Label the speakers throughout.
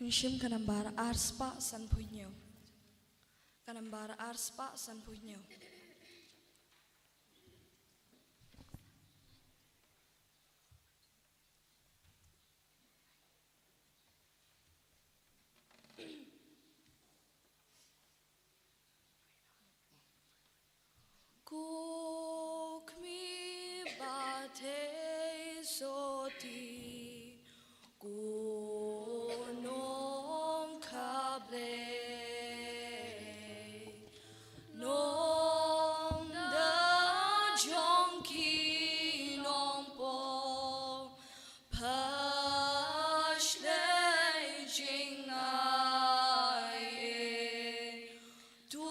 Speaker 1: Nshim kanambara arspa san puinyo. Kanambara arspa san puinyo. Kuk mi bate soti kunong kable nong da jonki nong po pashle jingai tu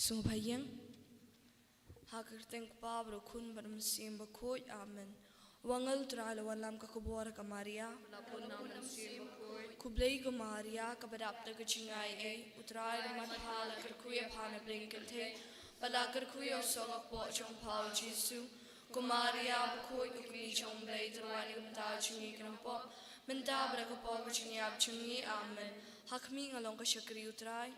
Speaker 1: Sumpayang hakerteng pabro kun bermesim Bakhuid amen. Wangal trala walam kakubora ka Maria. Kublay ko Maria kabadapta ka chingay ay utray mathala kerkuya pana blinkante palakar kuya sogak po chong pao Jisu. Ko Maria Bakhuid ukni chong blay trawani menta chingi kanpo menta braka po ka chingyap chingi amen. Hakmi ngalong ka syakri utray.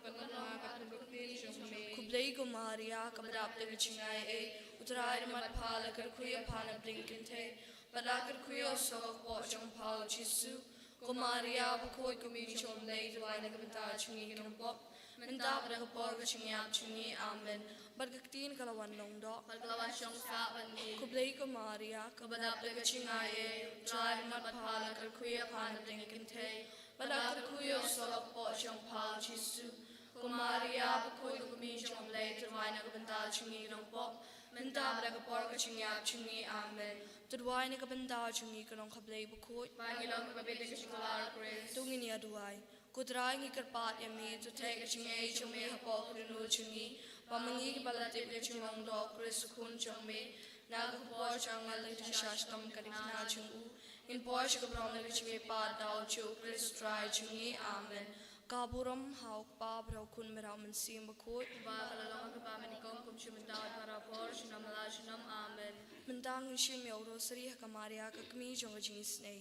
Speaker 1: Kublay ko Maria kabadapta ka chingay ay utray mathala kerkuya pana blinkante palakar kuya sogak po chong pao Jisu. Ko Maria Bakhuid kumi chom lay trawani menta chingi kanpo menta braka po ka chingyap chingi amen. Bargaktin kalawan longdo kalkawan siyang sapan ni Kublay ko Maria kabadapta ka chingaye utray mathala kerkuya pana blinkante Balakar kuyo so po chong pao Jisu. Kumaria Bakhuid kumi chong lay turwai na kabanda chungi rong pop. Menda bra kapor ka chungyap chungi amen. Turwai na kabanda chungi karong kablay Bakhuid. Pangilong kababete ka chungalar Chris. Tungin niya duwai. Kudrai ngi karpat yami to take a chungi chungi hapo kurinu chungi. Pamangi balatip ka chungong do Chris kun chungmi. Nagakapor chang alay shashtam karikna chungu. In Porsche kabrong na chungi pat daw chu Chris try chungi amen. Kaburam hauk pa brau kun merau mensim Bakhuid.
Speaker 2: Ba kalalong ka pa manikong kum shumintawad para por shinamala shinam amen.
Speaker 1: Mendang shim yo rosary hakamaria kakmi jong jinisnei.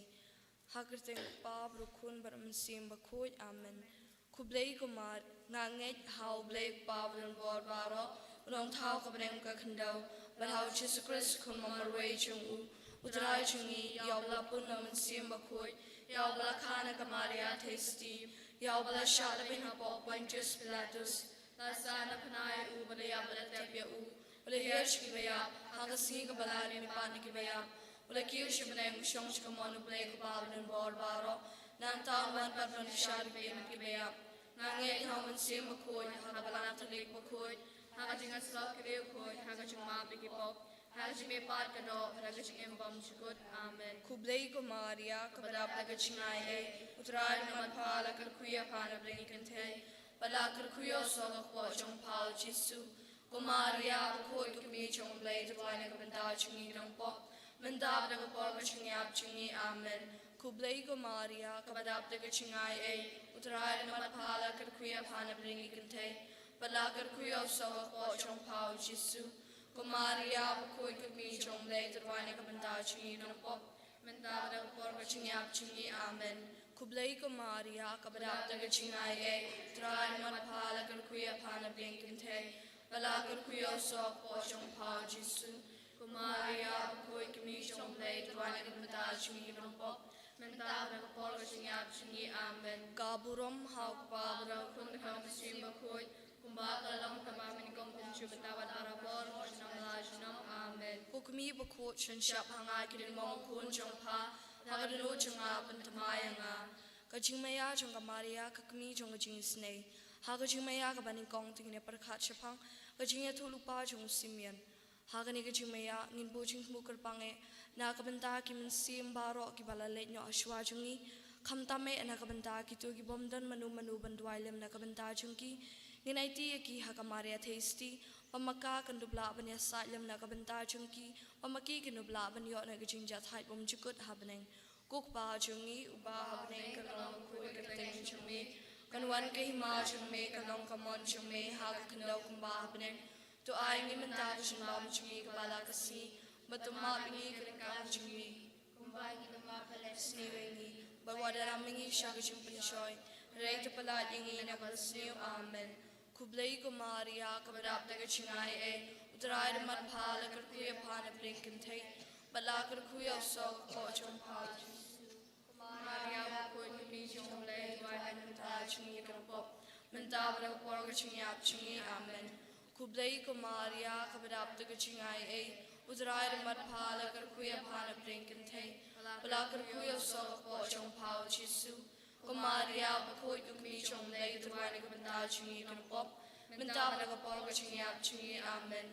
Speaker 1: Hagerting pa brau kun bar mensim Bakhuid amen. Kublay kumar nganget hau blay pa brau bor baro. Unong tau kabreng ka kandaw. But how Jesus Christ kun mamarway chung u. Utray chungi yaw bala pun na mensim Bakhuid. Yaw bala kana kamaria tasty. Yaw bala shala binhapo Pontius Pilatus.
Speaker 2: Lasana panay u balaya balatepya u.
Speaker 1: Wala hirsh kibaya, hakasi ka balari ni pani kibaya. Wala kiyo siya balay musyong siya kamonu balay kabalo ng barbaro. Nang taon man patron siya ribayan kibaya. Nangayag haman siya Bakhuid, hakabalang talik Bakhuid.
Speaker 2: Hakajing aslok kiriw koy, hakajing mapikipok. Hakajing may pat kado, hakajing imbam chukot. Amen.
Speaker 1: Kublay ko Maria, kabadap na kachingay ay. Utray naman pala karkuya panabling kante. Pala karkuyo sogak po chong pao Jisu. Kumaria, Bakhuid kumi chong blay, tabay na kabanda chungi ng pok. Mandab na kapor kachingap chungi. Amen. Kublay ko Maria, kabadap na kachingay ay. Utray naman pala karkuya panabling kante. Balakar kuyo sogak po chong pao Jisu. Kumaria Bakhuid kumi chong blay, tabay na kabanda chungi ng pok. Mandab na kapor kachingap chungi. Amen. Kublay ko Maria, kabadap na kachingay ay. Utray naman pala karkuya panabling kante. Balakar kuyo sogak po chong pao Jisu. Kumaria Bakhuid kumi chong blay, tabay na kabanda chungi ng pok.
Speaker 2: Mandab na kapor kachingap chungi. Amen.
Speaker 1: Kaburam hauk pa
Speaker 2: Brau kun ka mensim Bakhuid. Kumba kalalong ka pa manikong kum shumintawad para por shinamala shinam. Amen.
Speaker 1: Hukumi Bakhuid shan siap hangay kilin mong kun chong pa. Nakadalo chong nga pantamaya nga. Kajingmaya chong ka Maria kakmi chong kajing snei. Ha kajingmaya ka banikong tingin parkat siapang. Kajingya tulupa chong Simeon. Ha kani kajingmaya ngin po ching mukar pange. Nakabanta ki mensim baro ki balalet nyo aswa chungi. Kamtame nakabanta ki tu ki bomdan manu banduailem nakabanta chungi. Nginaiti ki hakamaria tasty, pamaka kandubla banya satlem nakabanta chungi, pamaki kandubla banyo nagajinjat height bom chukut happening. Kukpa chungi uba happening kalong Bakhuid kateng chungi. Kanwan kahima chungi kalong kamon chungi hak kandaw kumba happening. To ay ngi menta chunlam chungi kabala kasi, batuma bingi kalingkang chungi.
Speaker 2: Kumba ngi makales
Speaker 1: Sniwengi, bawadaram mingi siya kachumpan choy. Rey tapalat ingi nakalasniw. Amen. Kublay ko Maria, kabadap na kachingay ay. Utray naman pala karkuya panabling kante. Bala karkuya so po chong pao Jisu.
Speaker 2: Kumaria Bakhuid kumi chong blay, tabay na kabanda
Speaker 1: Chungi ng pop. Mandab na kapor kachingap chungi. Amen. Kublay ko Maria, kabadap na kachingay ay. Utray naman pala karkuya panabling kante. Bala karkuya so po chong pao Jisu. Kumaria Bakhuid kumi chong blay, tabay na kabanda chungi ng pop. Mandab na kapor kachingap chungi. Amen.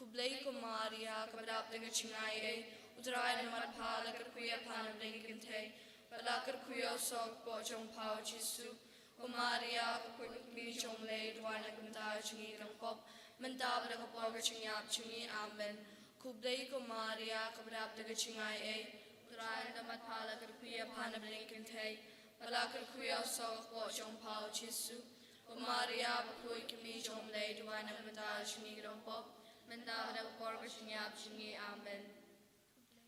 Speaker 1: Kublay ko Maria, kabadap na kachingay ay. Utray naman pala karkuya panabling kante. Bala karkuya so po chong pao Jisu. Kumaria Bakhuid kumi chong blay, tabay na kabanda chungi ng pop. Mandab na kapor kachingap chungi. Amen. Kublay ko Maria, kabadap na kachingay ay.
Speaker 2: Utray naman pala karkuya
Speaker 1: Panabling kante. Bala karkuya so po chong pao Jisu. Kumaria Bakhuid kumi chong blay, tabay na kabanda chungi ng pop.
Speaker 2: Mandab na kapor kachingap chungi. Amen.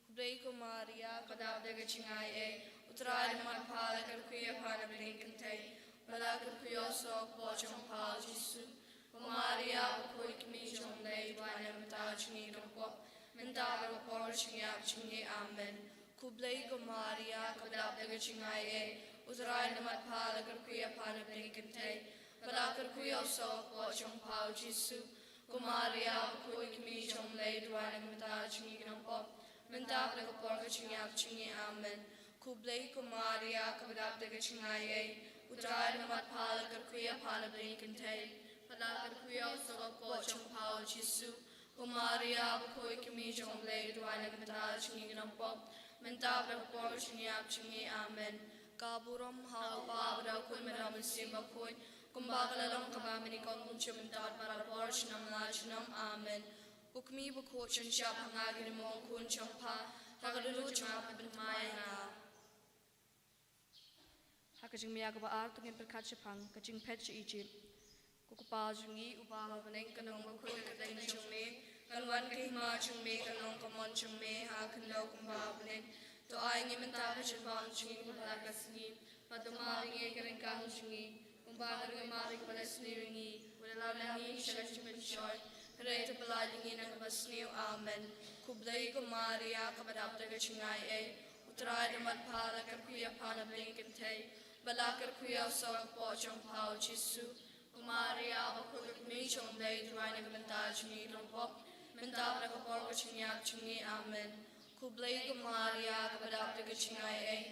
Speaker 1: Kublay ko Maria, kabadap na kachingay ay. Utray naman pala karkuya panabling kante. Bala karkuya so po chong pao Jisu. Kumaria Bakhuid kumi chong blay, tabay na kabanda chungi ng pop. Mandab na kapor kachingap chungi. Amen. Kublay ko Maria, kabadap na kachingay ay. Utray naman pala karkuya panabling kante. Bala karkuya so po chong pao Jisu. Kumaria Bakhuid kumi chong blay, tabay na kabanda chungi ng pop. Mandab na kapor kachingap chungi. Amen. Kublay ko Maria, kabadap de gachingai utrai de mat pala karkuya pala blinkente pada karkuya so ko chong pao Jisu Maria bakoi kimi jong le duai na mata chingi nampo menta ba por chingi ap chingi amen kaburam ha pa ba ko mera misi bakoi kumbagala long kabamini kong chumenta para por chinam la chinam amen Ukmi bakoi chen sha pangagi ni mong kun champa tagalu chama bintmai na Hakajing miyaga ba ar tungin perkachapang kajing pet Egypt Kukupa jungi ubaha baneng kanong bakul katay na chungme kanwan kahima chungme kanong kamon chungme ha kanlaw kumbaha baneng to ay ngi mentaka chupang chungi kumalaga singi patumari ngi karingkang chungi kumbaha ringi mari kapalasni ringi wala langi shagat chupan choy ray to palali ngi nakabasniw amen kublay kumariya kapadapta gachingay utray namat pala karkuya pana blinkantay balakar kuya sa po chong pao Jisu Maria bakul mi chong day duai na menta chungi lompo menta pra kapor ko chungiak chungi amen kublay ko Maria kapadap de chungai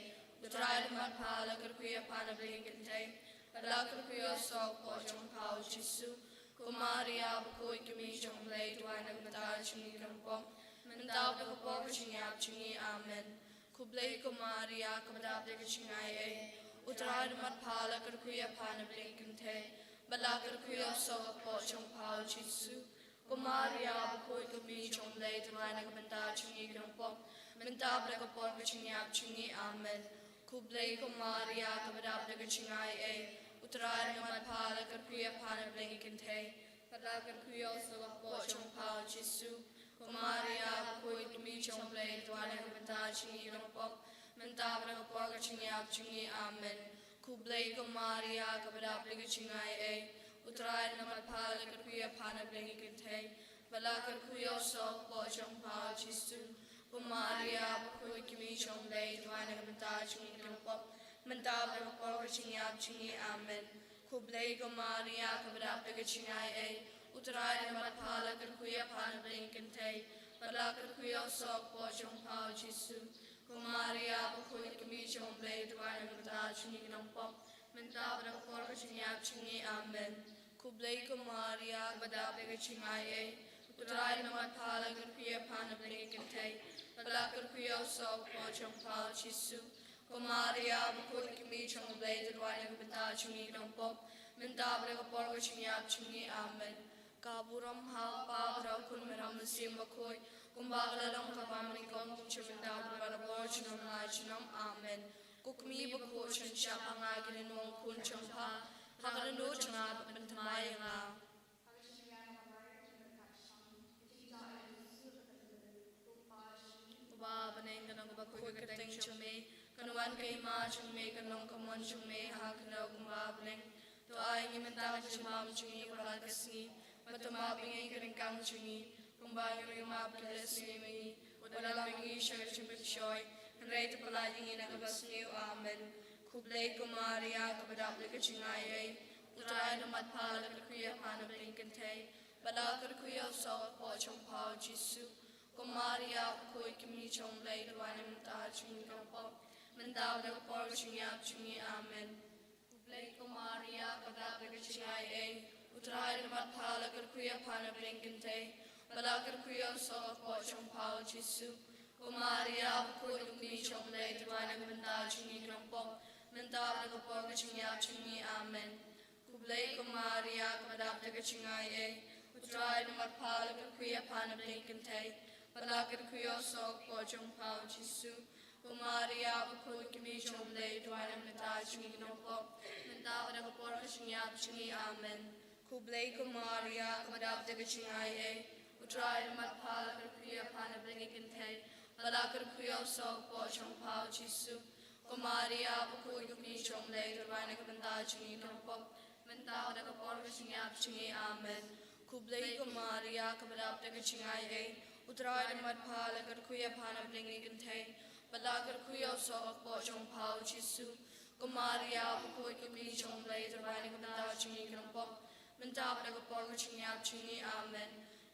Speaker 1: utray mat pala karkuya pana blinkantay balakar kuya sa po chong pao Jisu Maria bakul mi chong day duai na menta chungi lompo menta pra kapor ko chungiak chungi amen kublay ko Maria kapadap de chungai utray mat pala karkuya pana blinkantay balakar kuya so po chong pao Jisu Maria bakoi kami chong lay duai na kabenta chungi grangpo menta bra kapor ka chungiak chungi amen kublay ko Maria kabadap na chungai utray na mat pala karkuya pana blinkantay balakar kuya so po chong pao Jisu Maria bakoi kami chong lay duai na kabenta chungi grangpo menta bra kapor ka chungiak chungi amen kublay ko Maria kabadap na chungai utray na mat pala karkuya pana blinkantay balakar kuya so po chong pao Jisu Maria bakoi kimi chong lay duai na kabenta chungi grangpo menta bra kapor ka chungiak chungi amen kublay ko Maria kabadap na chungai utray na mat pala karkuya pana blinkantay balakar kuya so po chong pao Jisu Maria bakoi kimi chong lay duai na kabenta chungi grangpo menta bra kapor ka chungiak chungi amen kublay ko Maria kabadap na chungai utray na mat pala karkuya pana blinkantay balakar kuya so po chong pao Jisu Maria bakoi kimi chong lay duai na kabenta chungi grangpo menta bra kapor ka chungiak chungi amen kaburam ha pa bra kun mera masim bakoi kumbagala long kabamani kong chumenta para por chinam la chinam amen kukmi bakoi chen sha pangagi ni mong kun champa hakalu changa bintmai nga Uba baneng kanong bakoi kateng chume kanwan kay ma chume kanong kamon chume hakalaw kumba baneng to ay ngi menta chumam chungi kalakasni matama bingay karingkang chungi kumba ngi ma blessni mi wala langi shagat chumpik shoy ray to palagi ngi nakabasni amen kublay ko Maria kabadap na chungai utray na mat pala karkuya pana blinkantay balakar kuya so po chong pao Jisu Maria bakoi kimi chong lay duai na menta chungi grangpo menta bra kapor ka chungiak chungi amen kublay ko Maria kabadap na chungai utray na mat pala karkuya pana blinkantay balakar kuya so po chong pao Jisu Maria bakoi kimi chong lay duai na menta chungi grangpo menta bra kapor ka chungiak chungi amen kublay ko Maria kabadap na chungai utray na mat pala karkuya pana blinkantay balakar kuya so po chong pao Jisu Maria bakoi kimi chong lay duai na menta chungi grangpo menta bra kapor ka chungiak chungi amen kublay ko Maria kabadap na chungai utray na mat pala karkuya pana blinkantay balakar kuya so po chong pao Jisu Maria bakoi kimi chong lay duai na menta chungi grangpo menta bra kapor ka chungiak chungi amen kublay ko Maria kabadap na chungai utray na mat pala karkuya pana blinkantay balakar kuya so po chong pao Jisu Maria bakoi kimi chong lay duai na menta chungi grangpo menta bra kapor ka chungiak chungi amen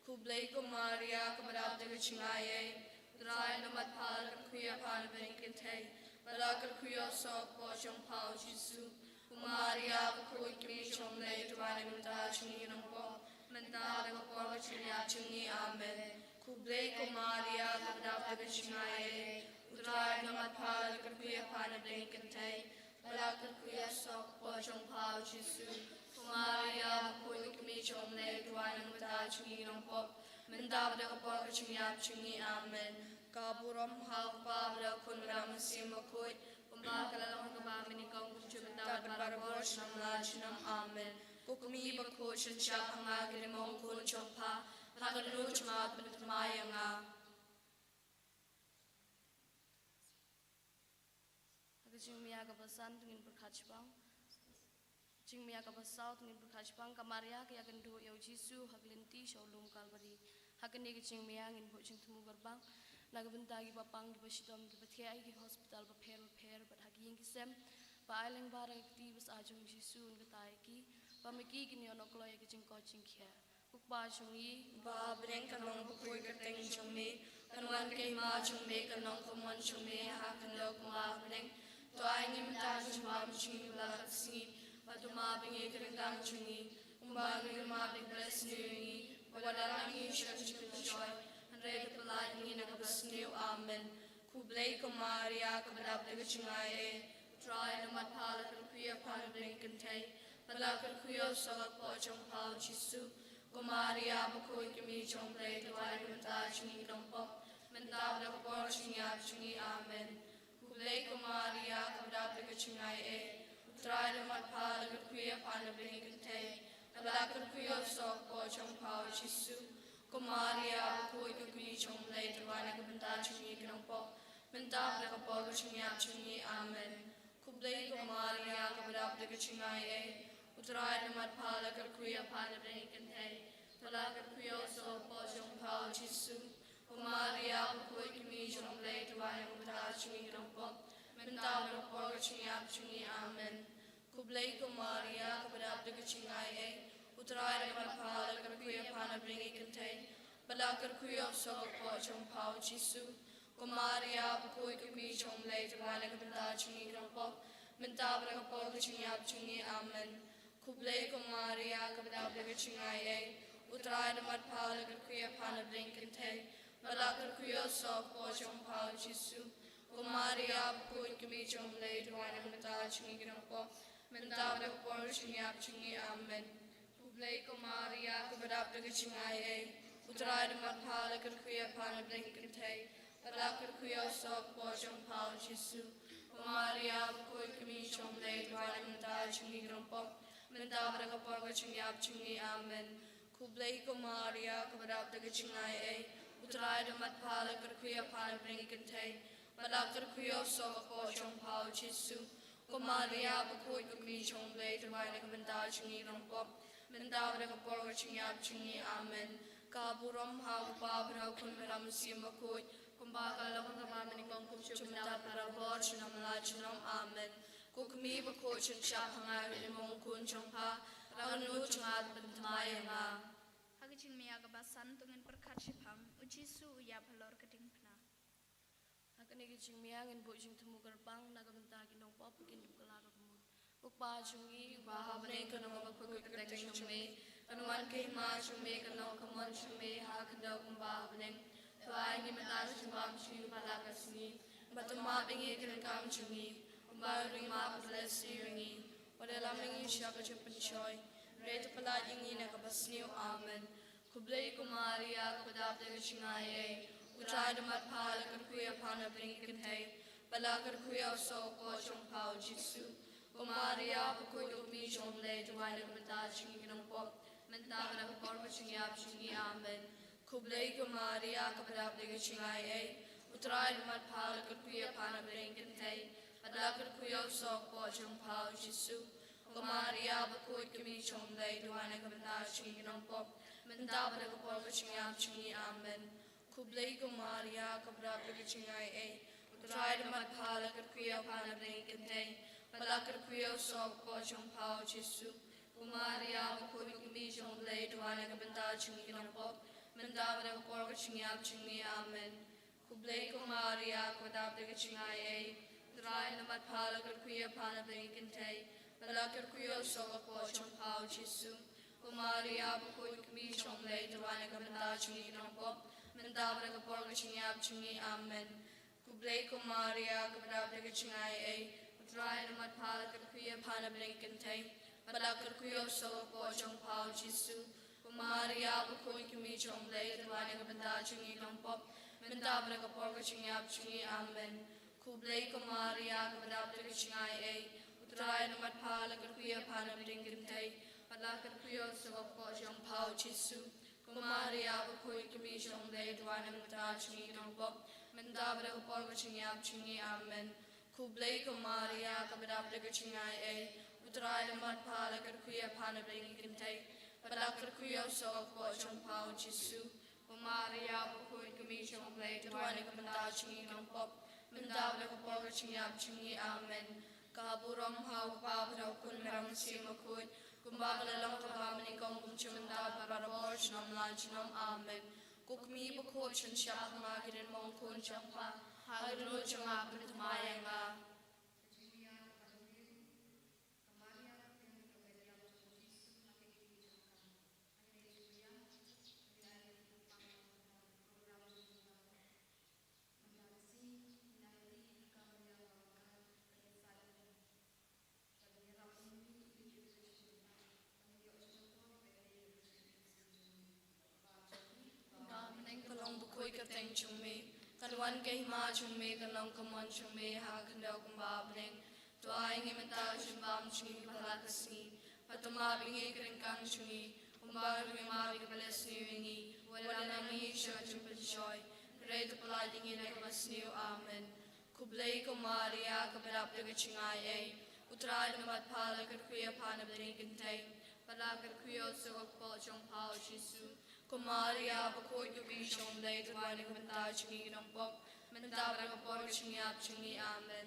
Speaker 1: kublay ko Maria kabadap na chungai utray na mat pala karkuya pana blinkantay Balakar kuyo sok po chong pao Jisu. Maria Bakhuid kami chong lay tuwanan menta chungi ng po. Menta ng po chungi chungi amen. Kublay ko Maria kadap taga chungaye. Utray ng matpal kuya panabling kantay. Balakar kuya sok po chong pao Jisu. Maria Bakhuid kami chong lay tuwanan menta chungi ng po. Menta ng po chungi amen. Kaburam halpa kun ramasi Bakhuid. Pembakalan kami ni kau kucumita berbarabos nam lajnam amen. Kukumi Bakhuid siya pangagin mong kun chompa. Haganu chumat benutmaya nga. Hagajing miya kabasan tungin berkachbang. Jing miya kabasau tungin berkachbang kamaria kaya gendu yau Jisu haglinti sholum kalbari. Hagani gajing miya ngin bujing temu gerbang. Nagabentagi papang di basidom di bathiai di hospital baper bat hagi yang kisem ba aileng barang di bas ajung Jisu ngatai ki pamiki kini onok loy ke jing coaching kia ukba chungi ba breng kanong Bakhuid kateng chungme kanwan ke ma chungme kanong komon chungme ha kanok ma breng to ai ni mta chungam chungi la Sngi batuma bingi kerengdang chungi umba ngi ma big bless ni wala ngi shach joy Red pelai ni nak bersniu amen. Kublai ko Maria kabadap daga chingaye. Try na matpala kuya pan blinken tay. Balakar kuya salat po chong pao Jisu. Ko Maria Bakhuid kami chong play tuwai kumanta chingi nompo. Mentab daga po chingi amen. Kublai ko Maria kabadap daga chingaye. Try na matpala kuya pan blinken tay. Balakar kuya salat po chong pao Jisu. Maria Bakhuid kami chong lay tuwanan kabenta chungi kanongpo. Mentap na kapog chungi amen. Kublay ko Maria kabadap daga chingaye. Utray na matpala kuya panabay kantay. Talakar kuya so po chong pao Jisu. Maria Bakhuid kami chong lay tuwanan kabenta chungi kanongpo. Mentap na kapog chungi amen. Kublay ko Maria kabadap daga chingaye. Utray na matpala kuya panabay kantay. Balakar kuya so po chong pao Jisu. Maria Bakhuid kami chong lay tuwanan kabenta chungi kanongpo. Mentap na kapog chungi amen. Kublay ko Maria kabadap daga chingaye. Utray na matpala kuya panabay kantay. Balakar kuya so po chong pao Jisu. Maria Bakhuid kami chong lay tuwanan kabenta chungi kanongpo. Mentap na kapog chungi amen. Kublay ko Maria kabadap daga chingaye. Utray na matpala kuya panabay kantay. Balakar kuya so po chong pao Jisu. Maria Bakhuid kami chong lay tuwanan kabenta chungi kanongpo. Mentap na kapog chungi amen. Kublay ko Maria kabadap daga chingaye. Utray na matpala kuya panabay kantay. Balakar kuya so po chong pao Jisu. Maria Bakhuid kami chong lay tuwanan kabenta chungi kanongpo. Mentap na kapog chungi amen. Kaburam halpa kun ramasi Bakhuid. Pembakalan kami ni kong kumchumita para bor sinam lajnam amen. Kukmi Bakhuid siya pangagin mong kun chongpa. Raganu chungat bentmaya nga.
Speaker 2: Hagajing miya kabasan tungin perkachipang Jisu ya palor kating pna.
Speaker 1: Haganigijing miya ngin bujing temu gerbang nagamenta ginong pop ginong kalaga mo. Ukpa chungi bahabne kanong Bakhuid kateng chungme. Kanuan kay ma chungme kanong kamon chungme hakadaw kong bahabne. Tuay ni mata chumbam chungi palaka Sngi. Batuma bingi kanang chungi. Umbaring ma bless ringi. Wala lamang siya kachupan choy. Reto pala yung nakabasniw amen. Kublay ko Maria kabadap daga chingaye. Utray na matpala kuya panabling kantay. Balakar kuya so po chong pao Jisu. Maria Bakhuid kami chong lay tuwanan kabenta chungi kanongpo. Mentap na kapag chungi amen. Kublay ko Maria kabadap daga chingaye. Utray na matpala kuya panabling kantay. Balakar kuya so po chong pao Jisu. Maria Bakhuid kami chong lay tuwanan kabenta chungi kanongpo. Mentap na kapag chungi amen. Kublay ko Maria kabadap daga chingaye. Utray na matpala kuya panabling kantay. Balakar kuya so po chong pao Jisu. Maria Bakhuid kami chong lay tuwanan kabenta chungi kanongpo. Mentap na kapag chungi amen. Kublay ko Maria kabadap daga chingaye. Utrai namat pala kerkuya pana blinken tay. Bala kerkuya soga po chong pao Jisu. Maria Bakhuid kami chong lay tawana kamanda chungi nangpop. Mendabra kapor kachingap chungi amen. Kublay ko Maria kapadabda kachingay ay. Utrai namat pala kerkuya pana blinken tay. Bala kerkuya soga po chong pao Jisu. Maria Bakhuid kami chong lay tawana kamanda chungi nangpop. Mendabra kapor kachingap chungi amen. Kublay ko Maria kapadabda kachingay ay. Utrai namat pala kerkuya pana blinken tay. Palakar kuyo sa po siyang pao Jisu. Maria Bakhuid kami siyang lay tawana kamanda chungi nangpop. Mendabra kapor kachingap chungi amen. Kublay ko Maria kapadabda kachingay ay. Utrai namat pala kerkuya pana blinken tay. Palakar kuyo sa po siyang pao Jisu. Maria Bakhuid kami siyang lay tawana kamanda chungi nangpop. Mendabra kapor kachingap chungi amen. Kaburam hau pabra kun merang si Bakhuid. Kumbakalalang kagamani kong kumchumanda para borch nam lanchinam amen. Kukmi Bakhuid shan siya kumakirin mong kun siyang pa. Hagano siyang apin tumaya nga. Kalong Bakhuid kateng chungme. Kalwan kay ma chungme kalong kamon chungme hakandaw kumbabling. Tuay ngimenta chumbam chungi palakasni. Patumabingi kringkang chungi. Umbar ngimabing kapalasni wingi. Wala nang isyo chumpajoy. Rey tupaladingi na kapasniw amen. Kublay ko Maria kapalapda kachingay ay. Utray namat pala kerkuya panabling kintay. Palakar kuyo sa wakpo chong pao Jisu. Maria Bakhuid kami siyang lay tawana kamanda chungi nangpop. Mendabra kapor kachingap chungi amen.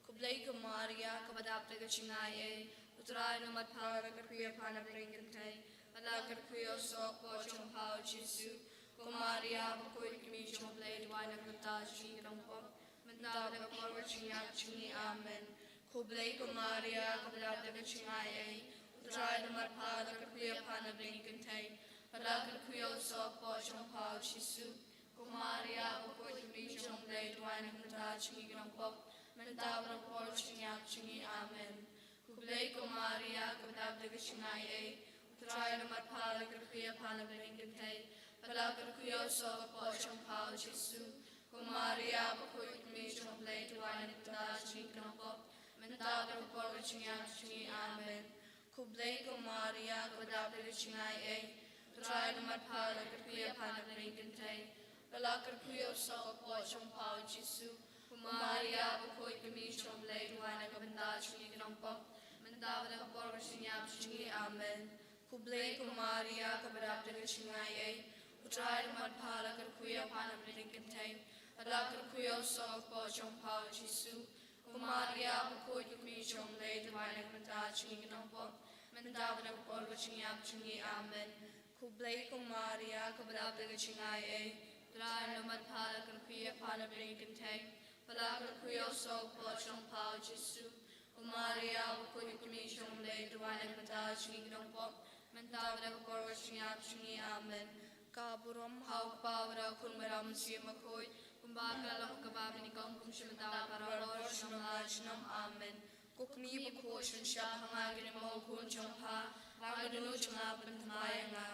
Speaker 1: Kublay ko Maria kapadaapta kachingay ay. Utray namat pala kerkuya panabling kintay. Palakar kuyo sa wakpo chong pao Jisu. Maria Bakhuid kami siyang lay tawana kamanda chungi nangpop. Mendabra kapor kachingap chungi amen. Kublay ko Maria kapadaapta kachingay ay. Utray namat pala kerkuya panabling kintay. Palakar kuyo sa po siyang pao Jisu. Maria Bakhuid kami siyang lay tawana kamanda chungi nangpop. Mendabra kapor kachingap chungi amen. Kublay ko Maria kapadaapta kachingay ay. Utray namat pala kerkuya panabling kintay. Palakar kuyo sa po siyang pao Jisu. Maria Bakhuid kami siyang lay tawana kamanda chungi nangpop. Mendabra kapor kachingap chungi amen. Kublay ko Maria kapadaapta kachingay ay. Utray namat pala kerkuya panabling kintay. Palakar kuyo sa po siyang pao Jisu. Maria Bakhuid kami siyang lay tawana kamanda chungi nangpop. Mendabra kapor kachingap chungi amen. Kublay ko Maria kapadaapta kachingay ay. Utray namat pala kerkuya panabling kintay. Palakar kuyo sa po siyang pao Jisu. Maria Bakhuid kami siyang lay tawana kamanda chungi nangpop. Mendabra kapor kachingap chungi amen. Kublay ko Maria kapadaapta kachingay ay. Utray namat pala kerkuya panabling kintay. Palakar kuyo sa po siyang pao Jisu. Maria Bakhuid kami siyang lay tawana kamanda chungi nangpop. Mendabra kapor kachingap chungi amen. Kaburam hau pabra kun maram si Bakhuid. Kumbakalalang kababini kong kumshimanda para borch nam lanchinam amen. Kukmi Bakhuid shan siya hangagin mo kun siyang pa. Hagano siyang apin tumaya nga.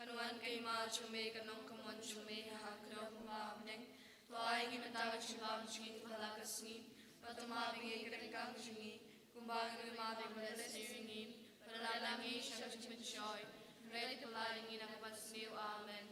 Speaker 1: Kanuan kay ma chume kanong kamon chume hakro kumabneng. Tuay ngimentawa chibam chungin palakasni. Patumabing ikakang chungi. Kumbang ngimabing malasirinin. Palalangi siya chumichoy. Red kulaling inakapasniw amen.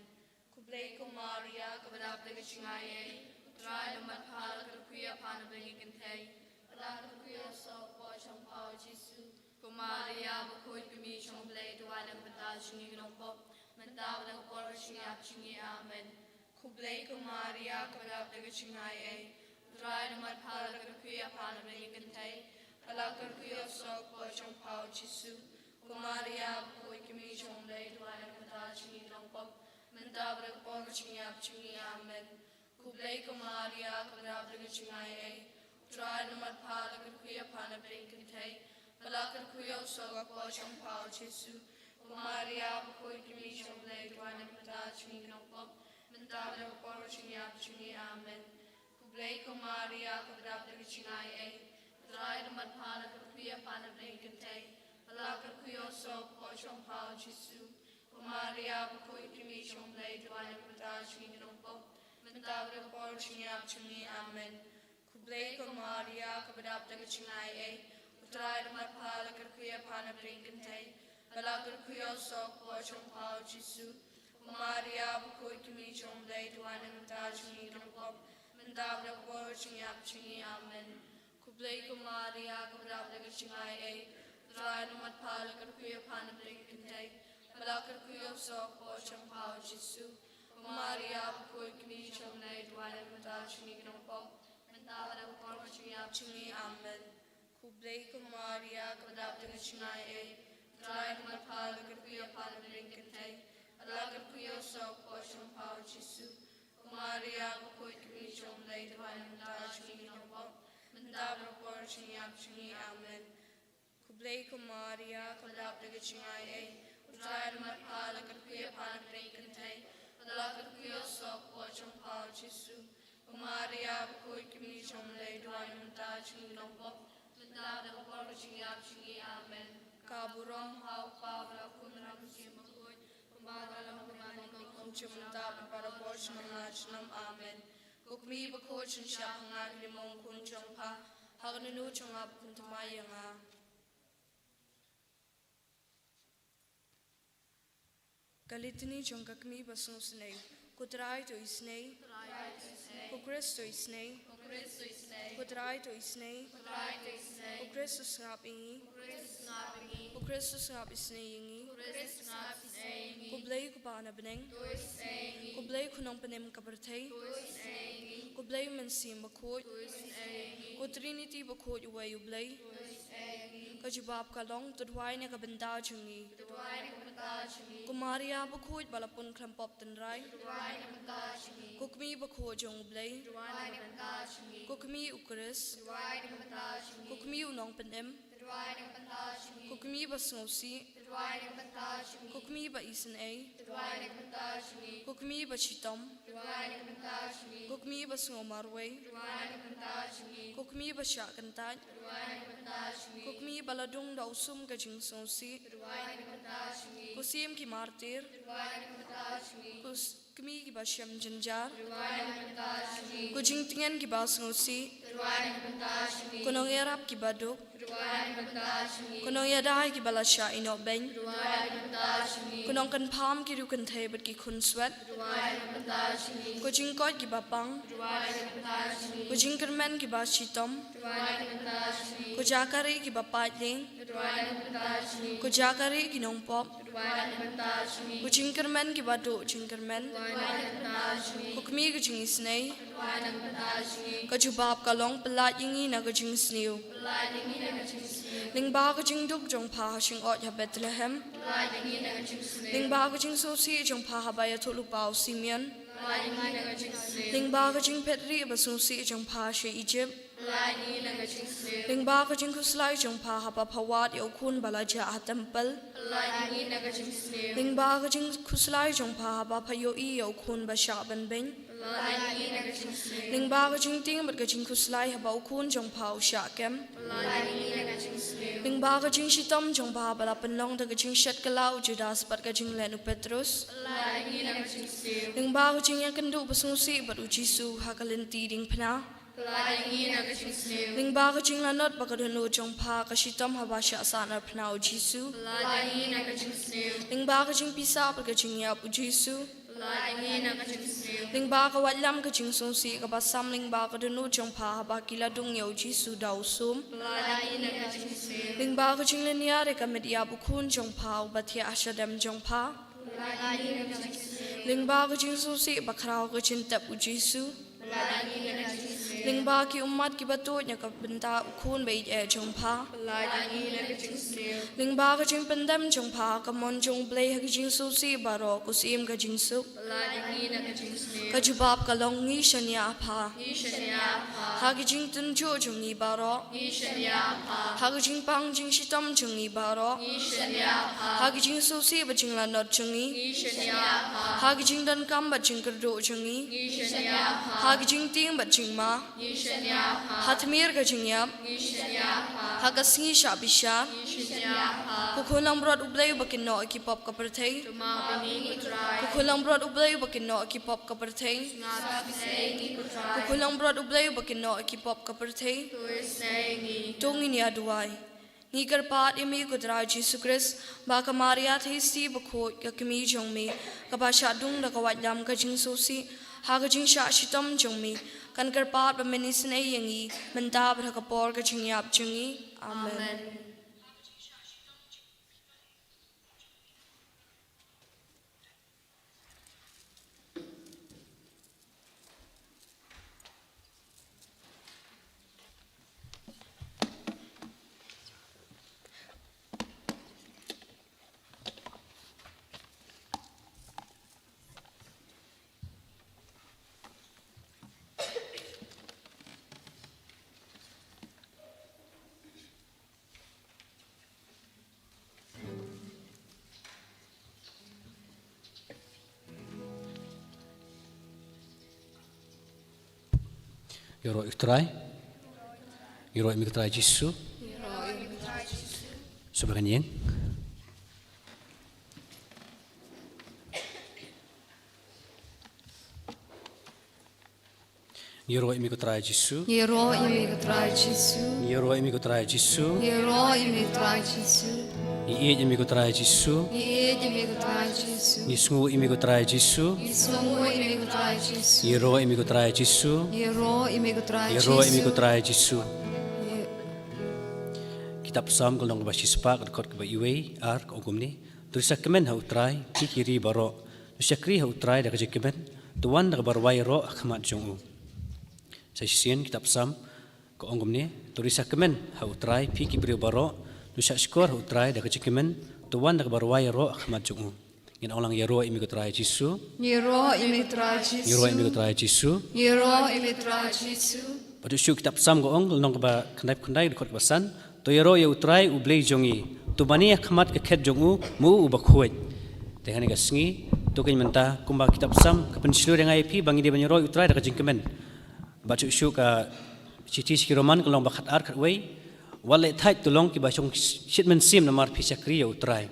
Speaker 1: Kublay ko Maria kabadapta kachingay. Try naman pala karukuya panabing ikintay. Palakar kuya sa po siyang pao
Speaker 2: Jisu, Kumaria, Bakhuid, Kumi, Chomble, Duan, and Badajini, Nopo, Mandab, and Portion, Yapchini, Amen.
Speaker 1: Kublai Kumaria Kabadab the Chingai, Dry the Madpala Kuya Pana Benicante, Alaka Kuya Sok, Pochon Pao Jisu, Kumaria, Bakhuid, Chomble, Duan, and Badajini, Nopo, Mandab, and Portion, Yapchini, Amen. Kublai Kumaria Kabadab the Chingai, Dry the Madpala Kuya Pana Benicante, Alaka Kuya Sok, Pochon Pao Jisu, Kumaria, Bakhuid, Chomble, Duan, and Badajini, Nopo, Mandabra Portion Yapchini, Amen. Kublai Kumaria, Kabadab the Chingai, Dry the Madpala Kuya Pana Benicante, Alaka Kuya Sok, Pochon Pao Jisu, Kumaria, Bakhuid, Chomble, Duan, and Badajini, Nopo, Mandabra Portion Yapchini, Amen. Kublai Kumaria, Kabadab the Chingai, Dry the Madpala Kuya Pana Benicante, Alaka Kuya Sok, Pochon Pao Jisu, Kumaria, Bakhuid, Chomble, Duan, and Badajini, Nopo, Mandabra Portion Yapchini, Amen. Kublai Kumaria, Kabadab the Chingai, Dry the Madpala Kuya Pana Benicante, Alaka Kuya Sok, Pochon Pao Jisu, Kumaria, Bakhuid, Chomble, Duan, and Badajini, Nopo, Mandabra Portion Yapchini, Amen. Kublai Kumaria, Kabadab the Chingai, Dry the Madpala Kuya Pana Benicante, Alaka Kuya Sok, Pochon Pao Jisu, Kumaria, Bakhuid, Chomble, Duan, and Badajini, Nopo, Mandabra Portion Yapchini, Amen. Kublai Kumaria, Kabadab the Chingai, Dry the Madpala Kuya Pana Benicante, Alaka Kuya Sok, Pochon Pao Jisu, Kumaria, Bakhuid, Chomble, Duan, and Badajini, Nopo, Mandabra Portion Yapchini, Amen. Kaburong Hau Pabra Kunram Simakhoid, Kumbagalam Kumanikong Kumchumta, para portion of Nachnam, Amen. Kukmi Bakhoid, Shahanga, Limon Kunchompa, Haganunu Chungap Kuntamayanga. Galitini Chungakmi Basungsne, Kutrai to Isne, Kukristo Isne, Kutrai to Isne, Kukristo Snapingi, Kukristo Snap Isneingi, Kublai Kubana Beneng, Kublai Kunong Penem Kabarte, Kublai Mensim Bakhoid, Kutrinity Bakhoid Uway Ublay, Kajibab Kalong, Tudwine Kabendajungi, Kumaria Bakhoid Balapun Klampop Tenrai, Kukmi Bakhoid Jong Ublay, Kukmi Ïukharist, Kukmi Unong Penem, Kukmi Basnosi, Kukmi Baisen A, Kukmi Bachitom, Kukmi Basnomarway, Kukmi Bashakantaj, Kukmi Baladung Dausum Gajing Sonsi, Kusim Ki Martir, Kukmi Ki Basham Janjar, Kujing Tingen Ki Basnosi, Kunong Yarab Ki Baduk, Kunong Yadai Ki Balasha Inobeng, Kunong Kan Palm Ki Rukan Tabat Ki Kunswet, Kujing Kot Ki Bapang, Kujing Kermen Ki Bashitom, Kujakari Ki Bapatling, Kujakari Ki Nongpop, Kujing Kermen Ki Badu Jingkermen, Kukmi Kujing Isnei, Kajubab Kalong Pelat Yingi na Kujing Snew, Lingba Kujing Duk Jong Pa Shing Ot Ya Bethlehem, Lingba Kujing Sosi Jong Pa Habaya Tulupao Simeon, Lingba Kujing Petri Basusi Jong Pa She Egypt, Lingba Kujing Kuslai Jong Pa Haba Pawat Yokun Balaja Temple, Lingba Kujing Kuslai Jong Pa Haba Payo Yokun Bashaban Beng, Lingba Kujing Ting But Kujing Kuslai Haba Okun Jong Pa Shakem, Lingba Kujing Shitom Jong Pa Balapanong the Kujing Shet Kalau Judas But Kujing Lenu Petrus, Lingba Kujing Yakandu Basusi But Jisu Hakalinti Ding Pena, Lingba Kujing Lanot Bakadunu Jong Pa Kashitom Habasha Sana Pnao Jisu, Lingba Kujing Pisa But Kujing Yap Jisu, Ling ba ka wadlam ka ching sung si ka basam ling ba ka dunu chong pa ba kila dung yo Jisu daw sum. Ling ba ka ching linyare ka media bukun chong pa batia asyadam chong pa. Ling ba ka ching sung si bakraw ka ching tap u Jisu. Ling ba ki umat ki batut nya ka benta ukun bai chong pa. Ling ba ka ching pendam chong pa ka mon chong play ha ching sung si baro ku sim ka ching su. Ka jubab ka long ngi shania pa. Ha ki ching tun chu chung ni baro. Ha ki ching pang ching shitam chung ni baro. Ha ki ching sung si ba ching la not chung ni. Ha ki ching dan kam ba ching kerdo chung ni. Ha ki ching ting ba ching ma. Ha tmir ka ching yap. Ha ka sngi sha bisha. Ku khulang brot ublay ba kin no ki pop ka perthei. Ku khulang brot ublay ba kin no ki pop ka perthei. Ku khulang brot ublay ba kin no ki pop ka perthei. Tung ni aduai. Ni karpat imi kudra Jisu Christ ba ka Maria thei si Bakhuid ka kimi jong mi ka ba sha dung da ka wadlam ka jing so si ha ka jing sha shitam jong mi kan karpat ba menisin ai yangi menta ba ka por ka jing yap jungi. Amen.
Speaker 3: Yoro Ïukharist, Yoro Immaculate Jisu, Sebagai yang Yoro Immaculate Jisu,
Speaker 2: Yoro Immaculate Jisu,
Speaker 3: Yoro Immaculate Jisu,
Speaker 2: Yoro Immaculate Jisu,
Speaker 3: Ied Immaculate Jisu,
Speaker 2: Ied Immaculate Jisu,
Speaker 3: Isngu Immaculate Jisu,
Speaker 2: Isongo Immaculate Jisu,
Speaker 3: Yoro Immaculate Jisu,
Speaker 2: Yoro Immaculate
Speaker 3: Yoro
Speaker 2: Jisu,
Speaker 3: Immaculate Jisu. Kitab Psalm kalau nggak sispak rekod ke iwe ar ke ogumni tulis kemen hau try kiri baro tulis kiri hau try dah kerja kemen tuan dah berwai ro akmat jongu saya sien kitab Psalm ke ogumni tulis kemen hau try kiri baro tulis skor hau try dah kerja kemen tuan dah berwai ro akmat jongu in orang Yero Immaculate Jisu,
Speaker 2: Yoro Immaculate Jisu,
Speaker 3: Yero Immaculate Jisu,
Speaker 2: Yoro Immaculate Jisu.
Speaker 3: pada syuk kitab Psalm ke ong long ke kendai rekod kebasan to yero ye utrai u blei jongi tu bani akhmat ke khet jongu mu u Bakhuid tehani ka sngi to kin menta kumba kitab Psalm ke pensilu dengan IP bangi dia banyero utrai da jingkemen bacu syuk ka citi sikiroman ke long bakhat ar kat wei wale thai tu long ki ba chong shitmen sim namar pisakri ye utrai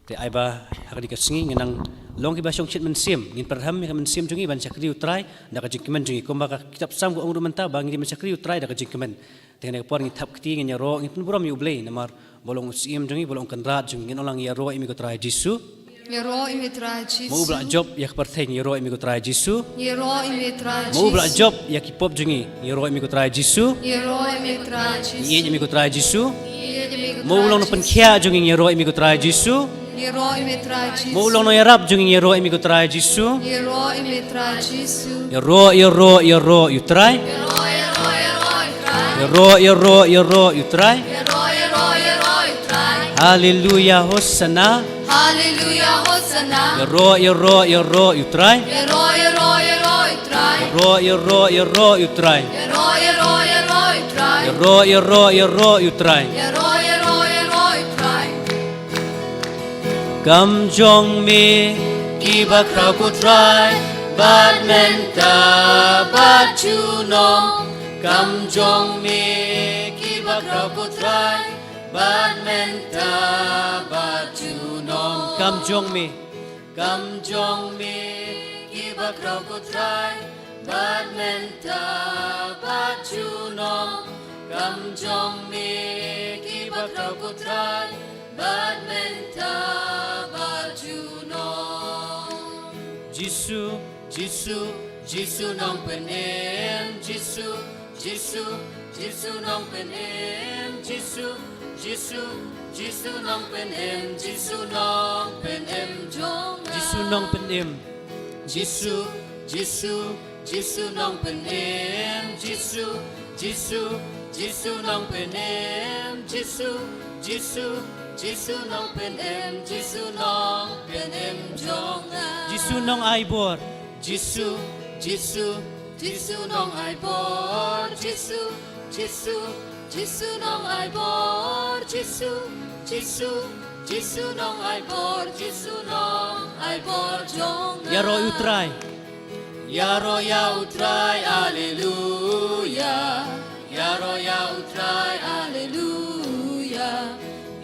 Speaker 3: te aiba hakadi ka sngi ngenang long ki ba chong shitmen sim ngin perham ke men sim jongi ban sakri utrai da jingkemen jongi kumba ka kitab Psalm ko ong menta bangi dia sakri utrai da jingkemen dengan ekor ni tap keti dengan yaro ini pun buram yublei namar bolong usim jongi bolong kendrat jongi orang yaro Immaculate Jisu
Speaker 2: Yoro Immaculate Jisu,
Speaker 3: mau bela job yak pertheng yaro Immaculate Jisu
Speaker 2: Yoro Immaculate Jisu,
Speaker 3: mau bela job yak hipop jongi yaro Immaculate Jisu
Speaker 2: Yoro Immaculate Jisu,
Speaker 3: Ied Immaculate Jisu
Speaker 2: Ied Immaculate
Speaker 3: mau bolong penkhia jongi yaro Immaculate Jisu
Speaker 2: Yoro Immaculate Jisu,
Speaker 3: mau bolong no yarap jongi yaro Immaculate Jisu
Speaker 2: Yoro Immaculate Jisu,
Speaker 3: yaro utrai Yoro utrai Hallelujah Hosanna
Speaker 2: Hallelujah Hosanna,
Speaker 3: Yoro utrai Yoro utrai Yoro utrai Kam jong me kiba krau ko try bad menta bad chuno Kam jong me kiba krau ko try bad menta bad chuno Kam jong me kiba krau ko try bad menta bad chuno Kam jong me kiba krau ko try bad menta bad chuno Jisu
Speaker 4: Jisu Jisu nong pen em Jisu Jisu Jisu nong pen em Jisu Jisu Jisu nong pen em Jisu nong pen em jong
Speaker 3: Jisu nong pen em
Speaker 4: Jisu Jisu Jisu nong pen em Jisu Jisu Jisu nong pen em Jisu Jisu Jisu nong pen em Jisu nong pen em jong
Speaker 3: Jisu nong ai bor
Speaker 4: Jisu Jisu Jisu nong ai bor Jisu Jisu Jisu nong ai bor Jisu Jisu Jisu nong ai bor Jisu nong ai bor jong
Speaker 3: Yaro utrai
Speaker 4: Yaro ya utrai Alleluia Yaro ya utrai Alleluia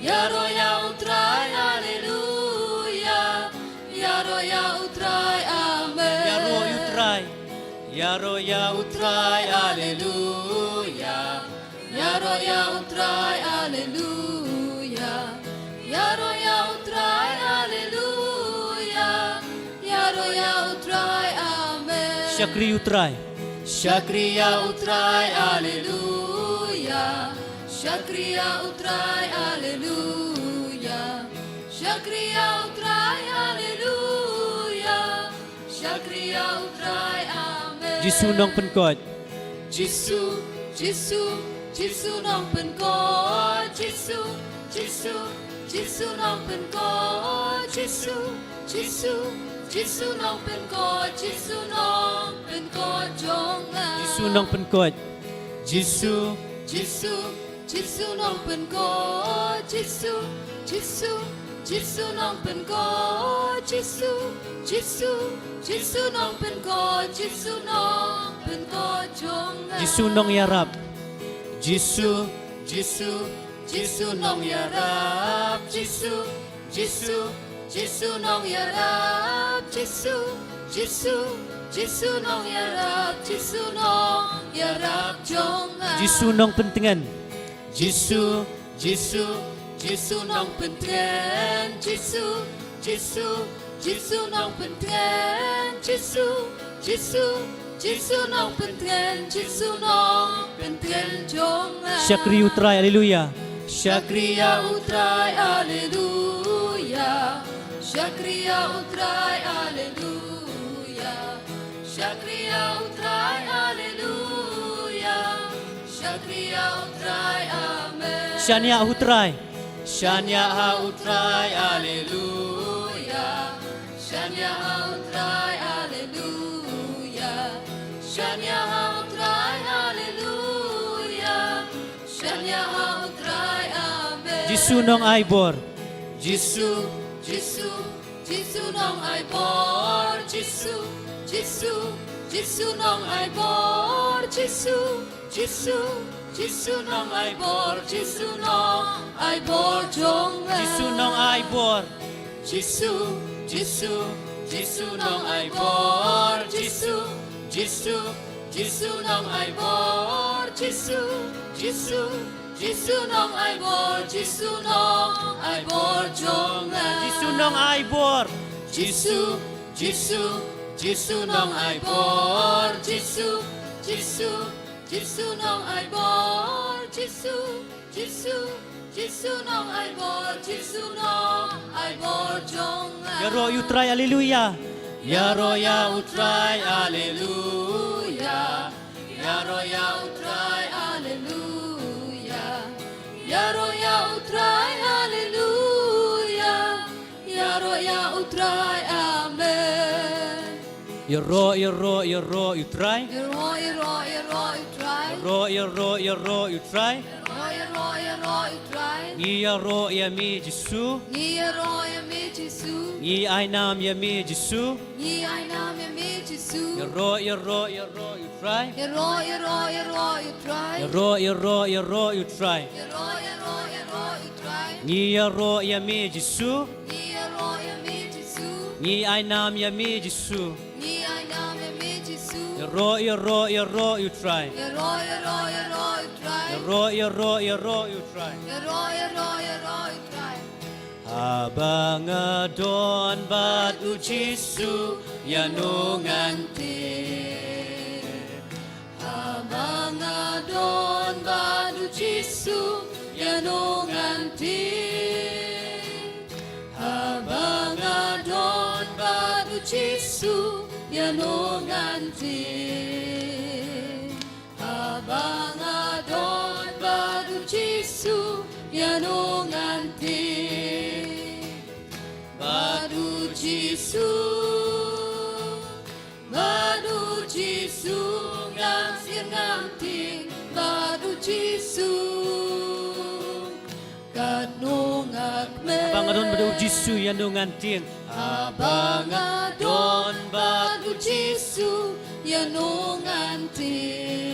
Speaker 4: Yaro ya utrai Alleluia Yaro ya utrai Amen
Speaker 3: Yaro utrai
Speaker 4: Yaro ya utrai Alleluia Yaro ya utrai Alleluia Yaro ya utrai Alleluia Yaro ya utrai Amen
Speaker 3: Syakri utrai
Speaker 4: Shakriya utrai Alleluia Shakriya utrai Alleluia Shakriya utrai Alleluia Shakriya utrai Amen
Speaker 3: Jisu nong pen kot
Speaker 4: Jisu Jisu Jisu nong pen kot Jisu Jisu Jisu nong pen kot Jisu Jisu Jisu nong pen kot Jisu nong pen kot jong
Speaker 3: Jisu nong pen kot
Speaker 4: Jisu Jisu Jisu nong pen kot Jisu Jisu Jisu nong pen kot Jisu Jisu Jisu nong pen kot Jisu nong pen kot jong
Speaker 3: Jisu nong yarap
Speaker 4: Jisu Jisu Jisu nong yarap Jisu Jisu Jisu nong yarap Jisu Jisu Jisu nong yarap Jisu nong yarap jong
Speaker 3: Jisu nong pentengan
Speaker 4: Jisu Jisu Jisu nong pentengan Jisu Jisu Jisu nong pentengan Jisu Jisu Jisu nong pentengan Jisu nong pentengan jong
Speaker 3: Syakri utrai Alleluia
Speaker 4: Shakriya utrai Alleluia Shakriya utrai Alleluia Shakriya utrai Alleluia Shakriya utrai Amen
Speaker 3: Syania utrai
Speaker 4: Shanya utrai Alleluia Shanya utrai Alleluia Shanya utrai Alleluia Shanya utrai Amen
Speaker 3: Jisu nong ai bor
Speaker 4: Jisu Jisu Jisu nong ai bor Jisu Jisu Jisu nong ai bor Jisu Jisu Jisu nong ai bor Jisu nong ai bor jong
Speaker 3: Jisu nong ai bor
Speaker 4: Jisu Jisu Jisu nong ai bor Jisu Jisu Jisu nong ai bor Jisu Jisu Jisu nong ai bor Jisu nong ai bor jong
Speaker 3: Jisu nong ai bor
Speaker 4: Jisu Jisu Jisu nong ai bor Jisu Jisu Jisu nong ai bor Jisu Jisu Jisu nong ai bor Jisu nong ai bor jong
Speaker 3: Yaro utrai Alleluia
Speaker 4: Yaro ya utrai Alleluia Yaro ya utrai Alleluia Yaro ya utrai Alleluia Yaro ya utrai Amen
Speaker 3: Yaro utrai
Speaker 4: Yaro utrai
Speaker 3: Yaro utrai
Speaker 4: Yaro utrai
Speaker 3: Ni yaro yami Jisu
Speaker 4: Yaro yami Jisu
Speaker 3: Ni ai nam yami Jisu
Speaker 4: Ni ai nam yami Jisu
Speaker 3: Yaro utrai
Speaker 4: Yaro utrai
Speaker 3: Yaro utrai
Speaker 4: utrai
Speaker 3: Ni yaro yami Jisu
Speaker 4: Ni yaro yami Jisu
Speaker 3: Ni ai nam yami Jisu
Speaker 4: Ni ai nam yami Jisu
Speaker 3: Yaro utrai
Speaker 4: Yaro utrai
Speaker 3: Yaro utrai
Speaker 4: Yaro utrai
Speaker 3: Habang adon bat u Jisu
Speaker 4: yanungantin habang adon badu Jisu yanungantin habang adon badu Jisu yanungantin habang adon badu Jisu yanungantin badu Jisu ngam sir ngam ting badu Jisu kanung akme
Speaker 3: Abang adon badu Jisu yanungantin
Speaker 4: abang adon badu Jisu yanungantin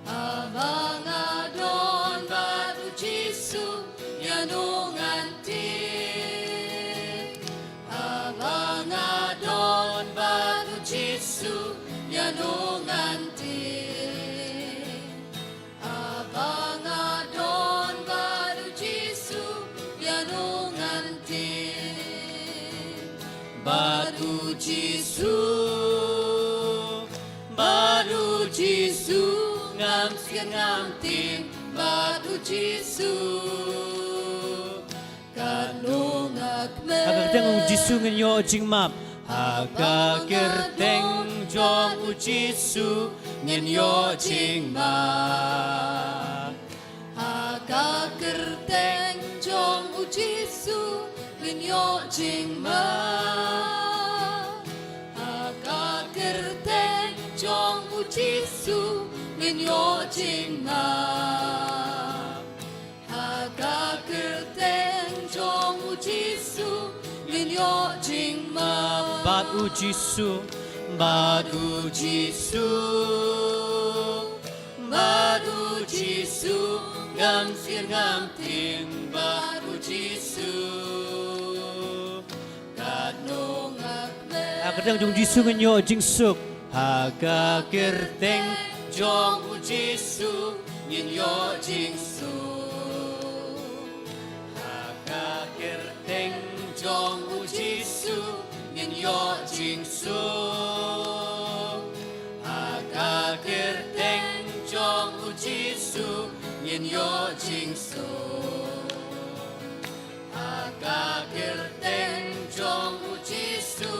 Speaker 4: abang adon badu Jisu yanungantin abang adon badu Jisu yanungantin abang adon badu Jisu yanungantin badu Jisu ngam sir ngam ting badu Jisu kanung akme
Speaker 3: Agak Jisu ngenyo jing map Haga kerteng jong u Jisu ngenyo jing map
Speaker 4: Haga kerteng jong u Jisu ngenyo jing ma Haga kerteng jong u Jisu ngenyo jing ma Haga kerteng jong u Jisu ngenyo jing ma
Speaker 3: Badu Jisu
Speaker 4: Badu Jisu Badu Jisu ngam sir ngam ting badu Jisu kanung akme
Speaker 3: Agak jong Jisu ngenyo jing suk Haga kerteng jong u Jisu
Speaker 4: ngenyo jing su
Speaker 3: Haga kerteng
Speaker 4: jong u Jisu ngenyo jing su Haga kerteng jong u Jisu ngenyo jing su Haga kerteng jong u Jisu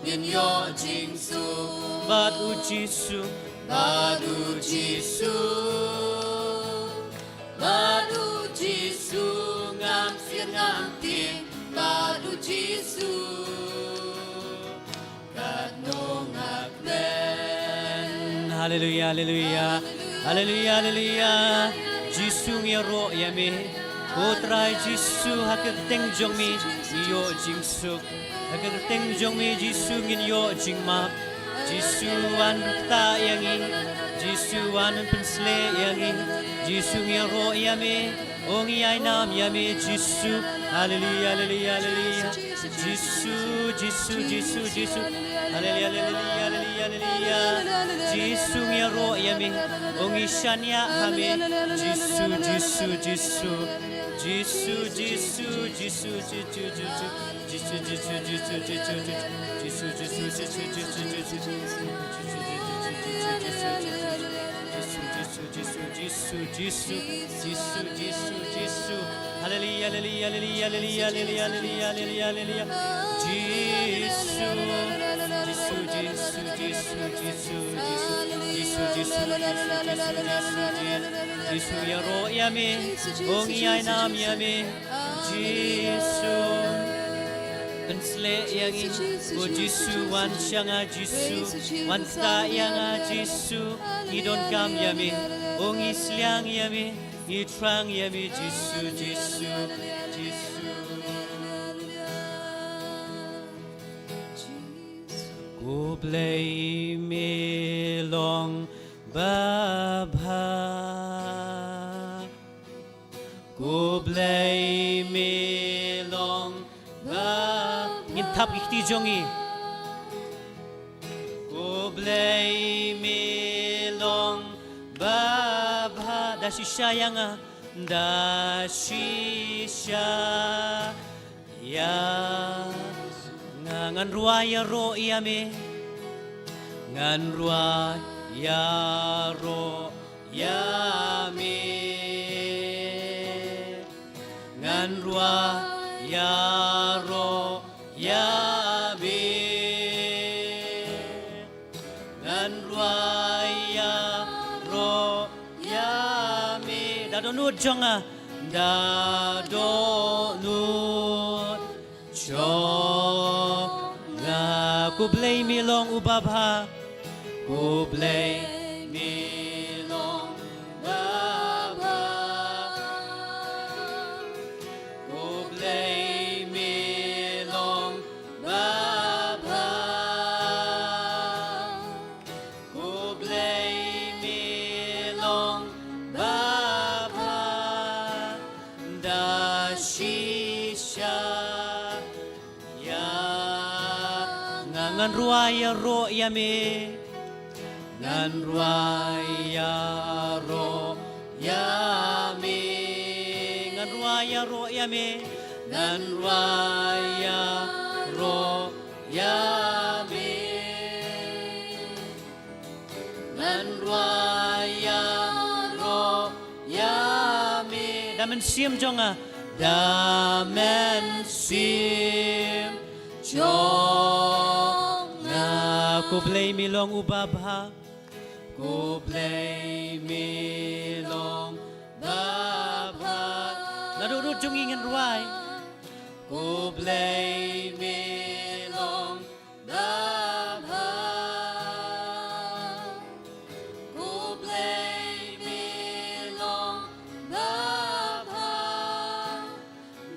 Speaker 4: ngenyo jing su
Speaker 3: Badu Jisu
Speaker 4: Badu Jisu Badu Jisu ngam sir ngam ting badu Jisu kanung akmen
Speaker 3: Haleluya haleluya Haleluya haleluya Jisu ngero yame Putra Jisu hakerteng jong mi iyo jing suk hakerteng jong mi Jisu nginyo jing map Jisu wan ta yangin Jisu wan pensle yangin Jisu ngero yame ong yai nam yame Jisu haleluya haleluya haleluya Jisu Jisu Jisu Jisu haleluya haleluya haleluya haleluya Jisu ngero yame ong ishanya hame Jisu Jisu Jisu Jisu Jisu Jisu Jisu Jisu Jisu Jisu Jisu Jisu Jisu Haleluya haleluya haleluya haleluya haleluya haleluya haleluya haleluya Jisu Jisu Jisu Jisu Jisu Jisu Jisu Jisu ya roh yame ong yai nam yame Jisu Pensle yangi o Jisu wan shanga Jisu wan sta yanga Jisu idon kam yame ong isliang yame itrang yame Jisu Jisu Jisu Ku blei me long babha Ku blei me long Ngintap ikti jongi Ku blei me long babha Dashisha yanga Dashisha ya ngan ruaya ro iame ngan ruaya ro yame ngan ruaya ro yame ngan ruaya ro yame dadonut jonga dadonut jonga kublay milong ubabha kublay milong babha kublay milong babha kublay milong babha dashisha ya ngan ruaya ro yame ngan ruaya ro yame ngan ruaya ro yame ngan ruaya ro yame ngan ruaya ro yame damen sim jonga damen sim jonga kublay milong ubabha kublay milong babha nadurut jungi ngan ruay kublay milong babha kublay milong babha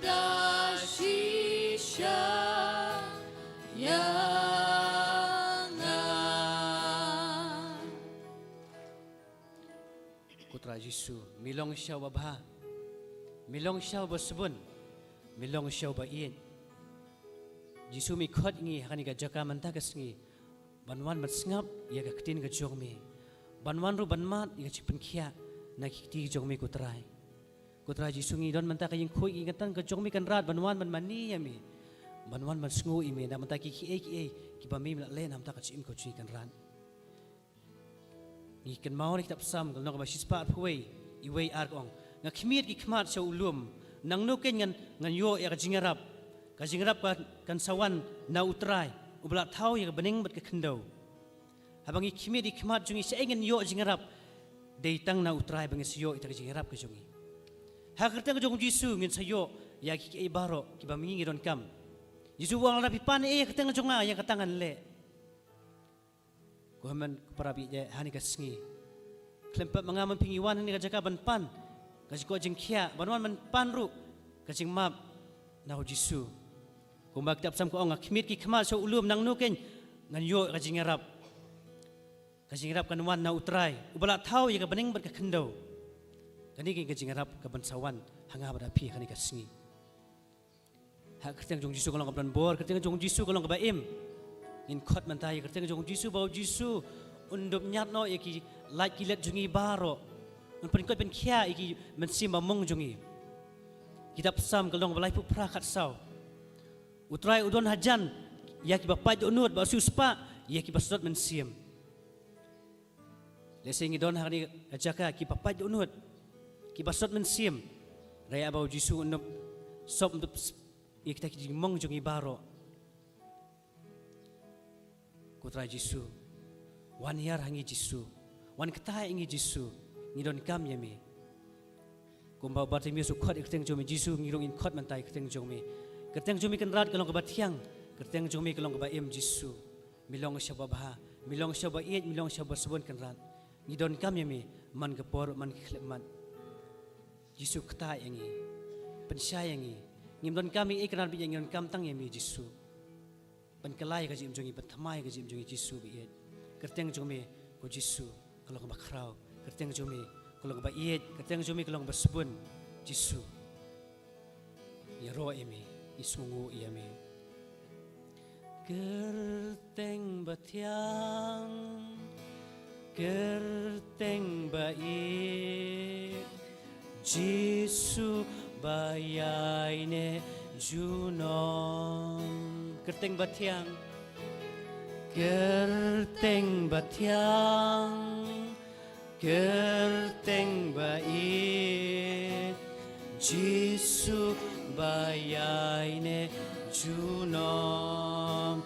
Speaker 3: dashisha ya Putra Jisu, milong siya babha, milong siya basbun, milong siya bain. Jisu mi khot ngi hani ka jaka manta ka sngi, banwan mat sngap ya ka ktin ka jongmi, banwan ru banmat ya chipen khia na kiti jongmi kutrai. Kutra Jisu ngi don manta ka ying khoi ingatan ka jongmi kan rat banwan man mani yami, banwan man sngu imi na manta ki ki bami le nam ta ka chim ko chi kan ran. Ni kan mau ni kitab sam kalau nak basis part huai iway arkong ngak khmit ki khmat sa ulum nang no ken ngan yo ya jingarap kan sawan na utrai ubla thau ya bening bat ka khendau habangi khmit ki khmat jungi sa ngan yo jingarap dei tang na utrai bangi siyo ita jingarap ka jungi ha kertang ka jong Jisu ngin sayo ya ki baro ki bamingi don kam Jisu wang rapi pan kertang jonga yang katangan le Kuhaman kuparabi je hani kasngi. Klempat mengaman pingiwan ni kajaka ban pan. Kajiko jengkia banwan man pan ru. Kajing map nahu Jisu. Kumbak kitab sam ko ong khmit ki khmal so ulum nang nu ken ngan yo kajing arab. Kajing arab kan wan na utrai. Ubala thau ya ka bening ber ka khendau. Kani ken kajing arab ka ban sawan hanga badapi hani kasngi. Ha kerteng jong Jisu kolong ka ban bor, kerteng jong Jisu kolong ka baim. In khot mantai kerteng jong Jisu bau Jisu undup nyat no iki like kilet jungi baro un pen kot pen khia iki mensim mamong jungi kitab sam kalong balai pu prakat sau utrai udon hajan ya ki bapai donut ba suspa ya ki basot mensim lesengi don hari ajaka ki bapai donut ki basot mensim raya bau Jisu undup sop undup ikta ki mong jungi baro Kutra Jisu, wan yar hangi Jisu, wan ketai ingi Jisu, ngidon kam yami. Kumbau Bartimius ukot kerteng jomi Jisu ngirung in kot mantai kerteng jomi. Kerteng jomi kan rat kalong kebat tiang, kerteng jomi kalong kebat im Jisu. Milong syaba bah, milong syaba iet, milong syaba sebun kan rat. Ngidon kam yami, man kepor, man kekleman. Jisu ketai ingi, pensyai ingi. Ngidon kami ikan rat ngidon kam tang yami Jisu. Penkelai kaji imjongi, pentamai kaji imjongi Jisu biet. Kerteng jomi ko Jisu kalau kebakrau. Kerteng jomi kalau keba iet. Kerteng jomi kalau keba sebun Jisu. Ya roh imi, isungu iami. Kerteng batiang, kerteng bait. Jisu bayaine junon. kerteng batiang kerteng batiang kerteng bait Jisu bayai ne junom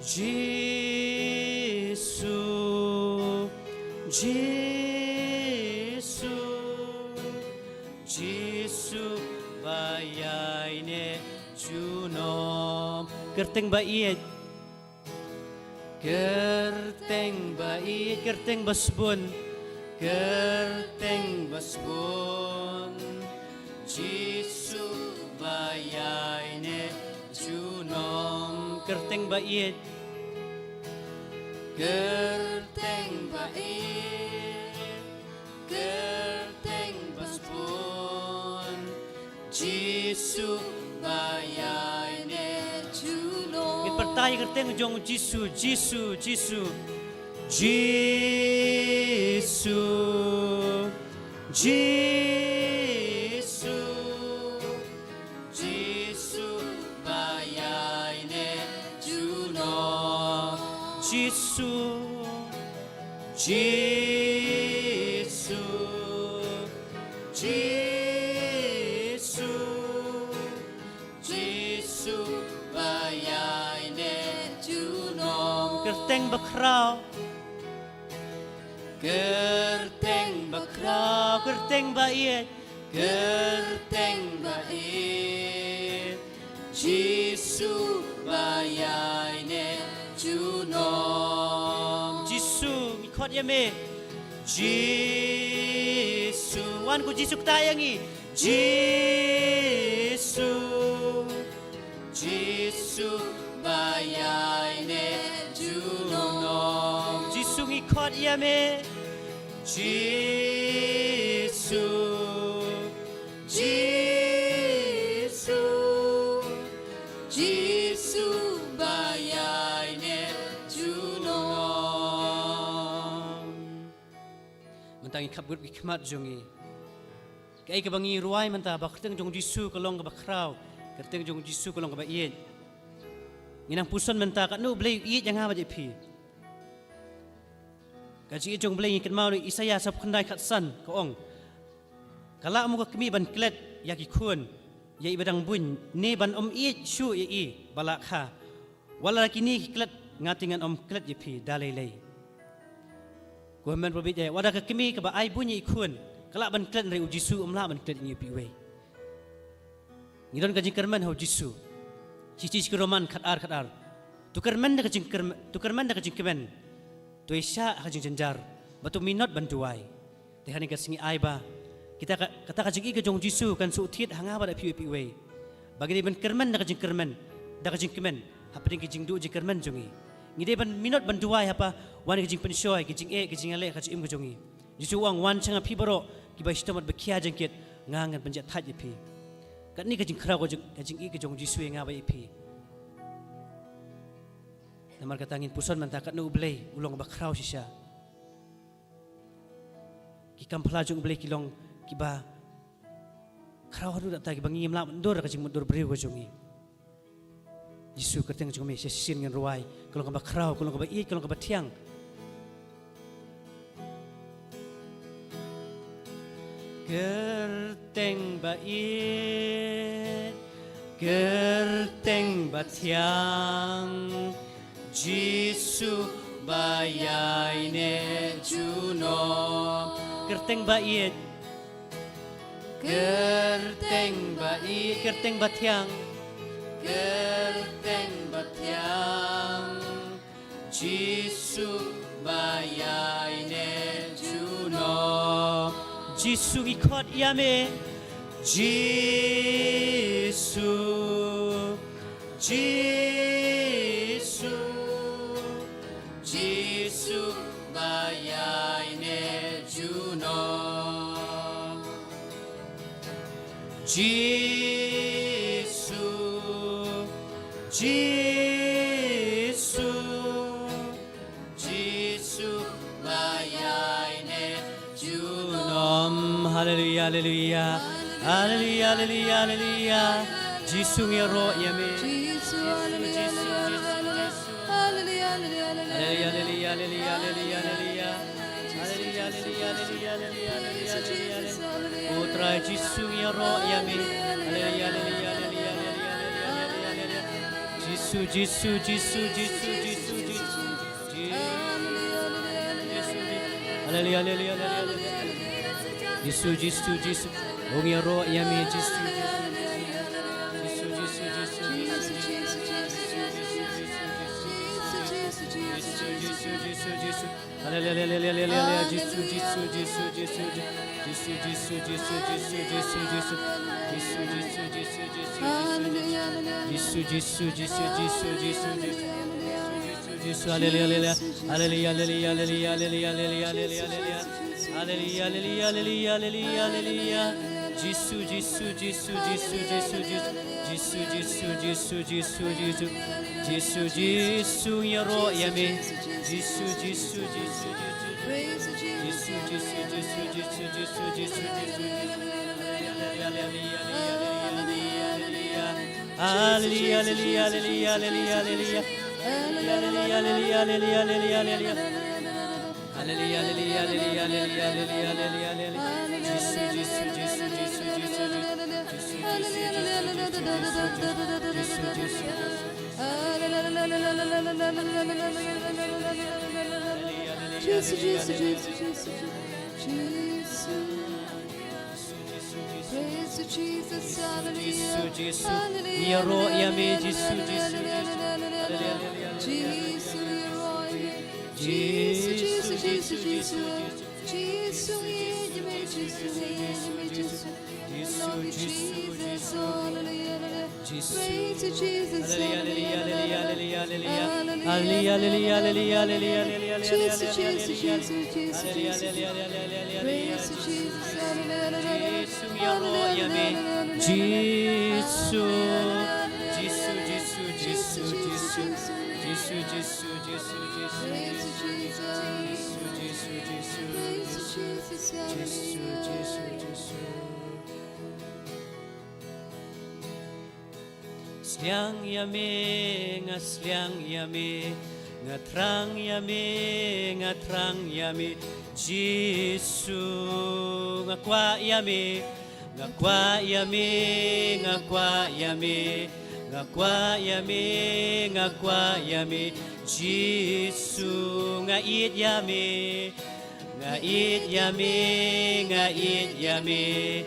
Speaker 3: Jisu Jisu Jisu bayai ne junom kerteng bait kerteng bait kerteng basbun kerteng basbun Jisu bayai ne junom kerteng bait kerteng bait kerteng basbun Jisu bayai ne junom ngit pertai kerteng jong Jisu Jisu Jisu Jisu Jisu Jisu bayai ne junom Jisu Jisu Jisu Jisu bayai ne junom kerteng bakrau kerteng bakrau kerteng bait kerteng bait Jisu bayai ne junom Jisu ikot yame Jisu wan ku Jisu tayangi Jisu Jisu bayai ne junom Jisu ikot yame Jisu Jisu Jisu bayai ne junom mentangi kabut hikmat jongi kai ke bangi ruai menta bakhteng jong Jisu kolong ke bakrau kerteng jong Jisu kolong ke bait nginang puson menta kat nu blei iet yang ha ba pi kaji jong blei ngiket mau Isaya sab khandai khat san ko ong kala mu ka kemi ban klet yaki khun yai badang bun ne ban iet shu i balak kha wala kini klet ngatingan klet pi dalai lei ko men probi je wada ka kemi ka ba ai bunyi khun kala ban klet rei Jisu la ban klet ni pi we ngidon kaji kerman ho Jisu cici roman khat ar tukar man da kajing kemen tuisha kajing jenjar batu minot bantuai tehani ka singi ai ba kita kata kajing ke jong Jisu kan su thiet hanga ba da pi we bagi ban kerman da kajing kemen hapring kajing du je kerman jongi ngide ban minot bantuai apa wan kajing pensoi kajing ale kajing ke jongi Jisu wang wan changa pi baro ki ba stomat bakia jengket ngangan penjat that je pi kat ni kajing khrau kajing ke jong Jisu nga ba pi namar katangin puson man takat no ublay ulong bakrau sisya ki kampla jong ublay kilong kiba krau hadu tak tagi bangi mla mundur kajing mundur breu jongi Jisu kerteng jong me sisin ngan ruai kolong ka bakrau kolong ka bait kolong ka batiang kerteng bait kerteng batiang Jisu bayai ne junom kerteng bait kerteng batiang kerteng batiang Jisu bayai ne junom Jisu ikot yame Jisu Jisu Jisu bayai ne junom Jisu Jisu Jisu bayai ne junom Hallelujah Hallelujah Hallelujah Hallelujah Jisu ngero yami.
Speaker 4: Jisu, hallelujah, hallelujah, hallelujah,
Speaker 3: Hallelujah, hallelujah, hallelujah. Hallelujah, hallelujah, hallelujah, hallelujah, hallelujah. Putra Jisu ngero yami. Hallelujah, hallelujah, hallelujah, hallelujah. Jisu, Jisu, Jisu, Jisu, Jisu, Jisu. Hallelujah, hallelujah, hallelujah. Jisu, Jisu, Jisu. Ngero yami Jisu. Jisu, Jisu, yaro yami. Jisu, Jisu, Jisu, Jisu, Jisu, Jisu, Jisu, Jisu, Jisu, Jisu, Jisu. Hallelujah, hallelujah, hallelujah, hallelujah, hallelujah. Hallelujah, hallelujah, hallelujah, hallelujah, hallelujah. Hallelujah, hallelujah, hallelujah, hallelujah, hallelujah, hallelujah. Jisu, Jisu, Jisu, Jisu, Jisu, Jisu, Jisu, Jisu,
Speaker 4: Jesus, Jesus, Jesus, Jesus, Jesus. Praise to Jesus, hallelujah,
Speaker 3: Jisu,
Speaker 4: hallelujah,
Speaker 3: yaro yami Jisu, Jisu,
Speaker 4: Jesus,
Speaker 3: Jisu, Jisu,
Speaker 4: Jesus, Jesus, Jesus, Jesus, hallelujah, praise to Jesus, hallelujah, hallelujah, hallelujah, hallelujah, Jesus, Jesus, Jesus, Jesus, praise to Jesus, hallelujah,
Speaker 3: Jisu, Jisu, Jisu, Jisu, Jisu, Jisu, Jisu, Jisu,
Speaker 4: praise to Jesus,
Speaker 3: Jisu, Jisu,
Speaker 4: praise to Jesus, hallelujah.
Speaker 3: Sdang yami, sdang yami, trang yami, trang yami, Jisu, kwa yami, kwa yami, kwa yami, kwa yami, kwa yami, Jisu, it yami, it yami, it yami,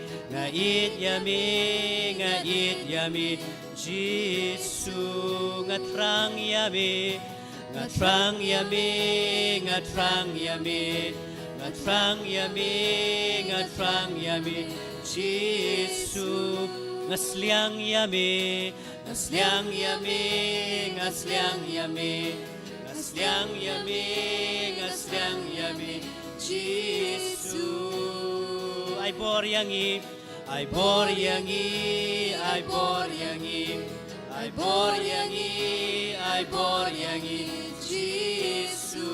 Speaker 3: it yami, it yami. Jisu ngatrang yami, ngatrang yami, ngatrang yami, ngatrang yami, ngatrang yami. Jisu ngasliang yami, ngasliang yami, ngasliang yami, ngasliang yami, ngasliang yami. Jisu ay boryangi. I boryangi, I boryangi, I boryangi, I boryangi, Jisu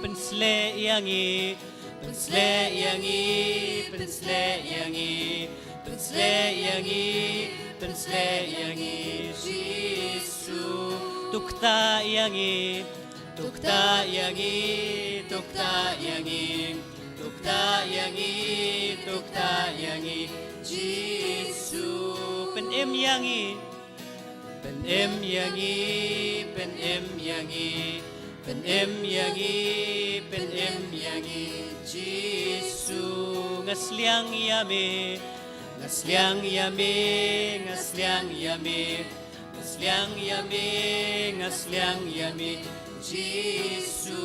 Speaker 3: pensle yangi, pensle yangi, pensle yangi, pensle yangi, pensle yangi, Jisu tukta yangi, tukta yangi, tukta yangi, tukta yangi, tukta yangi. Jisu pen em yangi, pen em yangi, pen em yangi, pen em yangi, pen em yangi. Jisu ngasliang yami, ngasliang yami, ngasliang yami, ngasliang yami, ngasliang yami. Jisu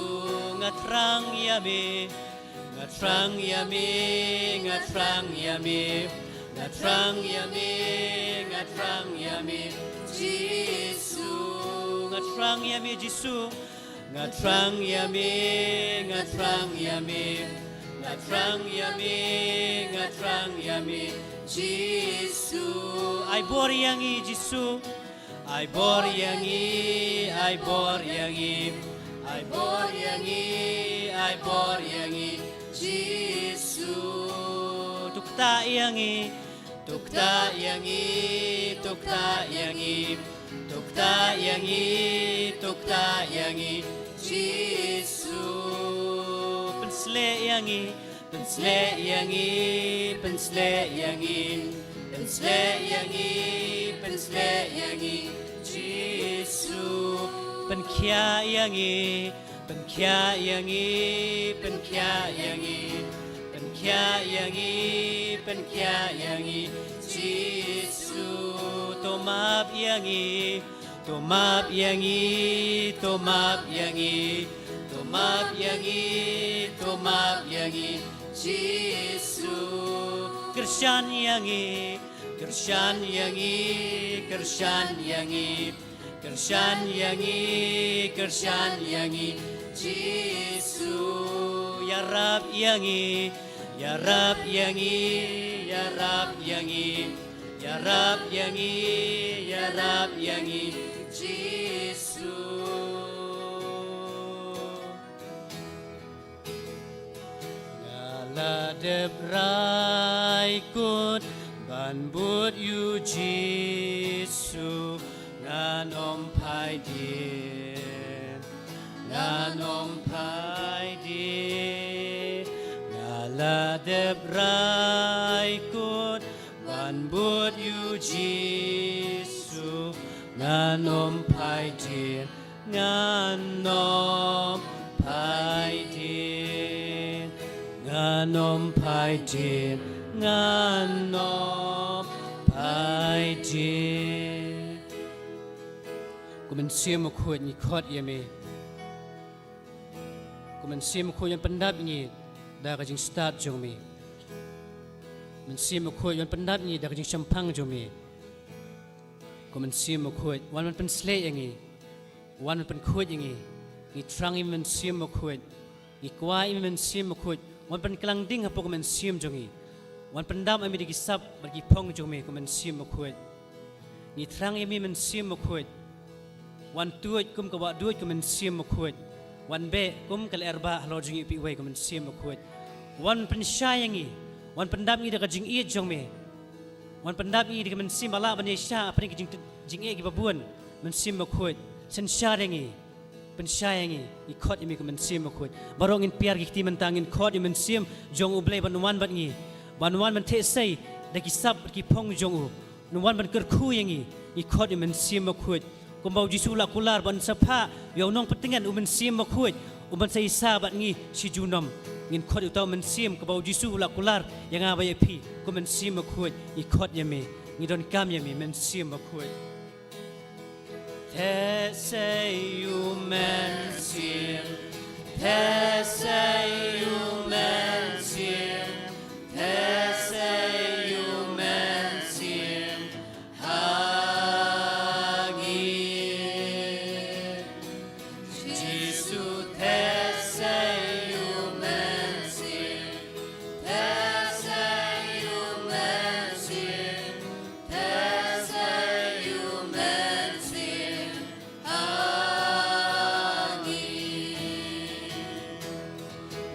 Speaker 3: ngatrang yami, ngatrang yami, ngatrang yami, ngatrang yami, ngatrang yami. Jisu ngatrang yami, Jisu ngatrang yami, ngatrang yami, ngatrang yami, ngatrang yami. Jisu ay boryangi, Jisu ay boryangi, ay boryangi, ay boryangi, ay boryangi. Jisu tukta yangi, tukta yangi, tuktayangi, tuktayangi, tuktayangi, Jisu. Pensleyangi, pensleyangi, pensleyangi, pensleyangi, pensleyangi, Jisu. Penkyayangi, penkyayangi, penkyayangi, penkyayangi, penkyayangi, Jisu. Tomapyangi, tomapyangi, tomapyangi, tomapyangi, tomapyangi, Jisu. Kersyanyangi, kersyanyangi, kersyanyangi, kersyanyangi, kersyanyangi, Jisu. Ya Rab yangi, ya Rab yangi, ya Rab yangi, ya Rab yangi, ya Rab yangi, Jisu. Ngala debrai kut ban but you Jisu ngan om pai din, ngan om pai din. Ngala debrai kut ban but you Jisu ngan om pai din, ngan om pai din, ngan om pai din, ngan om pai din. Ku mensiam aku ni kot ye me. Ku mensiam aku yang pendap ni dah kajing start jong me. Mensiam aku yang pendap ni dah kajing champang jong me. Ku mensiam aku wan man pensle yang ni. Wan man penkut yang ni. Ni trang i mensiam aku. Ni kwa i mensiam aku. Wan pen kelang ding hapo ku mensiam jong ni. Wan pendam ami digisap bagi pong jong me ku mensiam aku. Ni trang i mensiam aku. Wan tuat kum kawa duat kum mensiam aku. Wan be kum kal erba halo jing ipi wei kum mensiam aku. Wan pensyayangi, wan pendam i dak jing i jong me. Wan pendam i dak mensiam bala ban sya apa ni jing e gi babun mensiam aku. Sensyayangi, pensyayangi ikot imi kum mensiam aku. Barong in piar gi ti mentangin kot i mensiam jong ublei ban wan bat ngi. Wan wan ban te sei dak isap ki pong jong u. Nuwan ban kerku yangi ikot i mensiam aku. Kumbau Jisu la kular ban sapa yo nong petingan u mensiam makuit u ban sai sabat ngi si junom ngin khot utau mensiam kumbau Jisu la kular yang abai pi ku mensiam makuit i khot yame ngi don kam yame mensiam makuit. Te say you mensiam, te say you mensiam, te say you mensiam.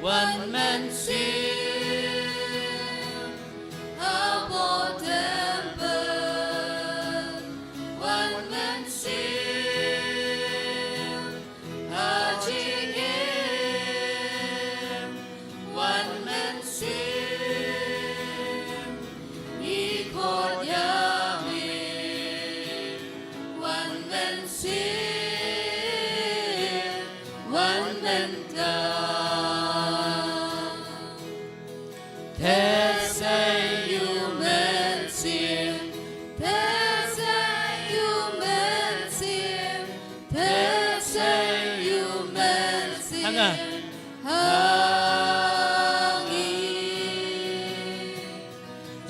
Speaker 3: One man sing about temple. One man sing urging him. One man sing equal Yahweh. One man sing. One man die.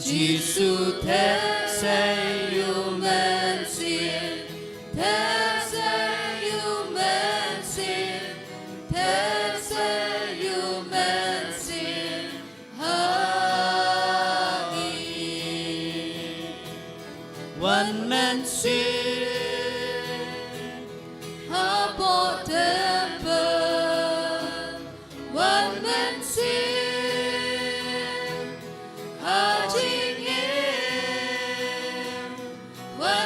Speaker 3: Jisu te say you mensiam, te say you mensiam, te say you mensiam, hangi. One man sing about temple, one man sing. One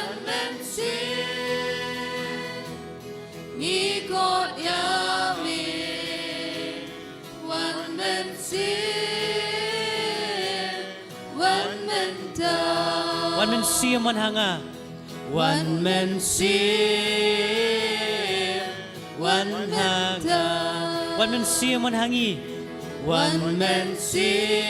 Speaker 3: One man see man hanga. One man see one hanga. One man see man hangi. One man see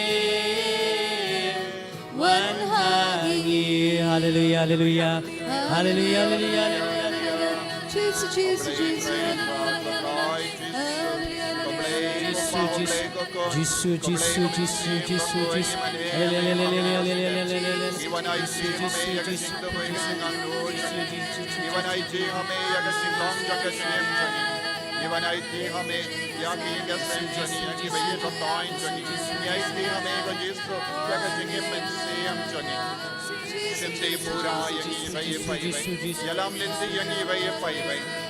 Speaker 3: one hangi. Hallelujah, hallelujah, hallelujah, hallelujah, hallelujah.
Speaker 4: Jesus, Jesus, Jesus.
Speaker 3: Jisu, Jisu, Jisu, Jisu, Jisu.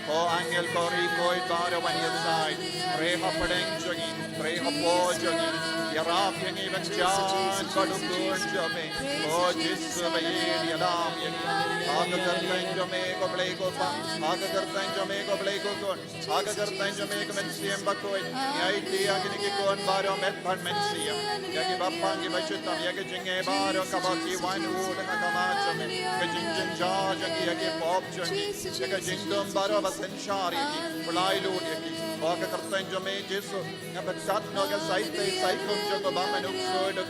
Speaker 5: Oh, angel kori koi bara when you side. Pray hapadeng jogi, pray hapo jogi. Yaraf yangi bachan kadukur jame. Oh, Jisu bayi yalam yangi. Aga kartain jame ko play ko pa. Aga kartain jame ko play ko kon. Aga kartain jame ko mensiam Bakhuid. Yai ti agni ki kon baro met pan mensiam. Yagi bapang ki bachutam yagi jinge baro kabaki wine wood na kamachame. Kajinjin ja jangi yagi pop jangi. Yaga jingdom baro Senshari, Pulailudi, Waka Kartanjame, Jisu, Nabatat Noga Saite, Saikum Jogobam and Uxoid, the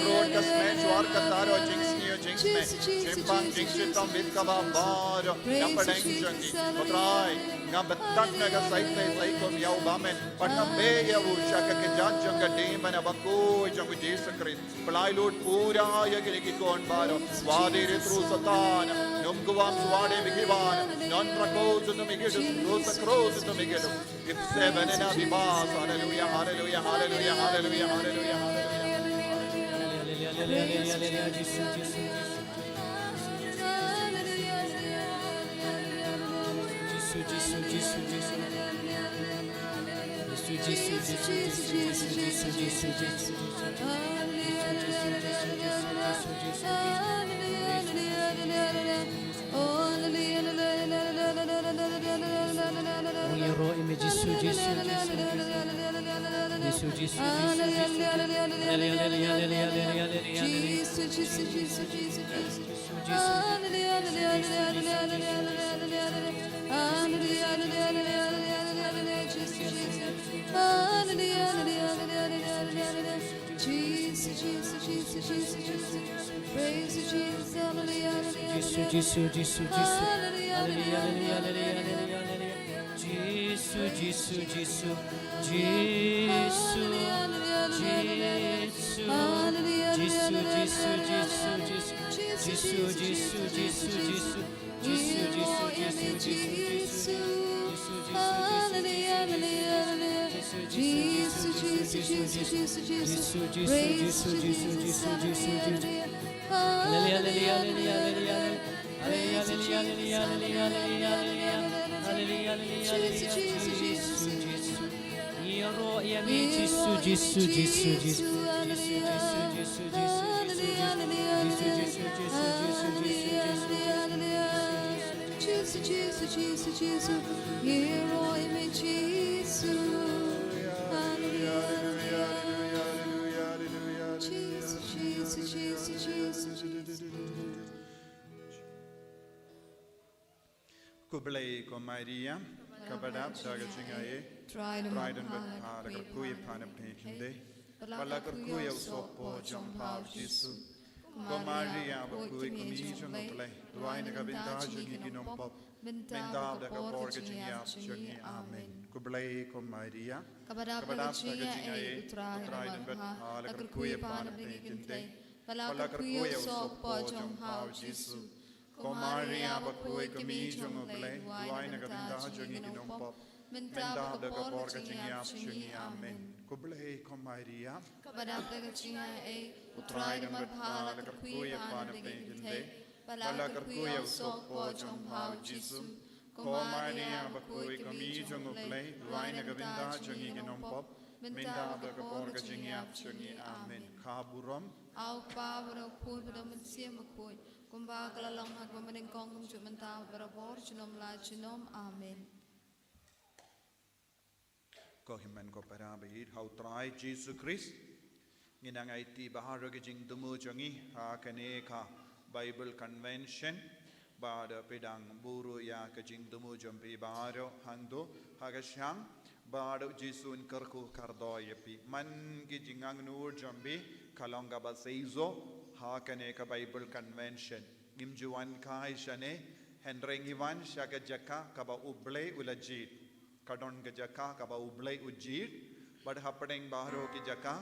Speaker 5: road Kasmesh, Warkataro, Jinxneo, Jinxme, Chimpang, Jinxitam, Vitkaba, Baro, Napadang Jungi, Potrai, Nabatat Noga Saite, Saikum Yaubamen, Panabeya, Shaka Janga Dim and Abaku, Jangu Jisu Christ, Pulailud, Pura, Yagikon Baro, Wadi through Satan, Numguam, Swade Vikivan, non Tracos to make it, Rosa Cross to make it. It's 7 and a half bars. Hallelujah, hallelujah, hallelujah, hallelujah, hallelujah, Kublai Komaria, Kabadab, Dagachingae, Trident with Palakarkuya Panapinday, Palakarkuya Sopo, John Paul Jisu, Komaria, Bakhuid Commission of Play, Dwayne Gabindaja, Giginom Pop, Mendab, the Kaporgachia, Journey, Amen. Kublai Komaria, Kabadab, Dagachingae, Trident with Palakarkuya Panapinday, Palakarkuya Sopo, John Paul Jisu. Komaria Bakhuid Commission of Play, Dwayne Gabindaja, Giginom Pop, Mendab, the Kaporgachia, Journey, Amen. Kublai Komaria,
Speaker 4: Kabadab Dagachingae,
Speaker 5: Trident with Palakarkuya Panapinday, Palakarkuya Sopo, John Paul Jisu, Komaria Bakhuid Commission of Play, Dwayne Gabindaja, Giginom Pop, Mendab, the Kaporgachia, Journey, Amen. Kaburam,
Speaker 4: Our power of poor but I'm in Bakhuid. Kumba kalalang magmamaning kong jumanta para borchinum la chinom. Amen.
Speaker 5: Kohiman ko parabahid, how try Jesus Christ. Ginang IT baharaging dumujangi, ha kaneka, Bible Convention bada pedang buru ya ka jingdumu jampi baro hangdo hagasyang bada jisun kerku kardo yepi man ki jingang nur jambi kalonga ba seizo hakane ka Bible Convention ngimjuan kai shane hendreng iwan shaga jaka kaba uble ulajit kadon ga jaka kaba uble ujit bad hapadeng bahro ki jaka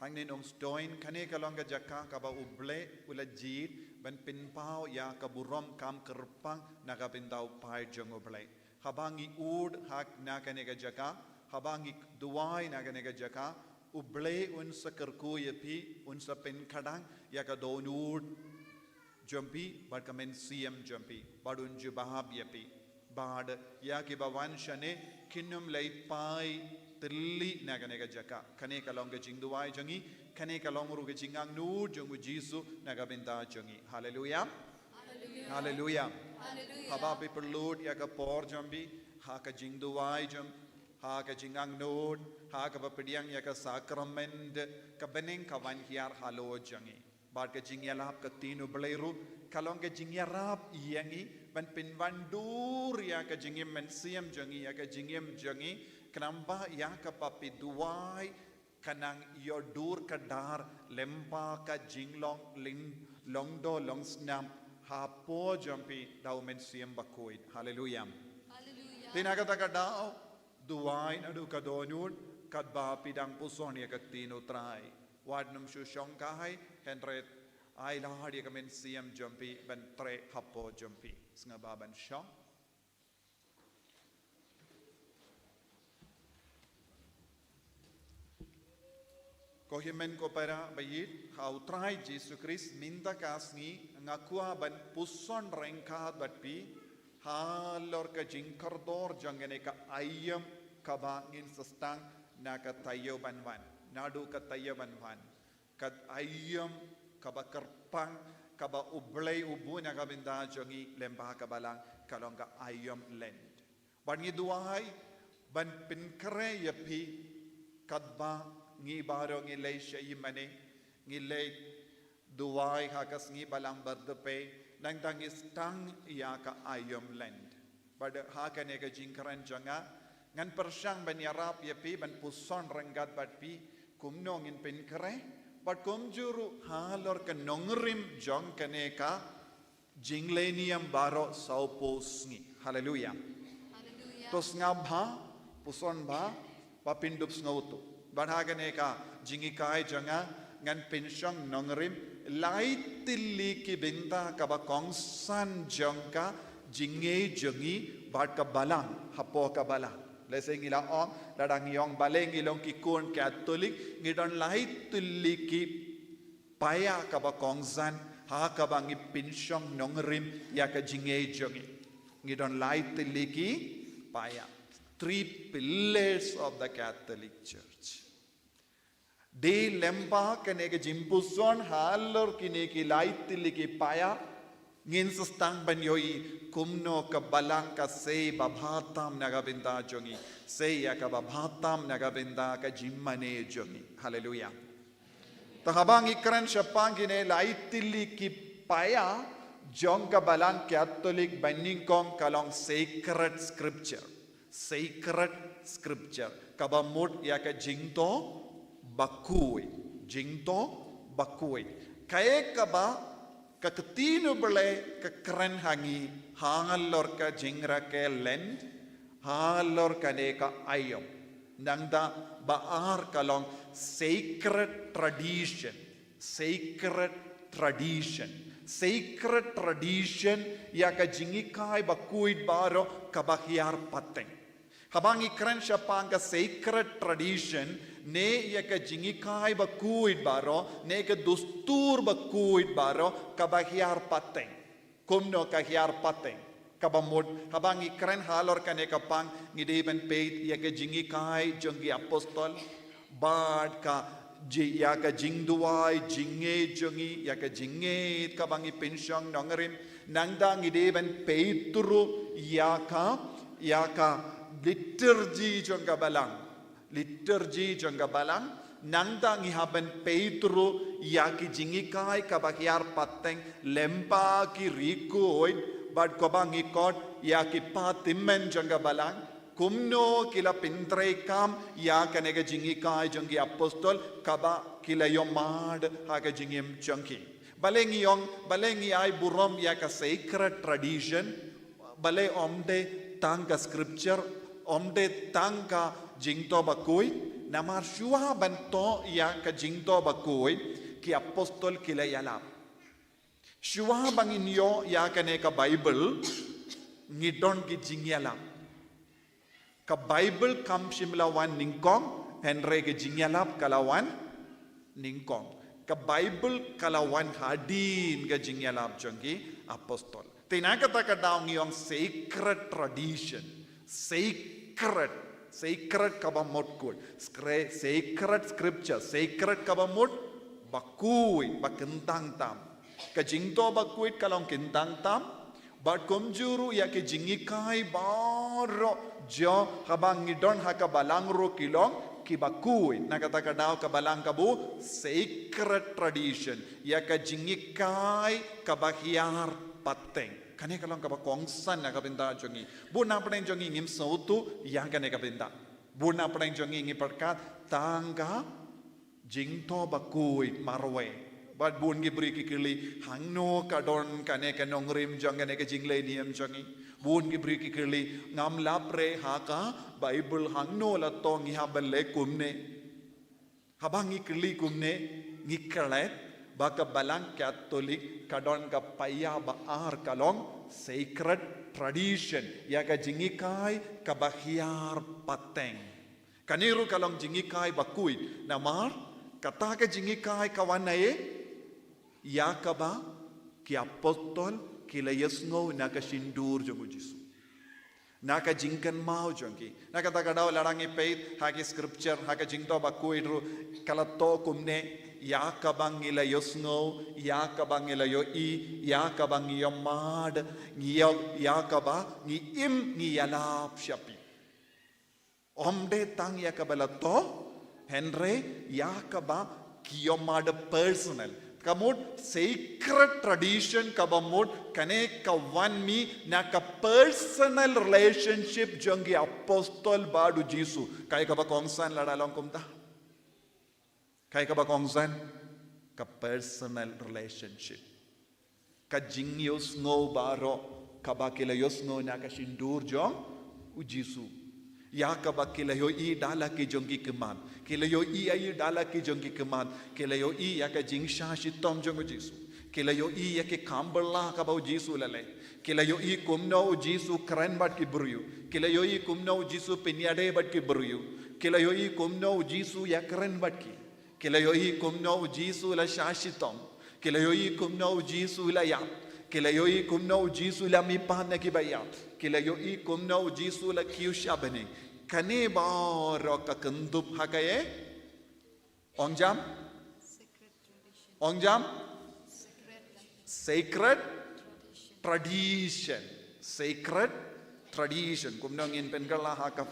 Speaker 5: hangnin ong stoin kane kalonga jaka kaba uble ulajit ban pinpau ya kaburom kam kerpang naga pindau pai jongoblai habangi ud hak nakane ga jaka habangi duai nakane ga jaka uble unsa kerku yepi unsa pen kadang ya ka donud jumpi bad kamen cm jumpi badun jubahab yepi bad ya ki bawan shane kinum lei pai tilli nakane ga jaka kane kalonga jingduai jangi kane kalong ruge jingang nu jongu Jisu naga binta jongi hallelujah hallelujah haba pe perlud ya ka por jambi ha ka jingduai jam ha ka jingang nu ha ka pediang ya ka sacrament ka beneng ka wan hiar halo jangi bad ka jingyalap ka tinu bleiru kalong ka jingyarap yangi ban pinwandur ya ka jingim men siam jangi ya ka jingim jangi kenamba ya ka papi duai kanang yodur kadar lempa ka jinglong ling longdo longsnam hapo jampi daumen siem Bakhuid hallelujah tinagata ka daw duwai nadu ka donun kadba pidang puson ya katino trai wadnum shushong kahai henret ai lahadi ka men siem jampi ban tre hapo jampi sngababan shong Kohimen ko para bayit hau try Jisu Christ minta kasni ngakua ban puson rengkat batpi halor ka jingkardor jangene ka ayam kabangin sestang na ka tayo banwan nadu ka tayo banwan kad ayam kaba kerpang kaba ublay ubu na ka binda jangi lembah ka balang kalong ka ayam land ban ngiduai ban pinkre yapi kadba ngi baro ngi lay siya imane ngi lay duwai hakas ngi balang berdepe nang tangis tang iya ka ayom land pada hakane ka jingkaran janga ngan persyang ban yarap yapi ban puson renggat batpi kumno ngin pen kere bat kumjuru halor ka nongrim jong kane ka jinglenium baro saupos ngi haleluya tos ngabha puson ba papindup ngautu Badhagane ka jingikai janga ngan pensyong nongrim lai tilli ki binta ka ba kongsan jangka jinge jangi bad ka balang hapo ka balang lese ngila ong ladang yong baleng ilong ki kun Catholic ngidon lai tilli ki paya ka ba kongsan ha ka ba ngi pensyong nongrim ya ka jinge jangi ngidon lai tilli ki paya three pillars of the Catholic Church De lempa kene ke jimpuson halor kine ki laitil ki paya ngin sestang banyoi kumno ka balang ka sei babhatam nagabinda jongi sei ya ka babhatam nagabinda ka jimmane jongi hallelujah tahabang ikran syapang kine laitil ki paya jong ka balang Catholic banning kong kalong sacred scripture kabamut ya ka jingto Bakhuid jingto Bakhuid kaya kaba kaketino bele kekeren hangi halor ka jingra ke land halor ka neka ayom nangda baar kalong sacred tradition ya ka jingikai Bakhuid baro kabahiar pateng habang ikran siya pang ka sacred tradition ne ya ka jingikai Bakhuid baro ne ka dustur Bakhuid baro kabahiar pateng kumno kahiar pateng kabamod habang ikran halor ka ne kapang ngideben peit ya ka jingikai jongi apostol bad ka ya ka jingduai jinge jongi ya ka jinge kabangi pensyong nongerim nangda ngideben peituru ya ka liturgy jongga balang nangda ngihaben Pedro yaki jingikai kabakiar pateng lempa ki rikoi bad kobang ikot yaki patimen janga balang kumno kila pintrekam yakanega jingikai jangi apostol kaba kila yomad haka jingim jangi balengi ay burom yaka sacred tradition bale omde tangka scripture omde tangka jingto Bakhuid namar shua banto ya ka jingto Bakhuid ki apostol kila yalap shua bangin yo ya ka ne ka Bible ngidon ki jingyalap ka Bible kam shimlawan ningkong henre ki jingyalap kalawan ningkong ka Bible kalawan hadin ka jingyalap jangki apostol tinakata ka daw ngiyong sacred tradition sacred kabamot kul sacred scripture sacred kabamot Bakhuid bakentang tam ka jingto Bakhuid kalong kentang tam bat komjuru ya ke jingikai baro jo habang ngidon haka balangro kilong ki Bakhuid nakata daw ka balang kabu sacred tradition ya ka jingikai kabahiar pateng kane kalong kaba kongsan na kabinda jongi buna praneng jongi ngim sautu yang kane kabinda buna praneng jongi ngi perkat tangga jingto Bakhuid marwe bad bun gi bri ki kili hangno kadon kane kanongrim jong kane ka jingle niam jongi bun gi bri ki kili ngam lapre haka Bible hangno la to ngi habelle kumne habangi kili kumne ngi kalet baka balang Katolik kadon ka paya baar kalong sacred tradition ya ka jingikai kabahiar pateng kaniru kalong jingikai Bakhuid namar kata ka jingikai kawanai ya kaba ki apostol kila yesngo na ka sindur jongu Jisu na ka jingkan mau jongki na kata kadaw larangi faith haki scripture haka jingto Bakhuid ru kalato kumne ya kabang ila yosno ya kabang ila yo I ya kabang yo mad ya kaba ni im ni yalap shapi omde tang ya kabala to henre ya kaba kiyo mad personal kamut sacred tradition kabamut kane kawan mi na ka personal relationship jangi apostol badu Jisu kai kaba kongsan ladalong kumta kai ka ba kongsan ka personal relationship ka jingyos ngo baro ka ba kilayos ngo na ka sindur jong u Jisu ya ka ba kilayo I dala ki jongki keman kilayo I ay dala ki jongki keman kilayo I ya ka jingsha shitom jong u Jisu kilayo I ya ke kambala ka ba u Jisu lale kilayo I kumno u Jisu kran bat ki buryu kilayo I kumno u Jisu penyade bat ki buryu kilayo I kumno u Jisu ya kran bat ki kilayoi kumno Jisu la shashitom kilayoi kumno Jisu la yap kilayoi kumno Jisu la mipan na kibaya kilayoi kumno Jisu la kiyushabane kane baro ka kendup hakaye ongjam sacred tradition kumno ngin penkala haka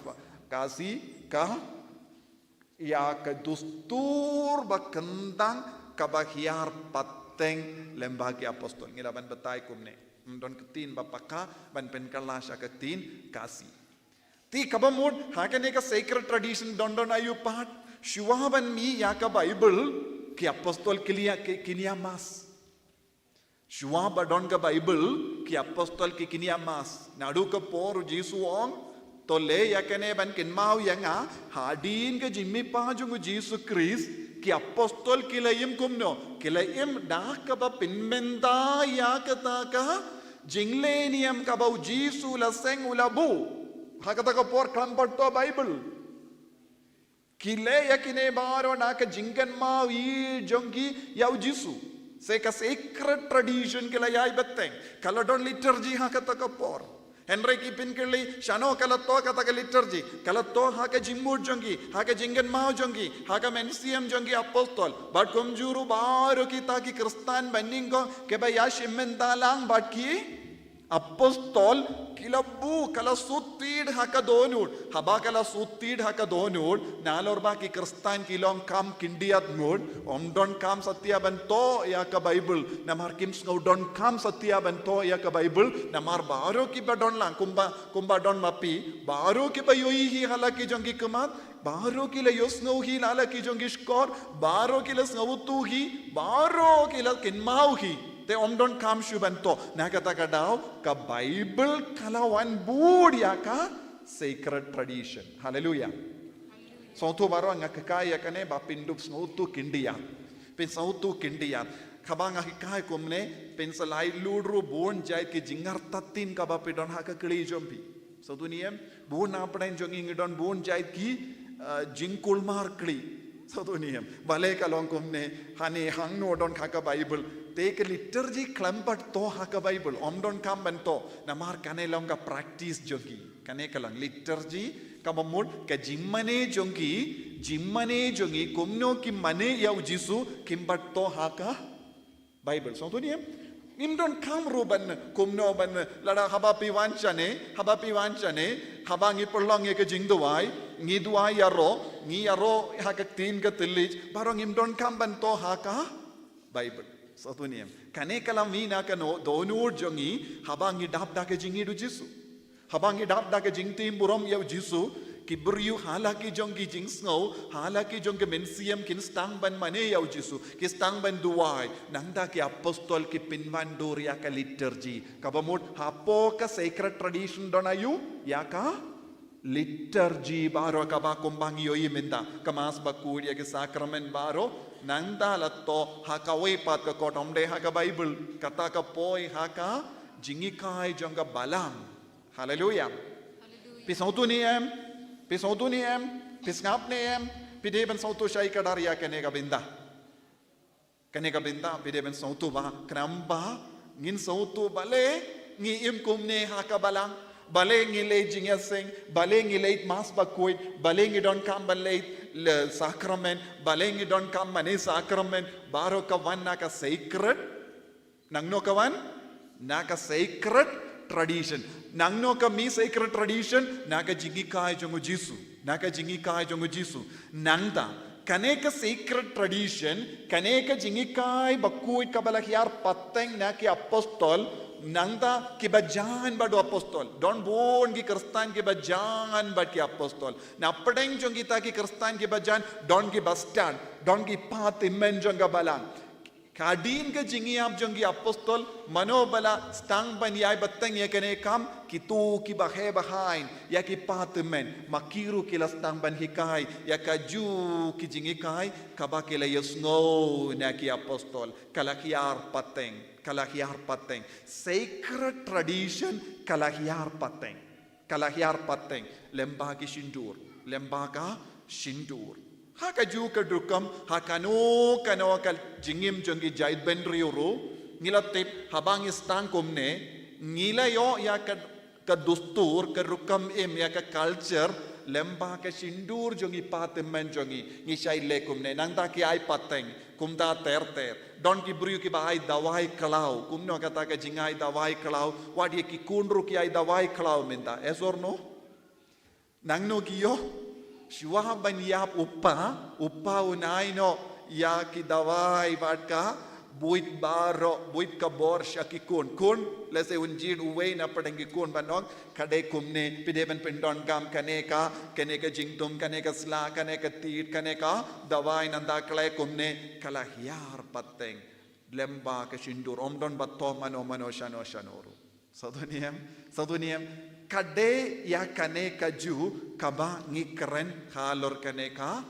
Speaker 5: kasi ka ya ka dustur bakendang kabahiar pateng lembagi apostol ngilaban betai kumne don ketin bapaka ban penkala sya ketin kasi ti kabamud hakane ka sacred tradition don ayu pat shuaban mi ya ka Bible ki apostol kinia mas shuaba don ka Bible ki apostol ki kinia mas nadu ka por Jisu on to le yakane ban kin mau yanga hadin ke jimmi pajungu Jisu Christ ki apostol kilayim kumno kilayim dah ka ba pinmenda ya kata ka jinglenium ka ba Jisu la seng ulabu hakata ka por klampat to Bible kile yakine baro na ka jingkan mau I jongi ya Jisu se ka sacred tradition kilayai beteng kalau don liturgy hakata ka por Henry kipin kili shano kalato kata ke liturgy kalato hake jimmur jongi hake jingen mau jongi hake mensiam jongi apostol but komjuru baru kita ki kristan banding ko ke ba ya shimmen dalang but ki Apostol kilabu kala sutid hakadonul haba kala sutid hakadonul nalorba ki kristan kilong kam kindiat mud don kam satya bento ya ka bible namar kim ngau don kam satya bento ya ka bible namar baro ki badon lang kumba don mapi baro ki bayoi hi hala ki jongi kumat baro ki la yos ngau hi lala ki jongi skor baro ki la ngau tu hi baro ki la kinmau hi te don kam shubento nakata kadao ka bible kalawan bud ya ka sacred tradition hallelujah so to baro ngakkai ya kane bapindup snautu kindiya pin sautu kindiya khabanga hikai kumne pin salai ludru bon jai ki jingar tatin ka bapidon haka kli jompi so duniem bon apden jonging don bon jai ki jingkul mar kli so duniem bale kalong kumne hani hang no don haka bible take a liturgy klambat to haka bible don kam bento namar kane longa practice jogi kane kalang liturgy kamamul ka jimmane jongi kumno ki mane yau jisu kimbat to haka bible so to niem don kam ruban kumno ban lada habapi wanchane habangi perlong ye ka jingduai ngiduai yaro haka tin ka tilij barong don kam bento haka bible satu niam kane kalam vina kano donur jongi habangi dap da ke jingi du jisu habangi dap da ke jingtim burom yau jisu kibriu halaki jongi jingsno halaki jongi mensiam kin stang ban mane yau jisu ki stang ban duai nangda ki apostol ki pinwan doria ka liturgy kabamut hapo ka sacred tradition donayu ya ka liturgy baro ka ba kumbangi yo yimenda kamas Bakhuid ya ke sacrament baro nangda latto haka wepat ka kotom de haka bible kata ka poi haka jingikai jonga balam hallelujah pisautu niem pisngap niem pideben sautu shai kadaria kene ka binda pideben sautu ba kramba ngin sautu bale ngi im kumne haka balang bale ngi le jingaseng bale ngi le mas Bakhuid bale ngi don kam bale sacrament balengi don kam mane sacrament baro kawan naka sacred nangno kawan naka sacred tradition nangno ka mi sacred tradition naka jingi kai jongu jisu nangda kaneka sacred tradition kaneka jingi kai Bakhuid kabalahiar pateng naki apostol nangda kibajan badu apostol don bon ki kristan kibajan bad ki apostol na padeng jongi ta ki kristan kibajan don ki bastard don ki pat immen jonga balang kadin ke jingi ap jongi apostol manobala stang ban yai bateng ye kene kam kitu ki bahe behind ya ki pat immen makiru ki stang ban hikai ya kaju ki jingi kai kabakela yesno na ki apostol kalakiar pateng sacred tradition kalahiar pateng lemba ka shindur haka ju ka dukam hakano kano kal jingim jongi jaid benriuru ngilatip habang istang kumne ngilayo ya ka dustur ka rukam ya ka culture lemba ka shindur jongi patemen jongi ngisai lekumne nangta ki ai pateng kumda ter don ki brio ki bai dawai kalau kumno kata ka jingai dawai kalau wadi ki kunru ki ai dawai kalau minta or no nangno ki yo shiwa ban yap uppa unai no ya ki dawai vadka buit ka bor shaki kun lese unjin uwe na padengi kun banong kade kumne pideben pendon gam kaneka jingtum kaneka sla kaneka tit kaneka dawai nanda klai kumne kala hiar pateng lemba ka shindur omdon batto mano shanoru saduniam kade ya kaneka ju kaba ngikren halor kaneka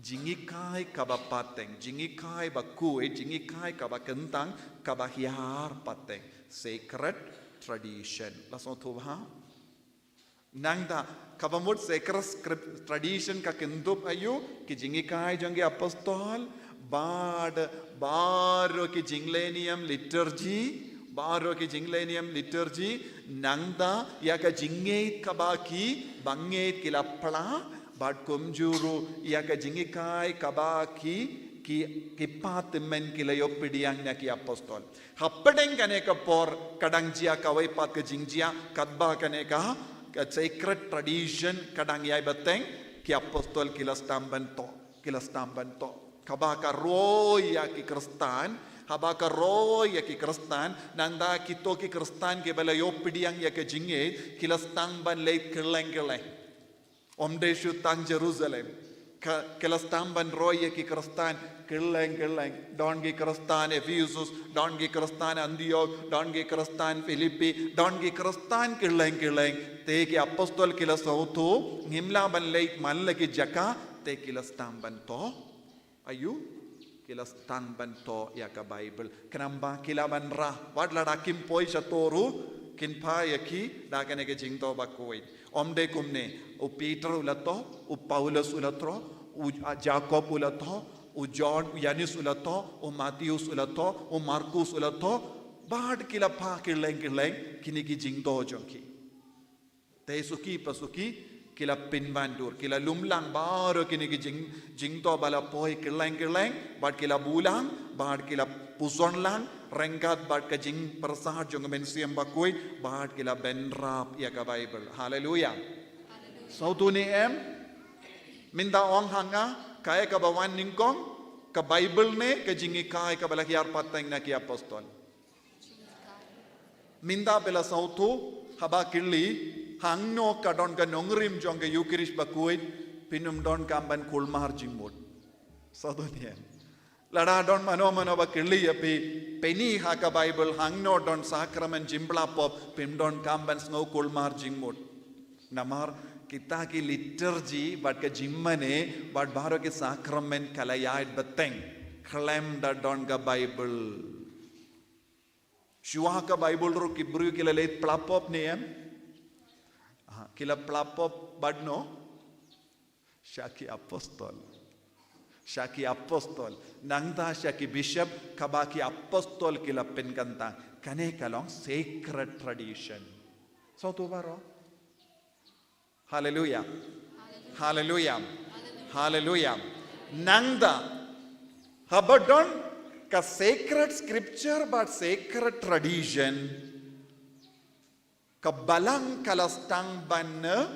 Speaker 5: jingikai kaba pateng jingikai Bakhuid jingikai kaba kentang kaba hiar pateng sacred tradition langsung tu ha nangda kaba mut sacred tradition ka kendup ayu ki jingikai jongi apostol baro ki jinglenium liturgy nangda ya ka jingeit kabaki bangeit kilapla bad kumjuru ya ka jingikai kabaki ki patimen kilayo pidiang na ki apostol. Hapedeng kaneka por kadang jia kawai pat ke jingjia kadba kaneka sacred tradition kadang yai beteng ki apostol kilastamban to. Kabaka roy ya ki kristan, habaka roy ya ki kristan, nanda kito ki kristan ke bala yo pidiang ya ke jingge kilastamban leit keleng. Omde tang Jerusalem. Kilastamban roy ya ki kristan keleng. Don ki kristan Ephesus, don ki kristan Antioch, don ki kristan Philippi, don ki kristan keleng. Te ki apostol kilasautu ngimla ban leit malle ki jaka te kilastamban to. Ayu kilastamban to ya ka Bible. Kenamba kilaban ra wadla dakim poi satoru kinpa yaki dakane ke jingto Bakhuid. Omde kumne u Peter ulato, u Paulus ulato, u Jacob ulato, u John, u Yanis ulato, u Matthias ulato, u Marcus ulato, bad kila pa kileng kini ki jingto jonki. Te suki pasuki kila pinbandur, kila lumlang baru kini ki jingto bala poi kileng, bad kila bulang, bad kila pusonlang, rengkat bad ka jing persahar jong mensiam Bakhuid, bad kila benrap ya ka Bible. Hallelujah. Sautu ni minta ong hanga kaya ka bawan ningkong ka Bible ne ka jingi kaya ka bala hiar pateng na ki apostol. Minta bela sautu haba kirli hangno ka don ka nongrim jong ka Ïukharist Bakhuid pinum don kamban kulmar jingmut. Sautu ni Lada don mano ba kirli api peni ha ka Bible hangno don sakramen jimbla pop pim don kamban snow kulmar jingmut. Namar kita ki liturgy but ka jimmane but baro ki sakramen kalayait beteng claim da don ka Bible. Shua ka Bible ro ki bru ki leit plapop ne kila plapop badno Shaki apostol nangda Shaki bishop kabaki apostol kila penkanta kane kalong sacred tradition. So tu baro. Hallelujah. Nangda habadon ka sacred scripture but sacred tradition ka balang kalastang banna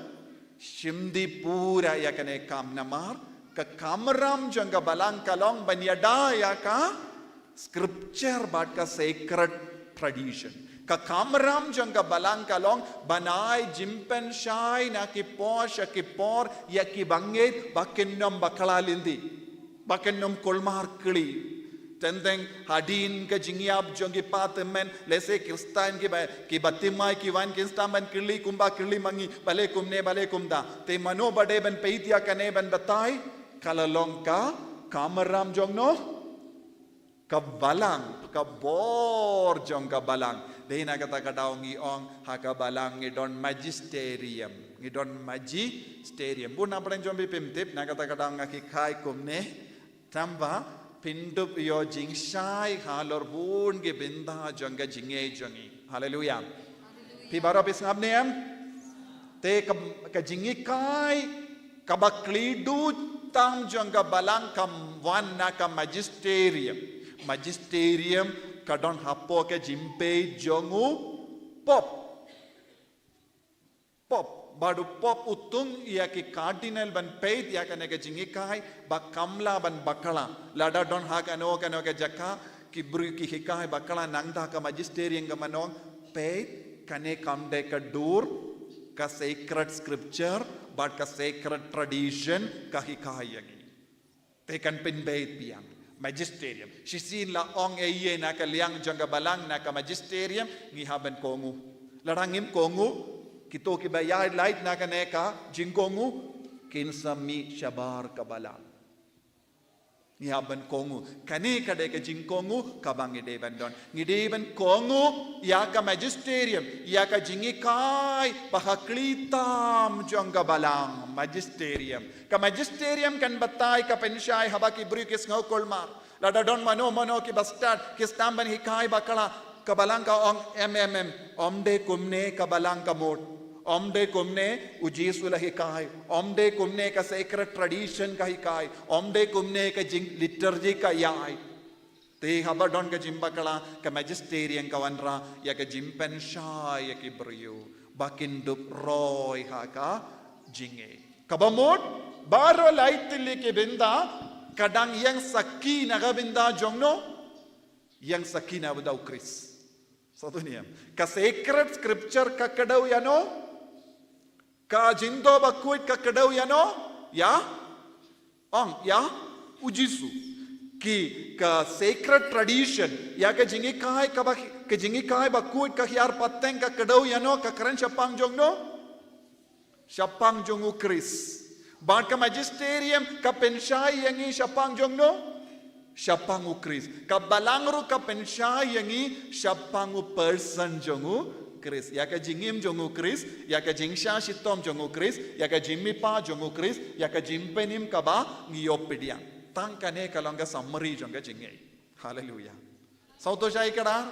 Speaker 5: shimdi pura ya kane kam namar ka kamram janga balang kalong banyada ya ka scripture but ka sacred tradition ka kamram janga balang kalong banai jimpen shai na ki posh ki por ya ki banget bakennom bakalalindi bakennom kolmar kli tendeng hadin ke jingiab jongi patemen lese kristan ki batimai ki wan kinstaman kirli kumba kirli mangi bale kumda te mano bade ben peitia kane ben batai kalalong ka kamaram jongno ka balang ka bor jong ka balang dehina kata kadaong iong ha ka balang ngidon magisterium buna pren jombi pimtip na kata kadaong ngaki khai kumne tamba pindup yo jing shai halor bun ge binda jonga jinge jongi. Hallelujah. Pi baro pis ngabne te ka jingi kai ka baklidu tam jonga balang kam wan na ka magisterium ka don hapo ke jimpe jongu pop badu pop utung ia ki cardinal ban peit ya kane ke jingi kai ba kamla ban bakala lada don ha kano ke jaka ki bru ki hikai bakala nangda ka magisterium ga manong peit kane kam de ka dur ka sacred scripture but ka sacred tradition ka hikai yagi te kan pin beit piang magisterium shisin la ong eye na ka liang janga balang na ka magisterium ngi haben kongu larangim kongu kito ki bayar light na kaneka jingkongu kinsami shabar kabalang nihaban kongu kane kade ka jingkongu kabang ideban don ngideban kongu ya ka magisterium ya ka jingi kai bahaklitam jongga balang magisterium kan batai ka penshai habaki brukis ngau kolmar lada don mano ki bastard kistamban hikai bakala kabalang ka ong omde kumne kabalang ka mot Omde kumne u Jisu la hikai. Omde kumne ka sacred tradition ka hikai. Omde kumne ka liturgy ka yai. Te habadon ka jimbakala ka magisterian ka wanra ya ka jimpen sha ya ki brio. Bakindup roy haka jinge. Kabamot baro laitili ke binda kadang yang sakina ka binda jongno yang sakina budau Kris. Satu niam. Ka sacred scripture ka kadau yano ka jindo Bakhuid ka kadau yano ya ya ujisu ki ka sacred tradition ya ka jingi kai ka jingi kai Bakhuid ka hiar pateng ka kadau yano ka kran syapang jongno syapang jongu Kris ban ka magisterium ka pensyai yangi syapang jongno syapang Kris ka balangru ka pensyai yangi syapang person jongu Kris ya ka jingim jongu Kris ya ka jingsha shitom jongu Kris ya ka jimmi pa jongu Kris ya ka jimpenim ka ba ngiyopediang tang kane kalanga summary jonga jingai hallelujah sauto shai kada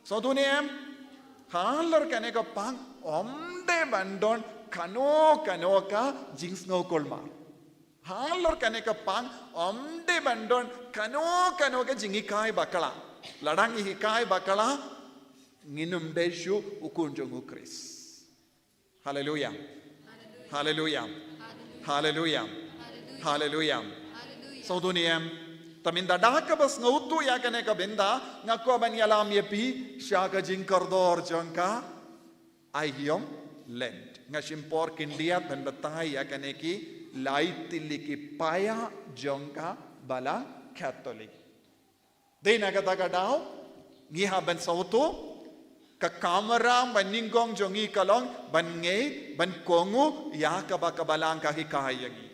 Speaker 5: sauto nem halar kane ka pang omde bandon kano ka jings no kolma halar kane ka pang omde bandon kano ka jingi kai bakala ladang hikai bakala nginum deshu ukunjongu Kris. Hallelujah. Hallelujah. Hallelujah. Hallelujah. Sauduniam taminda daka bas ngautu ya kane ka benda ngako ban yalam yepi syaka jingkardor jangka ayom lent ngasimpor kindiat dan betai ya kane ki laitiliki paya jangka bala Catholic. Dena kata kadau ngiha ban sautu ka kamera baningong jongi kalong ban nge ban kongu ya ka bakabalang ka hikayangi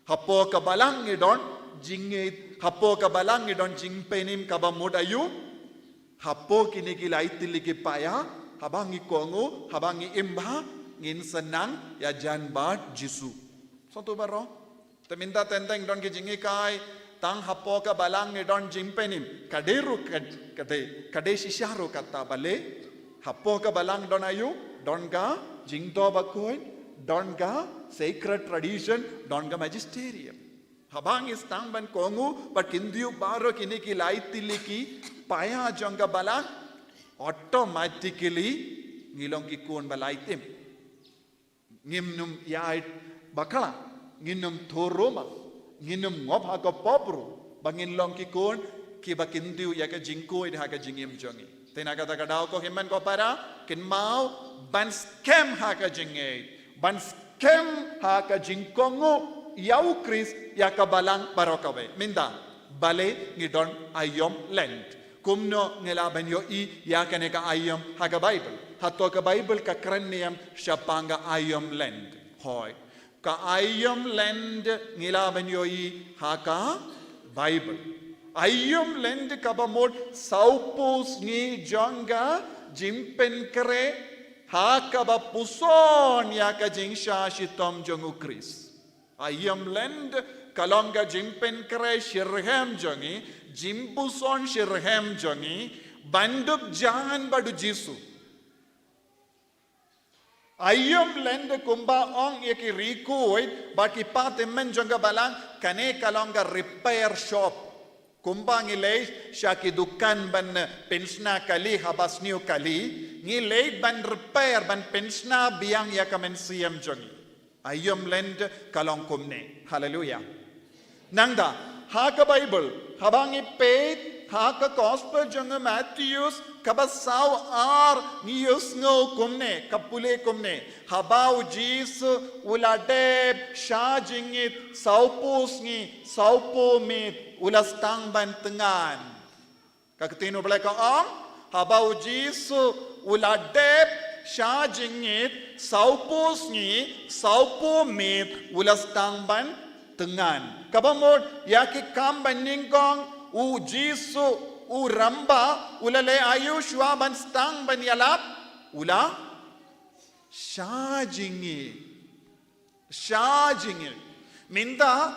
Speaker 5: hapo ka balang idon jinge hapo ka balang idon jingpenim ka ba modayu hapo kiniki laitiliki paya habangi kongu habangi imba ngin senang ya janbat Jisu sonto baro teminta tenteng don ki jingi kai tang hapo ka balang idon jingpenim kaderu kade sisharu kata bale hapo ka balang don ayu don ga jingto Bakhuid don ga sacred tradition don ga magisterium habang istang ban kongu but kindiu baro kiniki laitiliki paya jonga balang automatically ngilong ki kun balaitim ngimnum yait bakala nginum thoroma nginum ngop ha ka popru bangin long ki kun ki bakindiu ya ka jingko id ha ka jingim jongi Tena kata kadau ko himan ko para kin mau ban scam ha ka jinge ban scam ha ka jingkongo yau Kris ya ka balang barokawe minda bale ngidon ayom lent kumno ngelaban yo I ya ka ne ka ayom ha ka Bible hatto ka Bible ka kraniam syapanga ayom lent hoy ka ayom lent ngelaban yo I ha ka Bible Ayom lend kabamod saupus ni janga jimpen kere ha kabapuson ya ka jingsha shitom jongu Kris. Ayom lend kalonga jimpen kere shirhem jongi jimpuson shirhem jongi banduk jangan badu Jisu. Ayom lend kumba ong yaki rikuid baki patemen jonga balang kane kalonga repair shop. Kumbang ilay siya kidukan ban pensna kali habas niyo kali ngilay ban repair ban pensna biyang ya kamen siyam jongi ayom lend kalong kumne hallelujah nangda ha ka Bible habang ipet ha ka gospel jonga Matthews kabasaw ar ngiyos ngo kumne kapule kumne habau Jisu uladeb sya jingit saupus ngi saupo mit ulas tang bantengan kakatino balay ka ang habau Jisu uladeb sya jingit saupus ngi saupo mit ulas tang bantengan kabamod yaki kam baningkong u Jisu u ramba ulale ayushwa ban stang ban yalap ula syajingi minda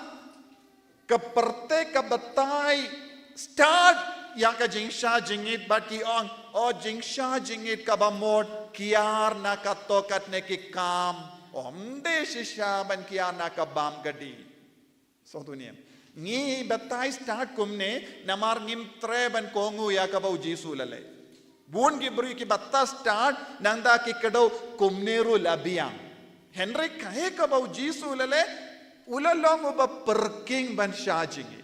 Speaker 5: kaperte kabatai start ya ka jing syajingit baki on o jing syajingit kabamod kiar na katokat ne ki kam omde shisha ban kiar na ka bam gadi. So tuniem. Ngi batai start kumne namar ngim tre ban kongu ya ka bau Jisu lale. Bun ki beri ki batta start nangda ki kadau kumneru labiang. Henry kahe ka bau Jisu lale ulalong uba perking ban shajingi.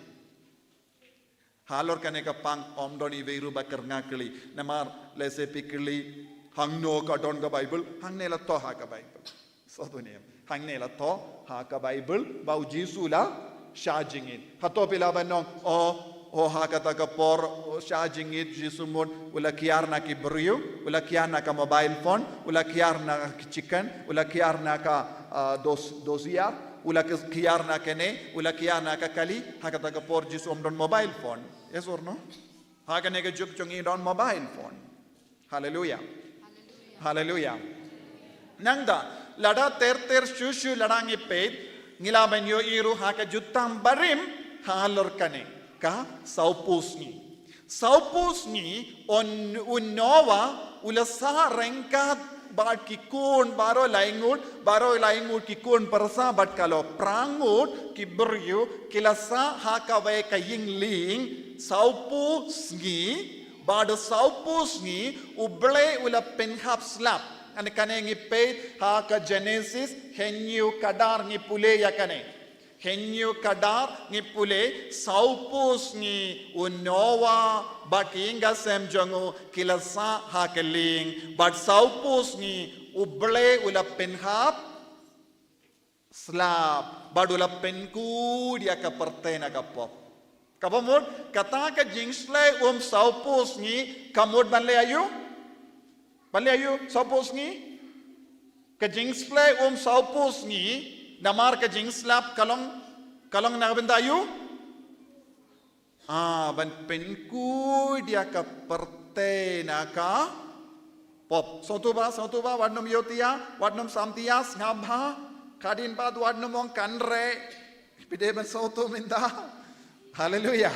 Speaker 5: Halor kane ka pang omdoni veiru ba kernakli namar lese pikli hangno ka don ka Bible hangne la to ha ka Bible. So tuniem. Hangne la to ha ka Bible bau Jisu la shajingin. Hato pila banong o ha kata ka por shajingit Jisumon ula kiar na ki beriu ula kiar na ka mobile phone ula kiar na ki chicken ula kiar na ka dosia ula kiar na kene ula kiar na ka kali ha kata ka por Jisum don mobile phone. Yes or no? Ha kane ka juk chungi don mobile phone. Hallelujah. Hallelujah. Nangda lada ter shushu ladangi ped ngila banyo iru ha ka jutam barim halor kane ka saupusni on unnova ulasa rengkat bat kikun baro laingut kikun persa bat kalau prangut kiberyu kilasa ha ka we ka yingling saupusni bado saupusni uble ula penhap slap ane kane ngi pe ha ka Genesis henyu kadar ngi pule ya kane henyu kadar ngi pule saupus ngi unowa bakinga sem jongo kilasa ha keling but saupus ngi uble ula penhap slap badula penku dia ka pertena ka pop kapamod kata ka jingsle saupus ngi kamod banle ayu saupus ngi ka jingsle saupus ngi namar ka jingslap kalong na bendayu ban penku dia ka perte naka pop sotuba wadnum yotia wadnum samtias ngabha kadin pad wadnum ong kanre pide ban sotu minda. Hallelujah.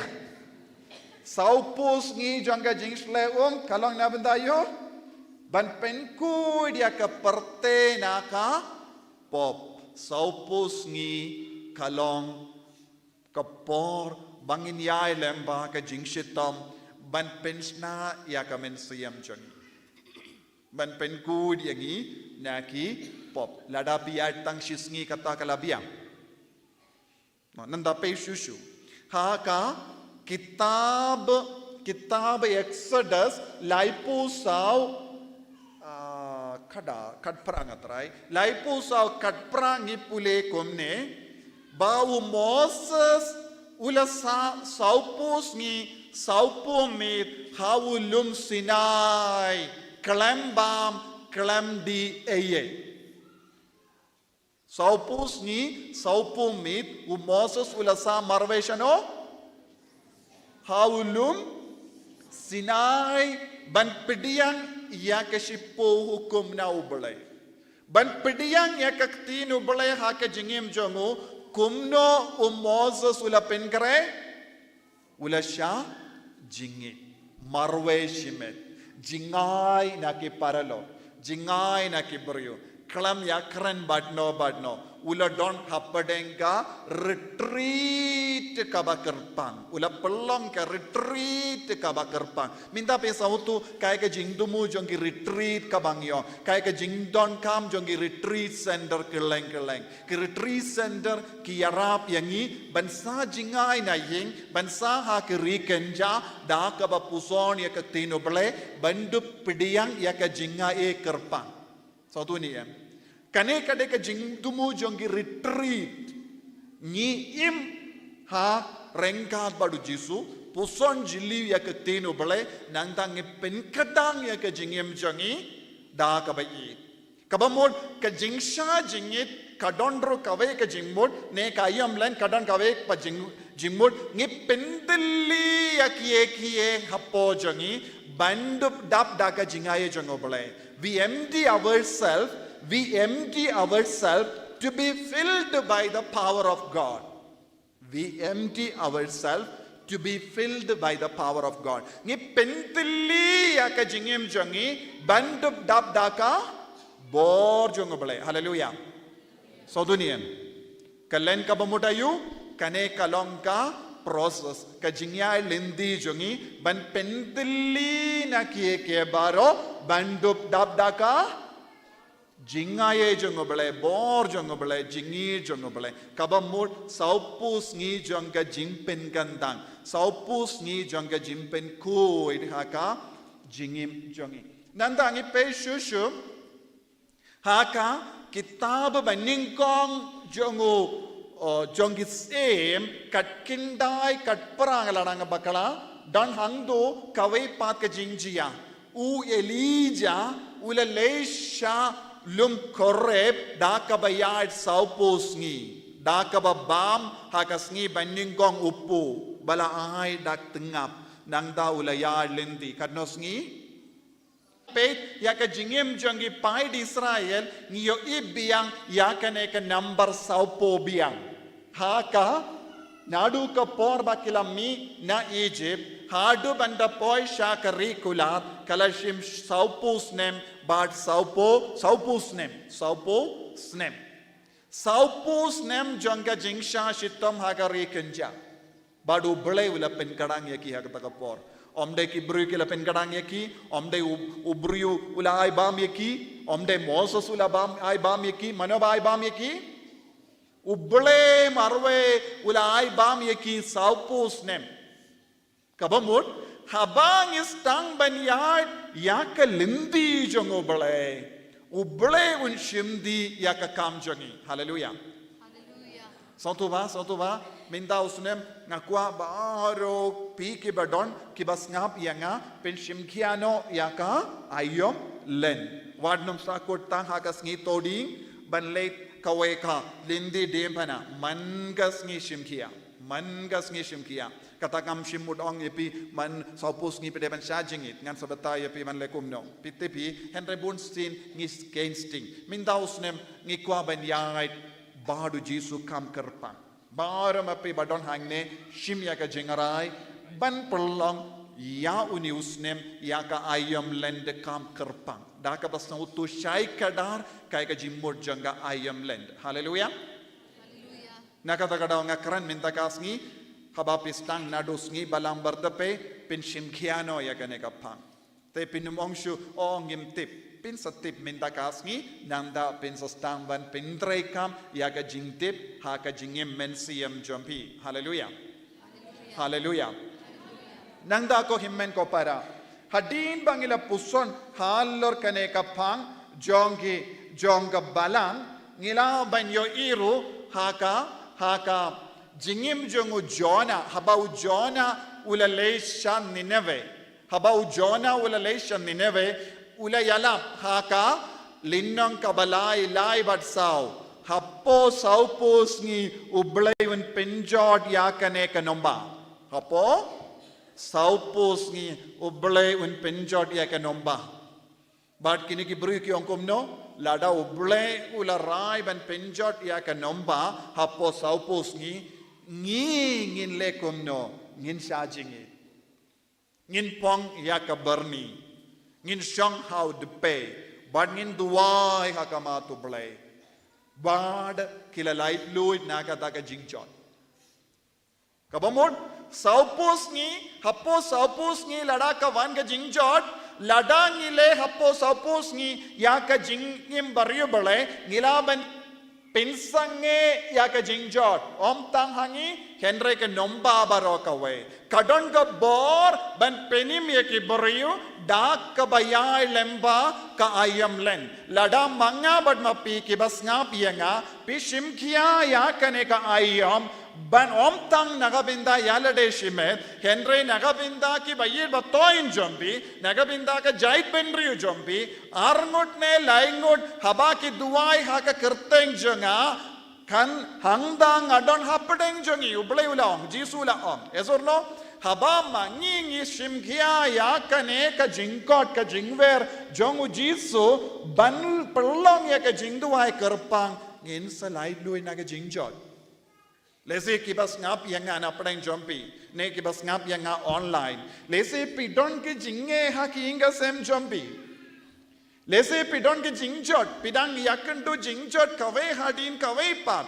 Speaker 5: Saupus ngi jangga jingsle kalong na bendayu ban penku dia ka perte naka pop saupus ngi kalong kapor bangin yai lemba ka jingshitam ban pensna ya ka mensiam jongi ban penkud yangi naki pop lada piat tang shisngi kata kalabiang nanda pe shushu ha ka kitab Exodus laipu saw kadprang atrai laipu saw kadprang ipule komne bau Moses ulasa saupus ngi saupu mit hawulum Sinai klembam klemdi eye saupus ngi saupu mit Moses ulasa marveshano hawulum Sinai ban pediang ya kashipo hukum na ubale ban pediang ya kaktin ubale ha ka jingim jongo kumno Moses ula penkare ula sha jingi marwe shimet jingai na ki paralo jingai na ki brio klam ya kran badno ula don hapadenga retreat ka bakerpang ula pelong ka retreat ka bakerpang minta pe sautu kai ka jingdumu jongi retreat ka bangyo kai ka jingdon kam jongi retreat center keleng ki retreat center ki yarap yangi bansa jingai na ying bansa ha ki rikenja da ka ba puson ya ka tinobele bandu pidiyang ya ka jingai kerpang sautu ni em kane kade ka jingdumu jongi retreat ni im ha rengkat badu Jisu puson jili ya ke tinu bale nangtang penkadang ya ke jingim jongi da ka bai kabamod ka jingsha jingit kadondro kawe ka jingmod ne kayam len kadan kawe pa jingmod ngi pendeli ya kie hapo jongi bandup dap da ka jingaye jongo bale we empty ourselves to be filled by the power of God. We empty ourselves to be filled by the power of God. Ni pentili ya ka jingim jongi bandup dab daka bor jongobale. Hallelujah. So dunian. Kalen ka bamutayu kane kalong ka process ka jingya lindi jongi ban pentili na kiye ke baro bandup dab daka jingaye jongobale bor jongobale jingi jongobale kabamur saupus ngi jonga jingpen gandang saupus ngi jonga jingpen ku idhaka jingim jongi nandangi pe shushu haka kitab baningkong jongu jongi sem kat kindai kat perangalaranga bakala dan hangdo kawai pat ka jingjia u elija ula leisha lum korep dakabayad saupusngi dakababam hakasngi baningkong upu balaay dak tengap nang daulayad lindi kadnosngi pet yaka jingim jongi pai di Israel ngiyo ibiang yakane ka number saupo biang haka nadu ka por bakilami na Egypt hadu banda poi shakari kulat kalashim saupus nem but saupus nem jonga jingsha shitom hagari kenja badu bele ula pen kadang yaki hagata por omde ki bru ki la pen kadang yaki omde ubru ula ai bam yaki omde moses ula bam ai bam yaki manoba ai bam yaki ubble marwe ula ai bam yaki saupus nem kabamut habang istang banyard yaka lindi jongo uble un shimdi yaka kam jongi. Hallelujah. Sautuba minda usnem ngakwa baro pi ki badon ki bas ngap yanga pen shimkiano yaka ayom len wadnum sakot tang hakas ngi toding banle kaweka lindi dempana mangas ngi shimkia katakam shimud ong yepi man saupus ngi pede ban charging it ngan sabata yepi man lekum no pitepi Henry Bunstein ngi gainsting mindaus nem ngi kwa ban yait badu Jisu kam kerpang baram api badon hangne shimya ka jengarai ban perlong ya unius nem ya ka ayam lend kam kerpang daka basna utu shai kadar kai ka jimur janga ayam lend. Hallelujah. Nakata kada ngakran minta kasngi habapis tang nadusngi balang berdepe pin shimkiano ya kane kapang te pinumongsu ongim tip pin satip minta kasngi nanda pin sastang ban pin trekam ya ka jingtip ha ka jingim mensiam jompi. Hallelujah. Hallelujah. Nanda ko himmen ko para hadin bangila puson halor kane kapang jonga balang ngila banyo iru haka jingim jongu Jona habau Jona ula leishan Nineveh habau Jona ula leishan Nineveh ula yalap haka linnong kabalai lai batsau hapo saupus ngi ublayun pinjot yakane kanomba hapo saupus ngi ublayun pinjot yakanomba but kini ki bru ki ongkom no lada ublay ula rai ban pinjot yakanomba hapo saupus ngi ngin lekum no ngin sajingi ngin pong yaka berni ngin shong how to pay but ngin duwai hakama to play bad kila light luid nakata ka jingjot kabamod saupus ngi lada ka wan ka jingjot lada ngile hapo saupus ngi yaka jingim bariyo bale ngilaban pinsange yaka jingjot om tang hangi Henry ke nomba baroka we kadon ka bor ban penim yaki boriu dak ka bayai lemba ka ayam len lada manga bad mapi ki bas nga pianga pishim kia yakane ka ayam ban om tang nagabinda yalade shimet Henry nagabinda ki bayir batoin jombi nagabinda ka jait benriu jombi arngot ne laingot haba ki duai haka kerteng jonga kan hangdang adon hapdeng jongi ublay ulaong Jisu ulaong yes or no haba mangingi shimkia yakane ka jingkot ka jingwer jongu Jisu ban perlong ya ka jingduai kerpang ngin salai lui na ka jingjot Lese kibas ngap yang ana prank jompi. Ne kibas ngap yang online. Lese pidon ke jinge haki inga sem jompi. Lese pidon ke jingjot. Pidang yakendu jingjot kawai hadin kawai pat.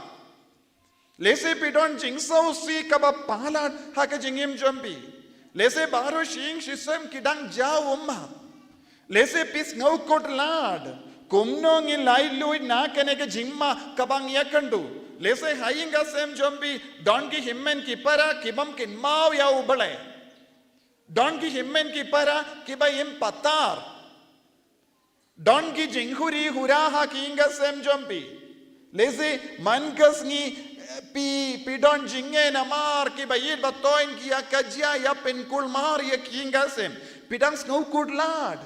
Speaker 5: Lese pidon jingsau si kaba palat haka jingim jompi. Lese baru shing shisem kidang jau umma. Lese pis ngau kot lad. Kumno ngi lai lui na kene ke jimma kabang yakendu. Lese hayinga sem jombi donki himmen ki para kibam kin mau ya ubale. Donki himmen ki para kiba im patar. Donki jinghuri huraha kinga sem jombi. Lese mankas ni pi don jinge namar kiba yid batoin ki akajia ya penkul mar ya kinga sem. Pidang snow good lad.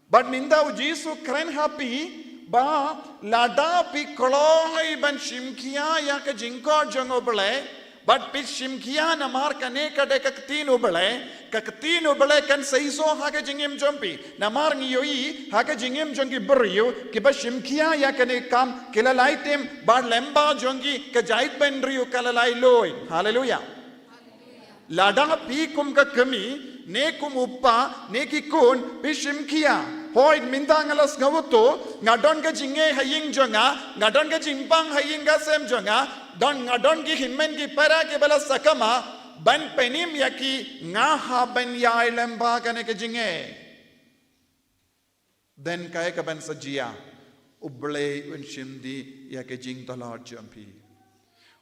Speaker 5: But mindau Jisu kren happy. Ba lada pi koloi ban shimkia ya ka jingko jango bele but pi shimkia na mar kane ka de kaktino bele kan seiso ha ka jingim jompi na mar ngiyoi ha ka jingim jongi brio ki ba shimkia ya kane kam kilalai tem ba lemba jongi ka jait ben rio kalalai loi hallelujah lada pi kum ka kami ne kum uppa ne ki kun pi shimkia Hoy mindangalas ngawuto ngadon ka jinge haying jonga ngadon ka jimpang haying ka sem jonga don ngadon ki himmen ki para ke bala sakama ban penim yaki nga ha ban yai lemba kane ka jinge then kay ka ban sajia ublay un shimdi ya ka jing dollar jampi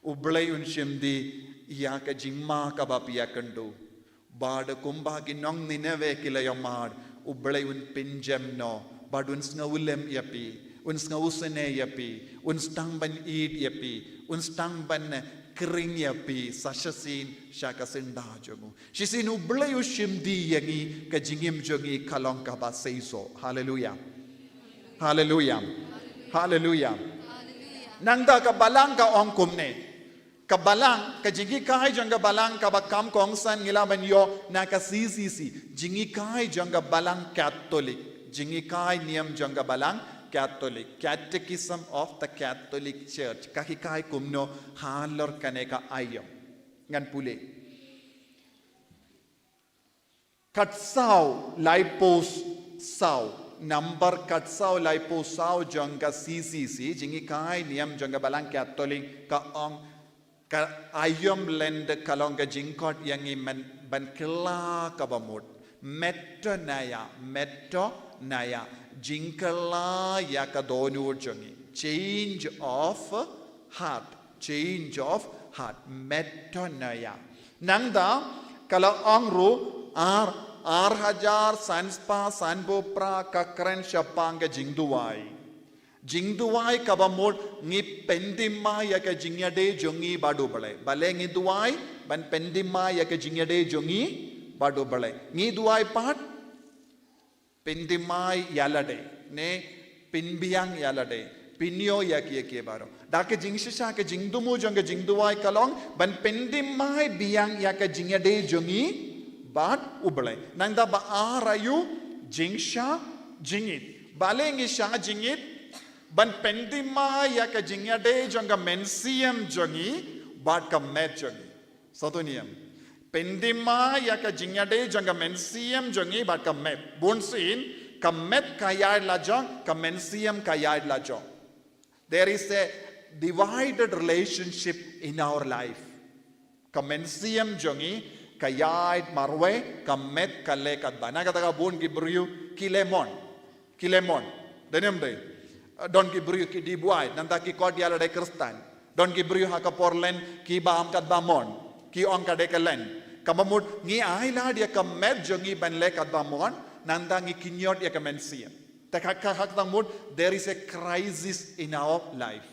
Speaker 5: ublay un shimdi ya ka jingma ka ba pia kando bad kumba ki nong nineve kilayamad ublay un pinjam no bad un snawulem yapi un snawusene yapi un stang ban eat yapi un stang ban kring yapi sashasin shakasin da jogu shisin ublay u shimdi yangi ka jingim jogi kalong ka ba seiso hallelujah hallelujah hallelujah nangda ka balang ka ongkumne kabalang ka jingi kai janga balang ka bakam kongsan ngilaban yo na ka CCC jingi kai janga balang Catholic jingi kai niam janga balang Catholic Catechism of the Catholic Church kahi kai kumno halor kaneka ayam ngan pule katsau lipos sau number katsau lipos sau janga CCC jingi kai niam janga balang Catholic ka ong ka ayom lend kalong ka jingkot yang iman ban kela kabamut metto naya jingkala ya ka donu jongi change of heart metto naya nangda kala angru ar hajar sanspa sanbopra kakren shapanga jingduwai kabamot ngi pendima ya ka jingyade jongi badu bale bale ngi duwai ban pendima ya ka jingyade jongi badu bale ngi duwai pat pendimai yalade ne pinbiang yalade pinyo ya ki baro da ke jingshisha ke jingdumu jonga jingduwai kalong ban pendimai biang ya ka jingyade jongi bad ubale nangda ba arayu jingsha jingit bale ngi sha jingit ban pendima ya ka jingyade jonga mensiam jongi bad ka met jongi satuniam pendima ya ka jingyade jonga mensiam jongi bad ka met bunsin ka met ka yai la jong ka mensiam ka yai la jong there is a divided relationship in our life ka mensiam jongi ka yai marwe ka met ka le ka bana ka ta bun ki briu kilemon denem dei don ki briu ki dibuai nanda ki kordial de kristan don ki briu ha ka porlen ki baam kat bamon ki on ka de kalen kamamut ngi ai la dia ka met jongi ban le kat bamon nanda ngi kinyot ya ka mensia ta ka hak tamut there is a crisis in our life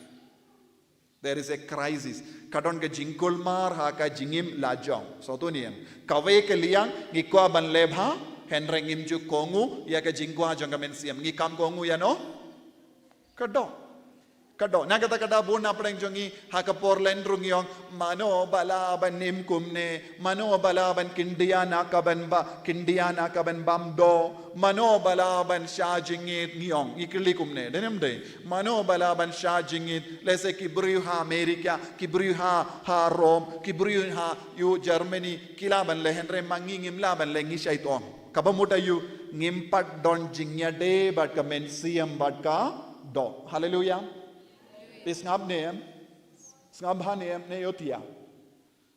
Speaker 5: there is a crisis kadon ke jingkul mar ha ka jingim la jong so to niam kawe ke liang ngi kwa ban le bha henrengim ju kongu ya ka jingkwa jong ka mensiam ngi kam kongu ya no kadok Kado nagata kada bun apeng jongi hakapor lendrung yong mano balaban nim kumne mano balaban kindian akaban bamdo mano balaban shajingit ngiyong ikili kumne denem de mano balaban shajingit lese kibriu ha Amerika kibriu ha Rome kibriu ha yu Germany kilaban le henre mangingim laban le ngishaitong kabamuta yu ngimpat don jingyade bat ka mensiam bat ka do hallelujah. Pis ngab neem, ngab ha neem ne yotia.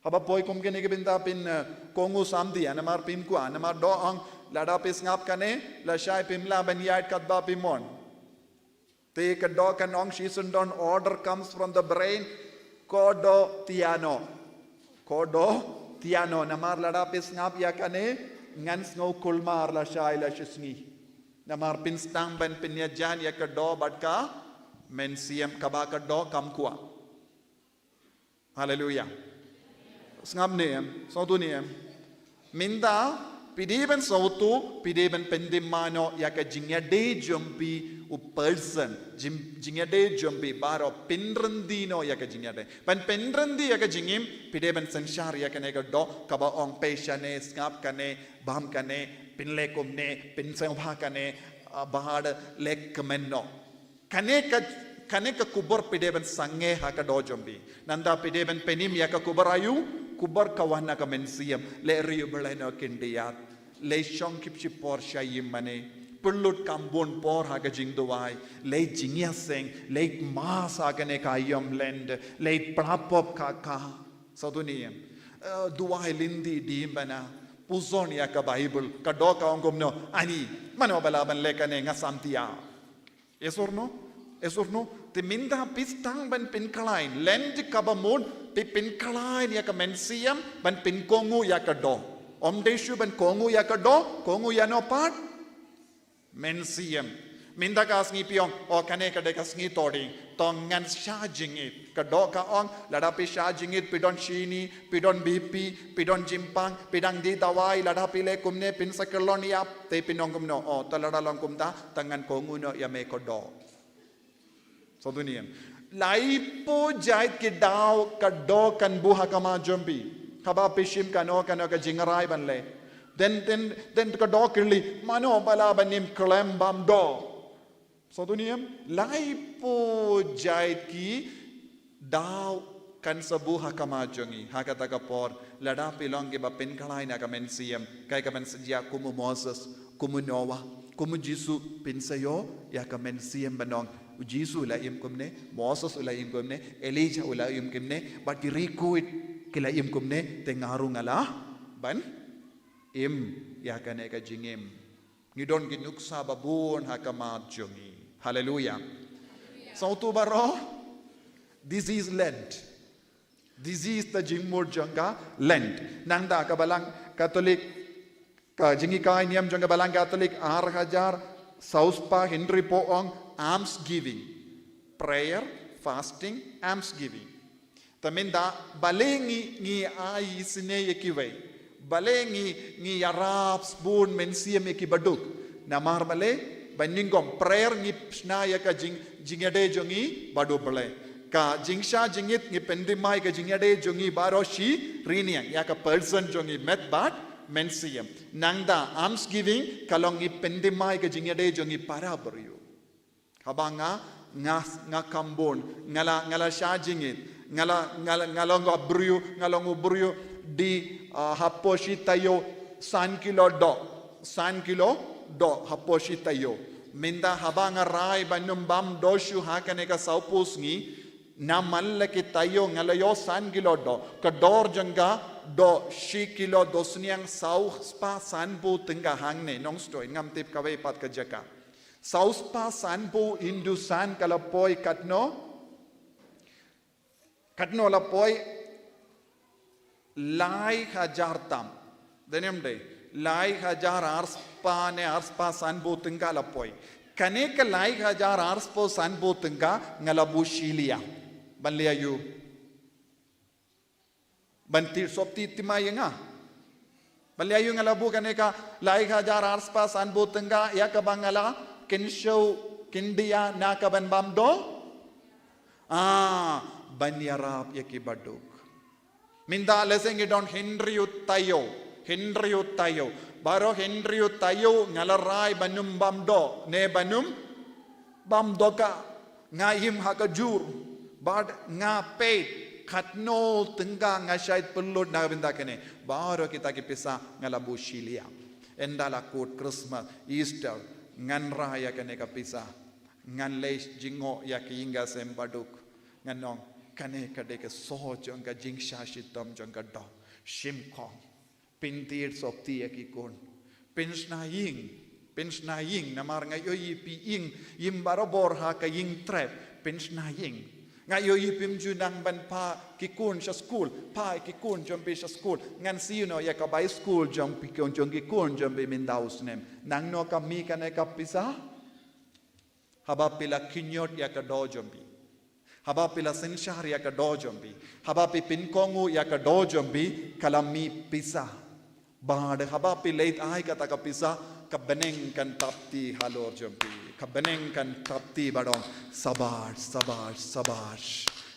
Speaker 5: Haba poi kum ke ne ke binta pin kongu samdia namar pim kwa namar do ang lada pis ngab kane la shai pim la ban yait kat ba pimon. Te ka do kan ong shisen don order comes from the brain kodo tiano namar lada pis ngab ya kane ngans ngo kulmar la shai la shisngi namar pin stang ban pin ya jan ya ka do bat ka mensiam kabaka do kamkua hallelujah ngam neem sautu neem minda pidiben sautu pidiben pendimano yaka jingya de jumpi u person jingya de jumpi baro pinrandino yaka jingya de pan pinrandi yaka jingim pidiben sanshar yaka nega do kaba ong peshane ngap kane bam kane pinlekum ne pinsengha kane bahad lek menno kaneka kubur pideben sange haka dojombi nanda pideben penim yaka kubarayu kubar kawana ka mensiam le riu beleno kindiyat le shongkipchi por shayim mane pullut kambon por haka jingduwai le jingya seng le mas haka ne kayom lend le plapop ka saduniyam duwai lindi dimbana puzon yaka bible kadoka ongomno ani mano balaban lekane ngasamtia Yes or no? Te minda pistang ban pinkalain. Lend kabamon te pinkalain yaka mensiam ban pinkongu yaka do. Omdeshu ban kongu yaka do. Kongu yano part. Mensiam. Minda ka asngi piong. O kane ka deka asngi toding. Tongan shajingit. Kado ka ong. Ladapi shajingit. Pidon shini. Pidon BP. Pidon jimpang. Pidang di tawai. Ladapi le kumne. Pinsakalon yap. Te pinong kumno. O taladalong kumta. Tangan kongu no yame ko do. So dunia. Laipo jait ki daw kado kan buha kama jumbi. Kaba pishim kano ka jingarai ban le. Then kado kirli mano bala banim klem bam do. So dunia. Laipo jait ki daw kan sabuha kama jungi. Hakata ka por lada pilong ki ba pinkalai na ka mensiam. Kay ka mensija kumu Moses, kumu Noah, kumu Jisu pinsayo ya ka mensiam banong. Jisu ulaim kumne, Moses ulaim kumne, Elijah ulaim kumne, but Bakhuid kilaim kumne, tengaru ngala ban im yakane ka jingim. Ngidon ginuksa babun hakamat jungi. Hallelujah. Sautu baro, this is Lent. This is the jingmur janga Lent. Nangda kabalang Catholic ka jingi ka niam janga balang Catholic 6,000 sauspa Henry poong almsgiving, prayer, fasting, almsgiving. Taminda balengi ngi ai sine yekiway, balengi ngi yarap spoon mensiam ekibaduk. Namar male baningom prayer ngi psnaya ka jingade jongi badu bale. Ka jingsha jingit ngi pendimai ka jingade jongi baroshi riniang ya ka person jongi met bat mensiam. Nangda almsgiving kalong ngi pendimai ka jingade jongi parabaryo. Habanga nga kambon ngala shajingit ngala ngabruyo di haposhi tayo san kilo do haposhi tayo minda habanga rai banum bam doshu hakane ka saupus ngi na mallaki tayo ngalayo san kilo do kador janga do shi kilo dosniang sau spa sanbu tinga hangne nong stoy ngam tip kawai pat ka jaka Sauspa sanbu indusan kalapoy katno lapoy lai hajar tam denem de lai hajar arspa sanbu tinga lapoy kane ka lai hajar arspo sanbu tinga ngalabu shilia banlia yu bantir sopti timayanga banlia yu ngalabu kane ka lai hajar arspa sanbu tinga ya ka bangala Kinshow Kindia Nakaban Bamdo Banyarap yaki baduk. Minda leseng idon Henry tayo. Baro Henry tayo ngalarai banum bamdo ne banum bamdoka ngayim hakajur bad ngape katno tengga ngashait pelud na binda kene baro kita kipisa ngalabu shilia endala kut Christmas Easter ngan raya kene kapisa ngan leis jingo yakinga sembaduk nganong kane kadeke sojo nga jingsha shitam janga do shimkong pintir sopti yakikon pinsna ying namar ngayoyi pi yim barobor ha ka ying trap pinsna ying ngayoyi pim junang ban pa kikun sa school pa kikun jombe sa school ngan sino ya ka by school jom pikon jong kikun jombe mindaus nem nang no kami kane kapisa haba pila kinyot ya ka do jombi haba pila senshar ya ka do jombi haba pi pinkongu ya ka do jombi kalami pisa bad haba pi late ai kata ka pisa kabeneng kan tapti halor jombi kabeneng kan tapti badong sabar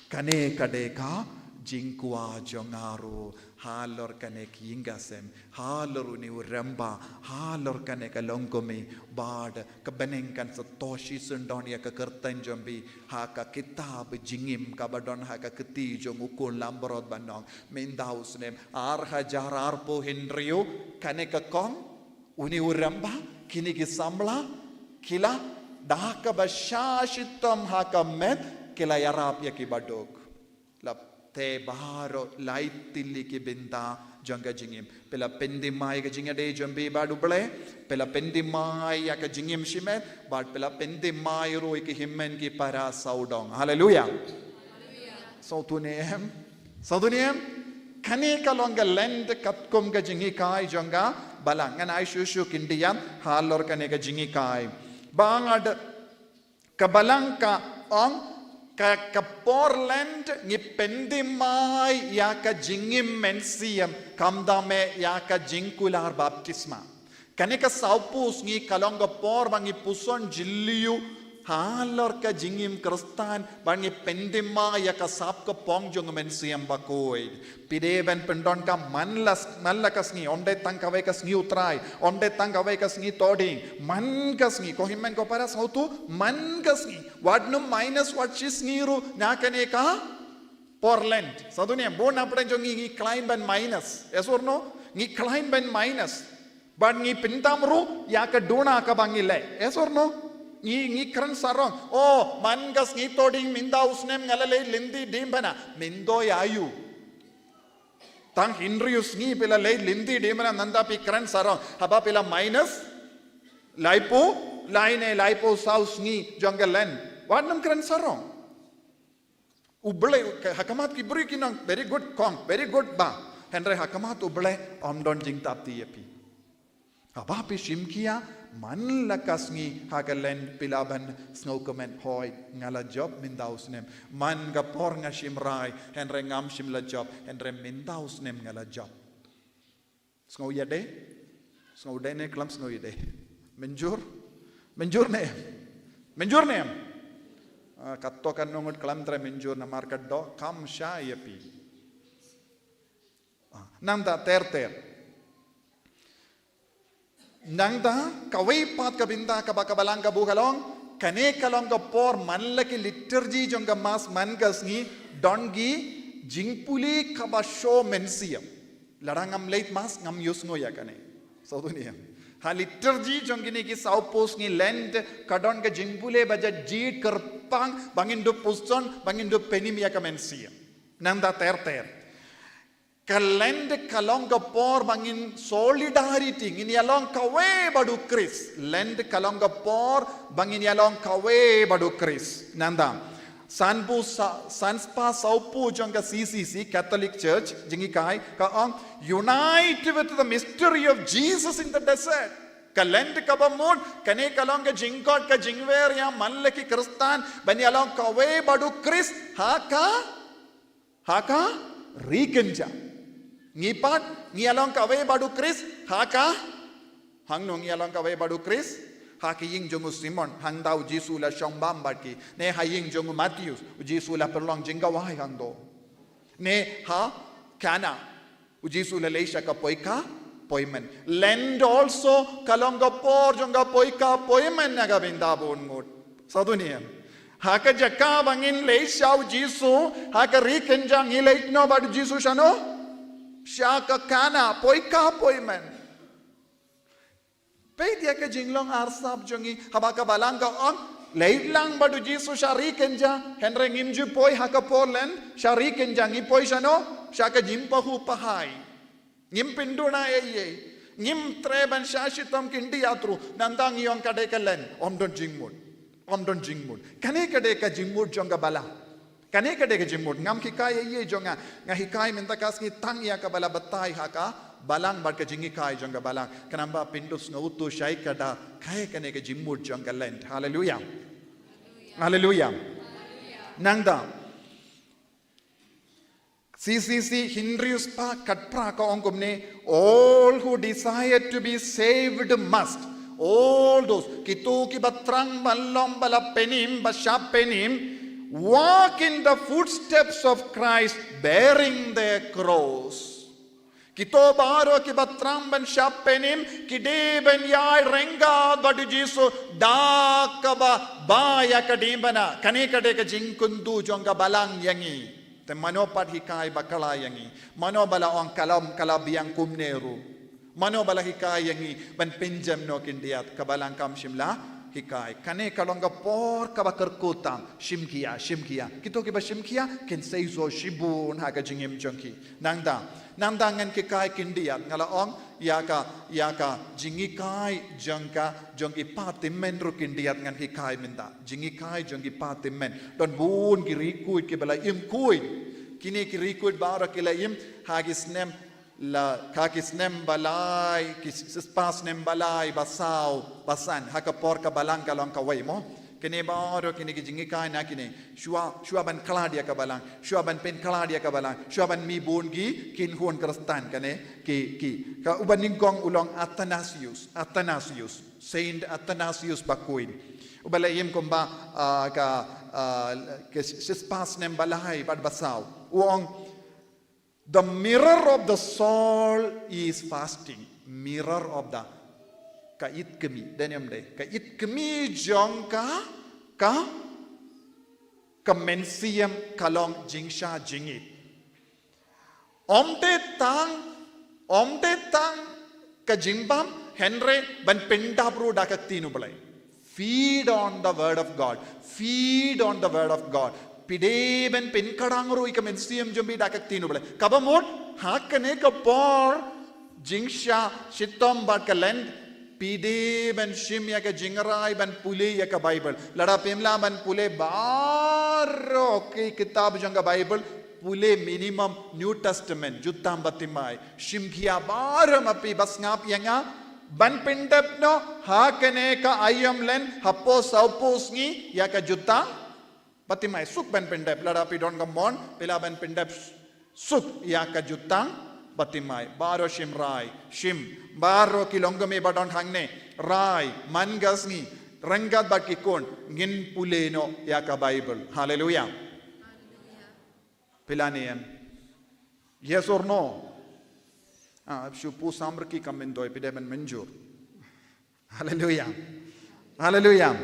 Speaker 5: kane kadeka jingkua jongaru halor kane kingasem halor ni uramba halor kane kalongkomi bad kabeneng kan satoshi sundon ya ka kertan jombi ha ka kitab jingim ka badon ha ka keti jong ukul lamborot bandong mindaus nem ar hajar arpo henrio kane ka kong uni uramba kini ki samla kila dah ka basashitam ha ka met kila yarap ya ki badok lap te baharo light tilli ki binta janga jingim pela pendimai ka jinga de jombi badu ble pela pendimai ya ka jingim shimet bad pela pendimai ro ki himmen ki para saudong hallelujah sautunem kane kalonga lend katkom ka jingi kai janga balangan ai shushu kindiam halor kane ka jingi kai bangad kabalangka ong ka Portland ngi pendimai ya ka jingim mensiam kamdame ya ka jingkular baptisma kane ka saupus ngi kalonga por bangi puson jilliu halor ka jingim kristan bangi pendimai ya ka sap ka pong jong mensiam Bakhuid pideben pendon ka mallakas ngi onde tangkawe kas ngi utrai onde tangkawe kas ngi toding man kas ngi ko himmen ko para sautu man kas ngi wadnum minus what shis ngiru nakane ka Portland sadunia bon apre jong ngi climb and minus yes or no ngi climb and minus but ngi pintamru ya ka dona ka bangile yes or no ngi kran sarong oh man kas ngi toding minda usnem ngalale lindi dimbana mindo yayu tang Hinrius ngi pela lay lindi dimbana nanda pi kran sarong haba pela minus lipo saus ngi jongalen wadnam kran sarong uble hakamat ki buri kinang very good kong very good ba henry hakamat uble omdon jing tapti yapi haba pi shimkia man lakas ngi hagalen pilaban snowcomen hoy ngala job mindaus nem man gapor nga shimrai henre ngam shim la job henre mindaus nem ngala job snow yade ne klam snow yade menjur ne katto kan nongot klam tre menjur na markat do kam sha yapi nanda ter nangda kawai pat kabinda kabakabalang kabukalong kane kalong ka por manlaki liturgy jonga mas mangas ngi dongi jingpuli kabasho mensiam larangam late mas ngam yusngo ya kane saudunia ha liturgy jongini ki saupos ngi lend kadon ka jingpule baja jit kerpang bangindo puson bangindo penim ya kamensiam nangda ter kalend kalong por bangin solidarity ngin yalong kawe badu Chris lend kalong por bangin yalong kawe badu Chris nanda sanspa saupu jonga CCC Catholic Church jingi kai ka ang unite with the mystery of Jesus in the desert kalend kabamon kane kalong ka jingkot ka jingwer ya manleki kristan bani yalong kawe badu Chris haka rikenja ngipat ngialong kawe badu Chris haka hangno ngialong kawe badu Chris Haki jongu Simon, Handau Jisu la Shombam Baki, Ne Haying jongu Matthews, Jisu la Perlong Jingawai Hando. Ne ha Kana, Jisu la Leisha Kapoika, Poimen. Lend also Kalonga Por Jonga Poika, Poimen Nagabindabun Mood. Sadunium. Haka Jaka Bangin Leishau Jisu, Haka Rikenjang, he late no, but Jisu Shano, Shaka Kana, Poika, Poimen. Pwede ka jinglong arsap jongi habaka balanga on late lang ba do Jisu shari kenja henre ngimju poi haka polen shari kenja ngi poi shano shaka jimpa hu pahai ngim pinduna ye ngim treban shashitam kindi atru nandang yong kadekalen omdon jingmud kane kadeka jingmud jonga bala kane kadeka jingmud ngam kikai ye jonga ngahikai mintakas ki tang ya ka bala batai haka balang barka jingi kai jonga balang kanamba pindus ngautu shai kada kai kane ke jimmur jonga lent hallelujah hallelujah nangda CCC Hindrius pa katpra ka ongumne all who desire to be saved must all those kitu ki batrang ballom bala penim bashap penim walk in the footsteps of Christ bearing their cross. Kito baro ki batram ban shappenim kide ben yai renga badu Jisu da kaba ba ya kadibana kane kade ka jingkundu jonga balang yangi te manopat hikai bakala yangi manobala on kalam kalabiang kumneru manobala hikai yangi ban pinjam no kindiat kabalang kam shimla hikai kane kalonga por kabakar kutam shimkia kito ki ba shimkia ken seizo shibun haga jingim jonki nandangan kikai kindiat ngalaong yaka jingikai jongki patimen ru kindiat ngan kikai minta jingikai jongki patimen don bun kirikuit ki bala im kuit kini kirikuit bara kila im hagisnem la kakisnem balai kispasnem balai basau basan hakapor ka balang kalong kawai mo kini baro kini jingikai na kini shua ban kaladia ka balang shua ban pen kaladia ka balang shua ban mi bongi kin huon kristan kane ki ka uban ningkong ulong Athanasius Saint Athanasius Bakhuid ubalayim komba ka sispasnem balai bad basau uong the mirror of the soul is fasting. Mirror of the kait kemi. Daniam day. Kait kemi jong ka mensiam kalong jingsha jingit. Omte tang ka jingbam henre ban pendabru dakatinu balai. Feed on the word of God. Feed on the word of God. Pideben pin kadangro ikamensiam jumbi dakaktinu bale kabamot hakane ka por jingsha shitom bakalen pideben shimya ka jingrai ban pule ya ka bible lada pemla ban pule baro ke kitab janga bible pule minimum new testament juttam batimai shimkhia baram api basngap yanga ban pindap no hakane ka ayam len hapo saupos ngi ya ka juttam Patimai suk ban pendep lada pidon gamon pila ban pendep suk ya ka jutang patimai baro shim rai shim baro kilongame badon hangne rai mangasni rangat bakikon ngin puleno ya ka bible hallelujah pilanian yes or no shupu samrki kamendoi pidemen menjur hallelujah hallelujah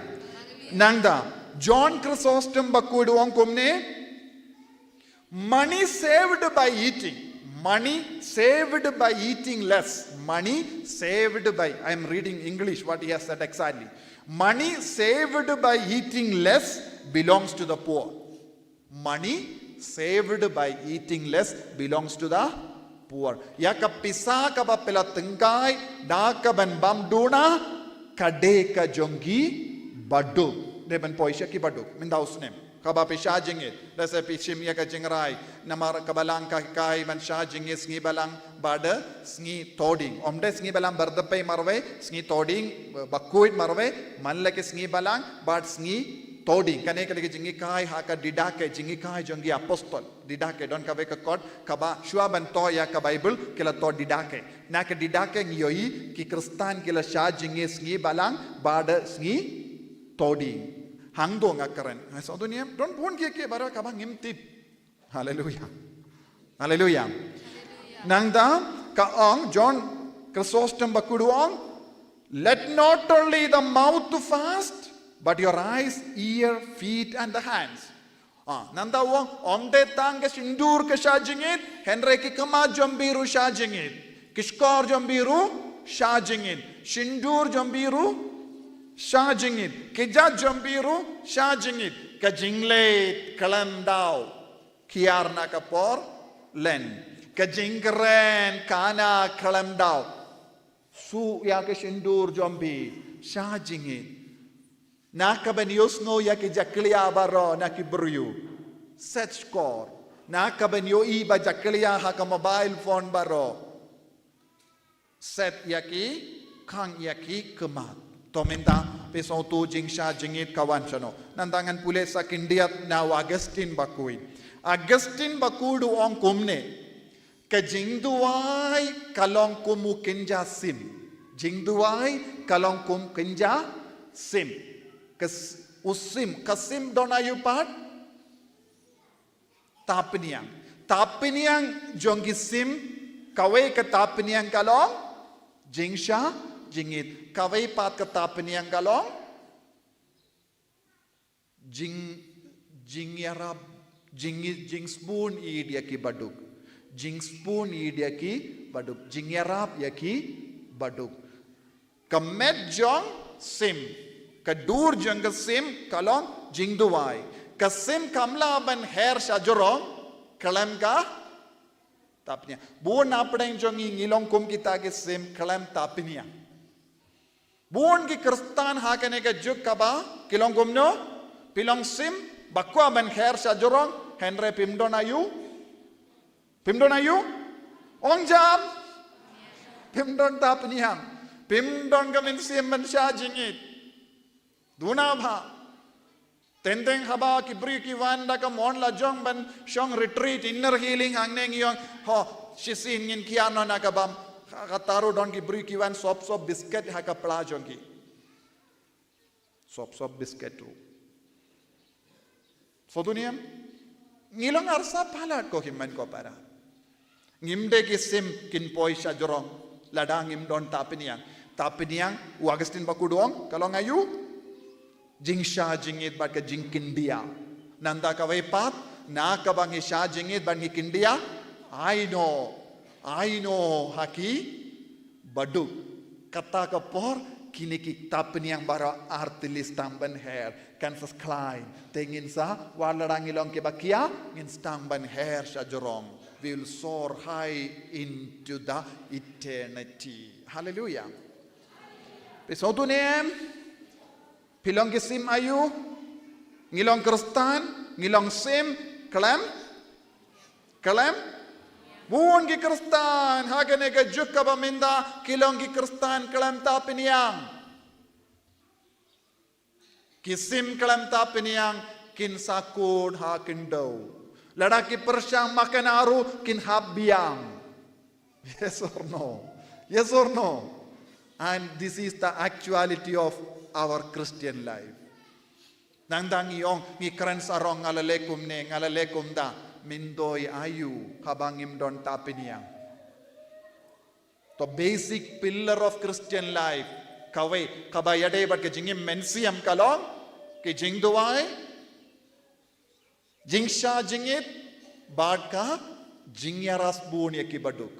Speaker 5: nangda John Chrysostom Bakhuid komne money saved by eating. Money saved by eating less. Money saved by, I am reading English what he has said exactly. Money saved by eating less belongs to the poor. Money saved by eating less belongs to the poor. Yaka pisa ka ba pela tengkai daka ban bamduna kadeka jongi badu. Deben poisha ki baduk mindausnem kaba pisha jingit dasa pishim ya ka jingrai namar kabalang ka kai man sha jingis ngi balang bada sngi toding omde sngi balang bardapai marwe sngi toding Bakhuid marwe manlake sngi balang bad sngi toding kaneka lagi jingi kai haka didake jingi kai jongi apostol didake don ka veka kod kaba shua ban to ya ka bible kila to didake na ka didake ngiyoi ki kristan kila sha jingi sngi balang bada sngi toding hangdo ngakaren so dunia don pon ke bara ka bang imtip hallelujah hallelujah nangda ka ong John Chrysostom bakuduong let not only the mouth to fast but your eyes, ear, feet and the hands. Nanda wong omde tanga sindur ke shajingit, henre ki kama jambiru shajingit, kishkor jambiru shajingit, sindur jambiru shajingit, kija jambiru shajingit, kajingle kalandau, kiarna kapor len, kajingren kana kalandau, su ya ke sindur jambi shajingit. Naka beniosno ya ki jaklia baro na ki bruyu set score naka benio iba jaklia ha ka mobile phone baro set ya ki kang ya ki kemat tominta peso tu jingsha jingit kawan chano nandangan pule sa kindiat na Augustine Bakhuid ong kumne ka jingduai kalong kumu kinja sim jingduai kalong kum kinja sim usim kasim donayu pat tapiniang jongi sim kawai ke tapiniang kalong jingsha jingit kawai pat ke tapiniang kalong jingyarab jing spoon i dia ki baduk jing spoon i dia ki baduk jingyarab ya ki baduk kamet jong sim Kadur jangga sim kalong jingduwai. Kasim kamla ban hair shajorong kalam ka tapnya. Buon apdeng jongi ngilong kum kita ke sim kalam tapnya. Buon ki kristan hakane ka juk kaba kilong kumno pilong sim bakwa ban hair shajorong henre pimdon ayu ongjam pimdon tapnya. Pimdon kamin sim ban shajingit. Dunabha tendeng haba ki bri ki wanda ka mon la jong ban shong retreat inner healing hangneng yong ho shisin ngin kiano na ka bam ka taru don ki bri ki wan sop biscuit ha ka pla jong ki sop biscuit ru so dunia ngilong arsa palat ko himman ko para ngimde ki sim kin poisha jorong ladang ngim don tapiniang Augustine Bakhuid kalong ayu jingsha jingit bat ka jingkindia nanda ka pat na ka bang sha jingit ban ki kindia I know haki baduk kata ka por kini ki tapniang bara artilis tamban hair kan sas klein tengin sa walarang ilong ke bakia ngin stamban hair sha jorong will soar high into the eternity hallelujah pesotunem Pilong sim ayu, ngilong kristan, ngilong sim, kalam, buon ki kristan, hagane ka jukka baminda, kilong ki kristan, kalam tapiniang. Kisim kalam tapiniang, kin sakud ha kindaw. Ladaki persyang makan aru, kin habbiang. Yes or no? Yes or no? And this is the actuality of our Christian life. Nandang iyong ngikran sarong ngalalekum da mindoy ayu habang imdon tapiniang. The basic pillar of Christian life kawai kabayade bat ke jingim mensiam kalong ke jingduai jingsha jingit bad ka jingyaras bun ki baduk.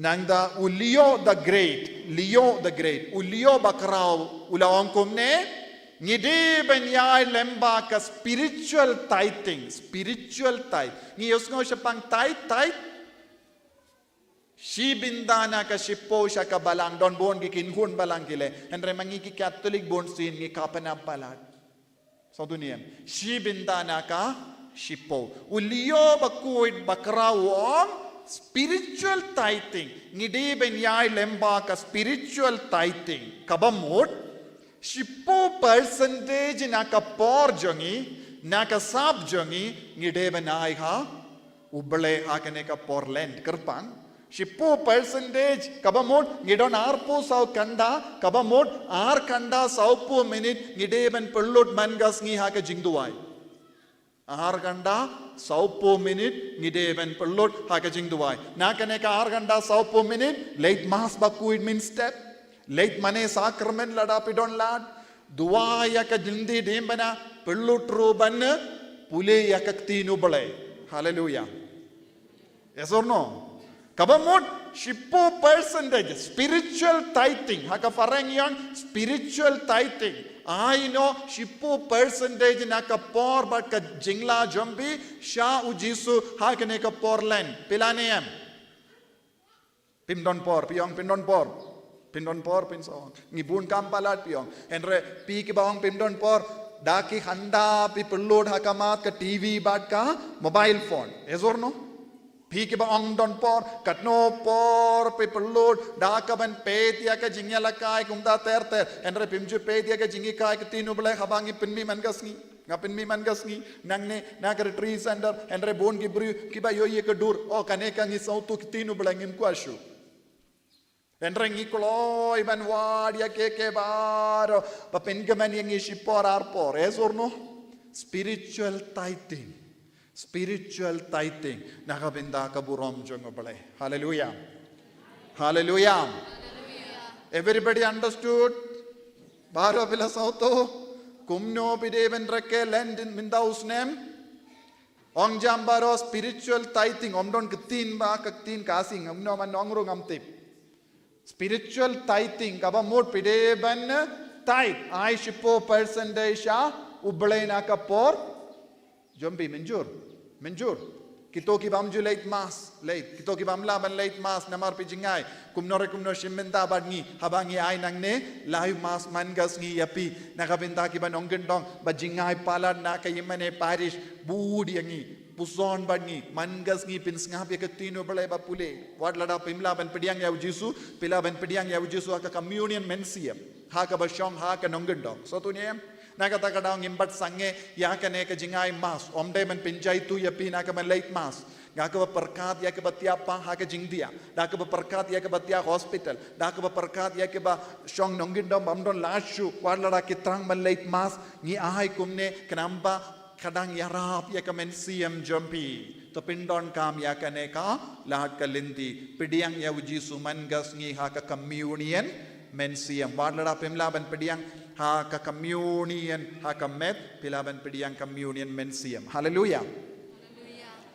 Speaker 5: Nangda Leo the Great, Leo bakrao ulaong kumne, ngide ben yai lemba ka spiritual tithing, ngiyos ngo siya pang tithe, si bindana ka sipo siya ka balang, don buon kikinhun balang kile, andre mangiki Catholic buon sin, ngi kapanap palat. So duniyam, si bindana ka sipo. Leo Bakhuid bakrao spiritual tithing. Ngidi ben yai lemba ka spiritual tithing. Kabamot. Shipo percentage naka por jongi, naka sab jongi, ngide ben ai ha. Ubale hakane ka por lend kerpang. Shipo percentage kabamot ngidon arpo sau kanda kabamot ar kanda saupo minute ngideben perlut mangas ngi haka jingduai ar kanda saupo minute ngideben perlut haka jingduai nakane ka ar kanda saupo minute late mass Bakhuid min step late mane sacrament lada pidon lad dua yaka jindi dembana perlut ruban pule yakak tinu bale. Hallelujah. Yes or no? Kabamot, shipo percentage, spiritual tithing. Haka farang yang spiritual tithing. I know shipo percentage naka por but ka jingla jambi sha ujisu haka neka por len. Pilaneam. Pindon por, piong pindon por. Pindon por pinso. Ngibun kampalat piong. Enre pi ki bawang pindon por. Daki handa pi perload hakamat ka TV bat ka mobile phone. Yes or no? Piki ba ong don por katno por paper load daka ban petia ka jingya lakai kumda terendre pimju petia ka jingi kai ka tinu bale habangi pinmi mangasngi ngapin mi mangasngi nangne nagar tree centerendre bon gibru kiba yoye ka dur o kane ka ngi sautu tinu bale ngim kwashuendre ngi klo iban wadia ke baro pa pengaman ngi shipor arpor es or no spiritual tithing. Spiritual tithing. Nakabinda kaburom jongobale. Hallelujah. Hallelujah. Everybody understood? Baro Pilasauto. Kumno pideven reke lend in Mindaus name. Ong jambaro spiritual tithing. Omdon katin ba kaktin kasing. Omno man ongro ngamtip. Spiritual tithing. Kaba mot pideven tithe. I shipo percentage ubale nakapor. Jombi menjur kito ki bamju late mass late kito ki bamla ban late mass namar pijingai kumno shimmenta badngi habangi ai nangne live mass mangas ngi yapi nakabinta ki ban ongendong bajingai palan na kayimane parish budi yangi puson badngi mangas ngi pinsnga pe katino bale bapule wat lada pimla ban pediang ya Jisu pila ban pediang ya Jisu ka communion mensiam ha ka bashong ha ka nongendong so tu niem nakata kadang imbat sange ya kane ka jingai mas omde man pinjai tu ya pina ka man late mas ngaka ba perkat ya ke batia pa ha ka jingdia da ka ba perkat ya ke batia hospital da ka ba perkat ya ke ba shong nongindom bamdon lashu warlara kitrang man late mas ngi ahai kumne kanamba kadang yarap ya ka men siam jompi to pindon kam ya kane ka lahat kalindi pidiang ya Jisu mangas ngi ha ka communion men siam warlara pimla ban pidiang ha ka communion ha ka met pilaban pediang communion mensiam. Hallelujah.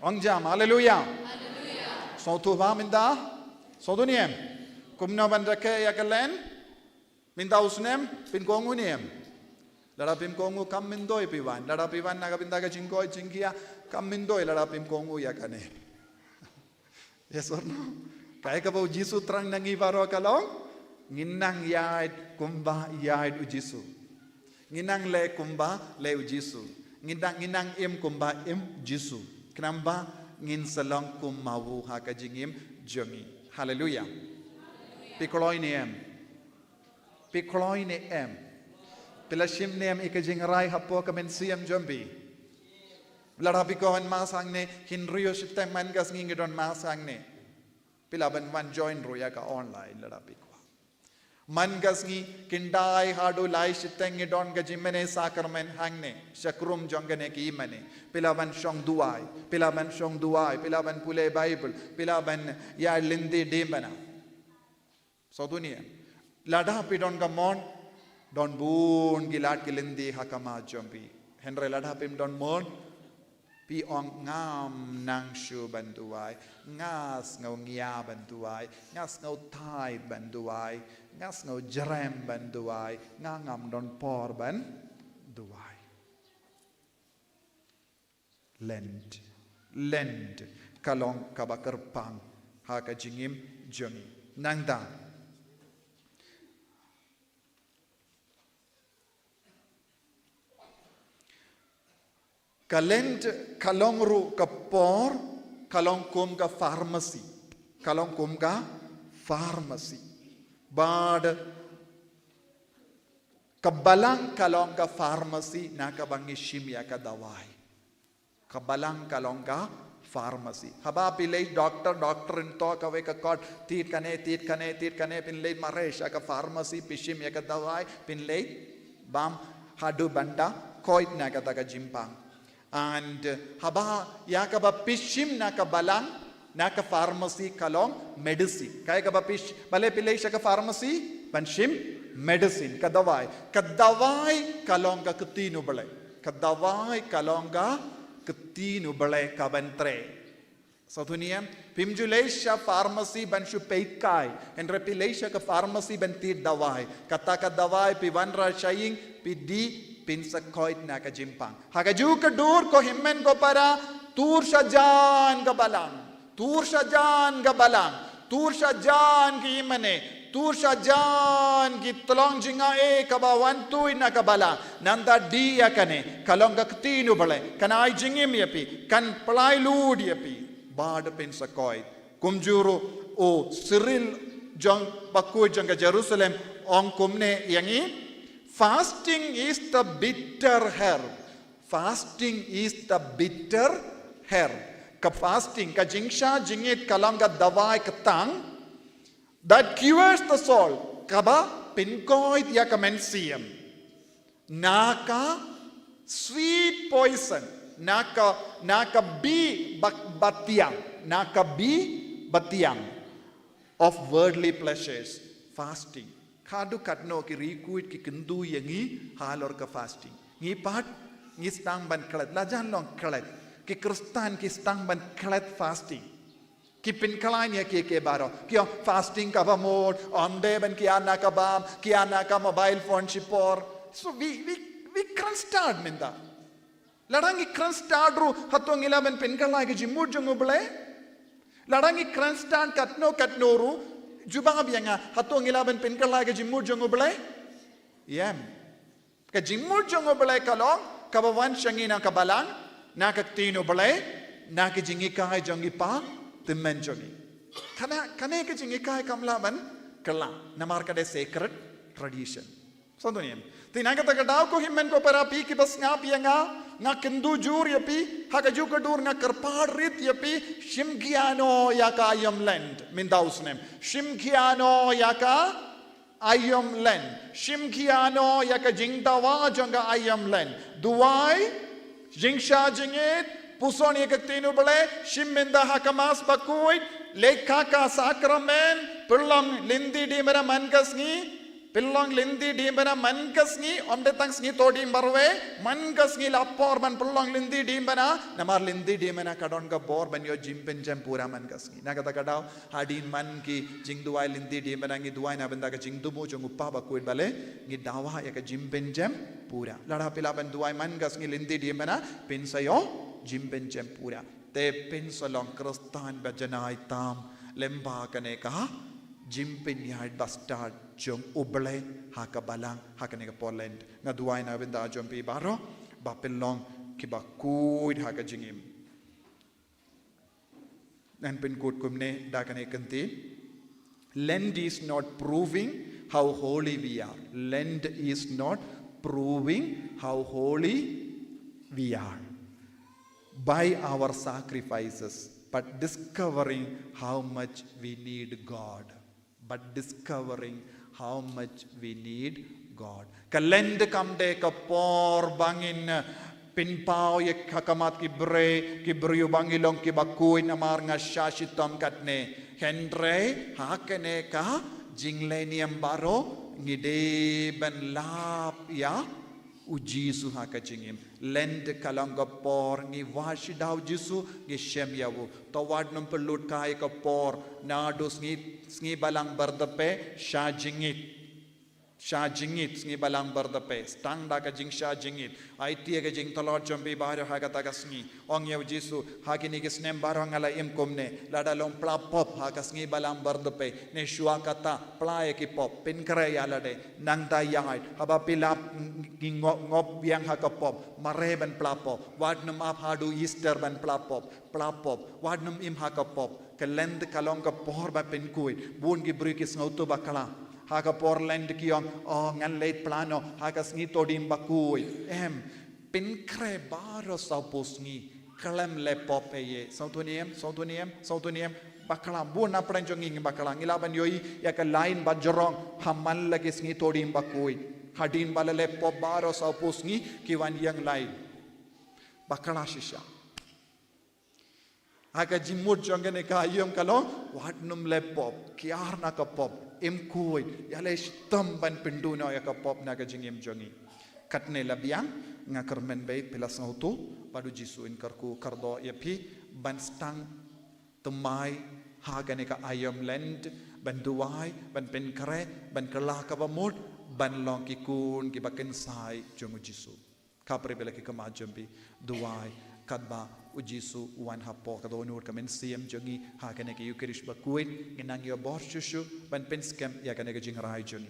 Speaker 5: Ong jam hallelujah. So tu va minda so duniem kumna ban rake ya kalen minda usnem pin kongu niem lara pim kongu kam mindoi piwan lara piwan naga binda ka jingkoi jingkia kam mindoi lara pim kongu ya kane. Yes or no? Kaya ka ba Jisu trang nangi baro kalong nginang yaid kumba yaid Jisu nginang le kumba le Jisu nginang im kumba im Jisu kenamba ngin salong kumawu ha ka jingim jongi. Hallelujah. Pikoloi ne em pilashim ne em ikajingrai hapo ka mensiam jombi larabi ko han masang ne hinrio shitem mangas ngingidon masang ne pilaban man join roya ka online larabi mangas ngi kindai hadu lai shitengi don gajimene sakramen hangne shakrum jongane ki imane pilaban shong duai pilaban pule bible pilaban ya lindi dembana so dunia lada pidon gamon don bun gilat kilindi hakama jombi henre lada pim don mon pi ong ngam nang shu banduai ngas ngau ngia banduai ngas ngau thai banduai ngas ngau jerem banduai ngam don por banduai lend kalong kabakar pang ha ka jingim jongi nangda kalend kalongru kapor kalong kum ka pharmacy. Kalong kum ka pharmacy. Bad kabalang kalong ka pharmacy na kabangi shimya ka dawai. Kabalang kalong ka pharmacy. Haba pilay doctor in to ka we ka kod tit kane pinlay maresh ka pharmacy pishimya ka dawai pinlay bam hadu banda koit na ka taga jimpang. And haba yakaba pishim na kabalang na ka pharmacy kalong medicine. Kaya ka ba bale pilay siya ka pharmacy panshim medicine kadawai kalong ka ketinu bale kadawai kalong ka ketinu bale kabantre satunia pimjuleisha pharmacy banshu peikai and repileisha ka pharmacy banti dawai kata ka dawai piwanra shaying pidi pinsa koit na ka jimpang hagaju ka dur ko himmen ko para tur shajan ka balang ki imane Tushajan gitlong jinga kaba wantu ina kabala nanda dia kane kalong gaktinu bale kanai jingim yapi kan pelai lud yapi bad pensa koi kumjuru o Cyril jong Bakhuid jong Jerusalem ong kumne yangi fasting is the bitter herb. Fasting is the bitter herb. Ka fasting ka jingsha jingit kalong ga dawai katang that cures the soul. Kaba pinkoid ya kamensium. Naka sweet poison. Naka bi batiang of worldly pleasures. Fasting. Kadu katno ki rikuit ki kendu yangi halor ka fasting. Ngi pat ngi stang ban klet. Lajan long klet. Ki kristan ki stang ban klet fasting. Kipin kalain ya ke baro kyo fasting ka ba mod onde ben kiana ka bam kiana ka mobile phone chipor so we can start minda ladangi can start ru hatong 11 pin kalai ke jimud jungubele ladangi can start katno ru jubang bianga hatong 11 pin kalai ke jimud jungubele yam ke jimud jungubele kalong ka ba wan shangina ka balang na ka tino bele na ke jingi kai jongi pa dimensionally. Kana ke jingi kai kamlaban kala namar kade sacred tradition. Sondoniam. Tinanga tagadao ko himmen ko para pi ki bas nga pianga nga kendu jur yapi hagaju ka dur nga karparit yapi shimgiano yaka ayam land min dausnem. Shimgiano yaka ayam land. Shimgiano yaka jingdawa jonga ayam land. Duwai jingsha jingit Puson yakaktinu bale, shimminda hakamas Bakhuid, lekaka sakramen, pillang lindi di mera mankasngi, omdetangs ni todi marwe, mankasngi lapor ban pillang lindi di mera, namar lindi di mera kadon ka bor ban yo jimpen jam pura mankasngi. Nakata kadao, hadin man ki jingduai lindi di mera ngi duai na benda ka jingdumu junguppa Bakhuid bale, ngi dawa yaka jimpen jam pura. Lada pila ban duai mankasngi lindi di mera, pinsayo, Jimben Jempura, te pensalong kristan bajanai tam lemba kane ka Jimpen yard bastard jong uble haka balang haka nega Poland nga duai na benda jompi baro bapelong ki Bakhuid haka jingim nan pen kut kumne da kane kanti Lent is not proving how holy we are. Lent is not proving how holy we are by our sacrifices, but discovering how much we need God. Kalend kamde kapor bangin pinpao ye kakamat kibriyo bangilong kibakuin amar nga shashitom katne Henry hakene ka jinglenium baro ngide ben lap ya Jisu haka jingim lend kalanga por ngi washi daw Jisu ngi shemyawu tawad num pelut kai ka por na dos ngi balang bardape sha jingit Sha jingit sngi balang berdape stang da ka jing sha jingit ai tia ka jing tolor jombi bar ha ka ta ka sngi ong yew Jisu ha ki ni ki snem bar ngala im komne lada lom pla pop ha ka sngi balang berdape ne shua kata pla ki pop pin kre ya lade nang da yang haba pilap ngop yang ha ka pop mare ban pla pop wad num ap hadu Easter ban pla pop wad num im ha ka pop kalend kalong ka por ba pin kuit bun ki bru ki snauto bakala Haka Portland kiong ngan late plano haka sngi todim bakui pinkre baro saupus ngi kalem le pop ye sautuniem bakala buna pranjongi bakala ngilaban yoi ya ka lain bajrong hamal lagi sngi todim bakui hadin balale pop baro saupus ngi kiwan yang lain bakala shisha haka jimut jongene ka yom kalong wadnum le pop kiar na ka pop im kuy yalesh tamban pinduno ya ka pop na ka jingim jongi katne labiang nga kermen bay pilas ngautu padu Jisu in karku kardo ya pi ban stang temai haga ne ka ayam land ban duwai ban pen kare ban kala ka bamut ban long ki kun ki baken sai jongu Jisu kapre bela ki kama jombi duwai kadba Jisu wan hapo kado nur kamen siam jongi ha kane ke Ïukharist Bakhuid nginang yo bor shushu ban penskem ya kane ke jingrai jongi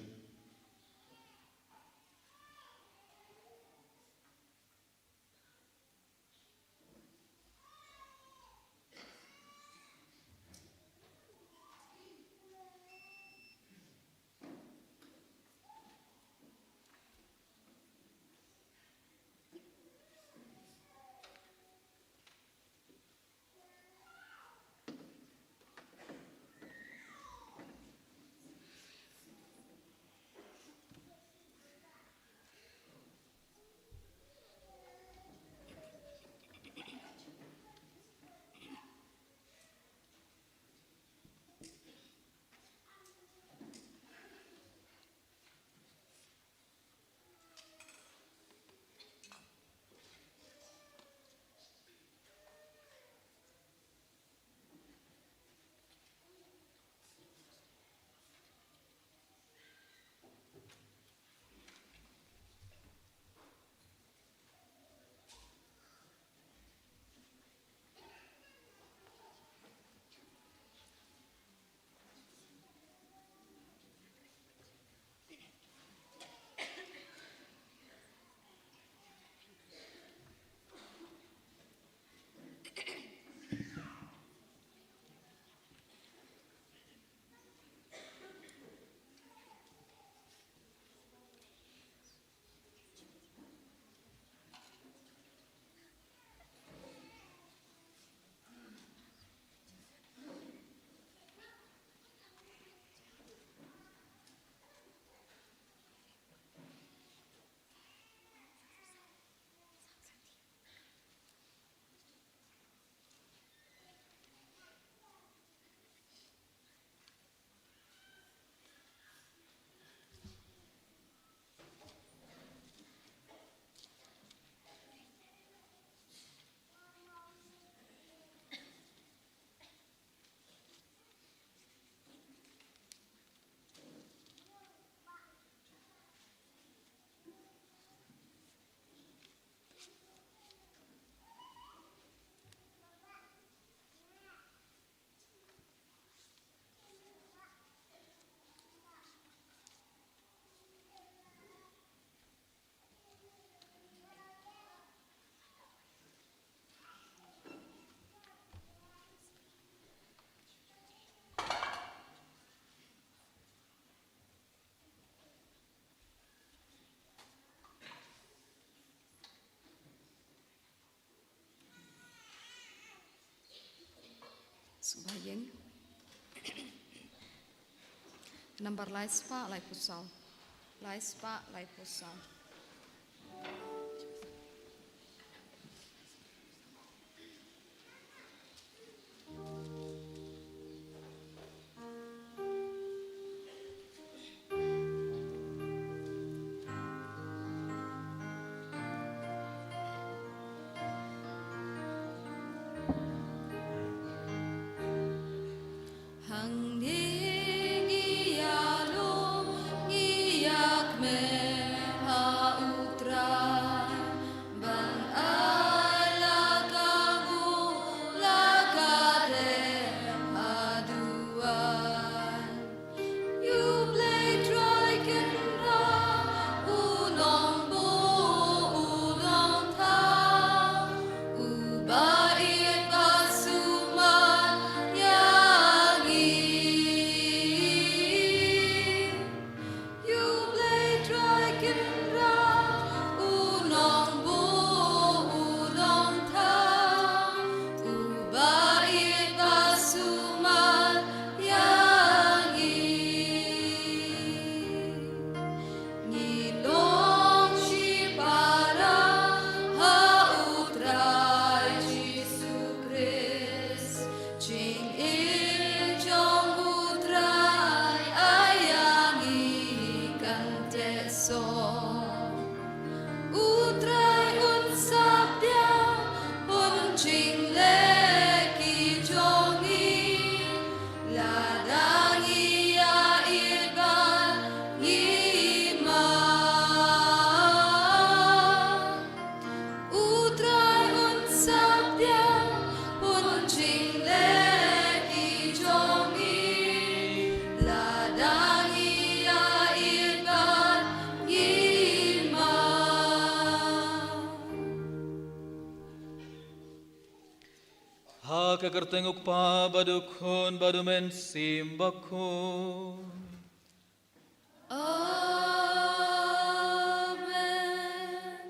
Speaker 6: Sembahyang. Number lai spa lai pusau. Lai spa lai pusau.
Speaker 4: Hang ding iya lo iya
Speaker 7: kekertenguk pa badukun badumen sim bakun.
Speaker 4: Amen.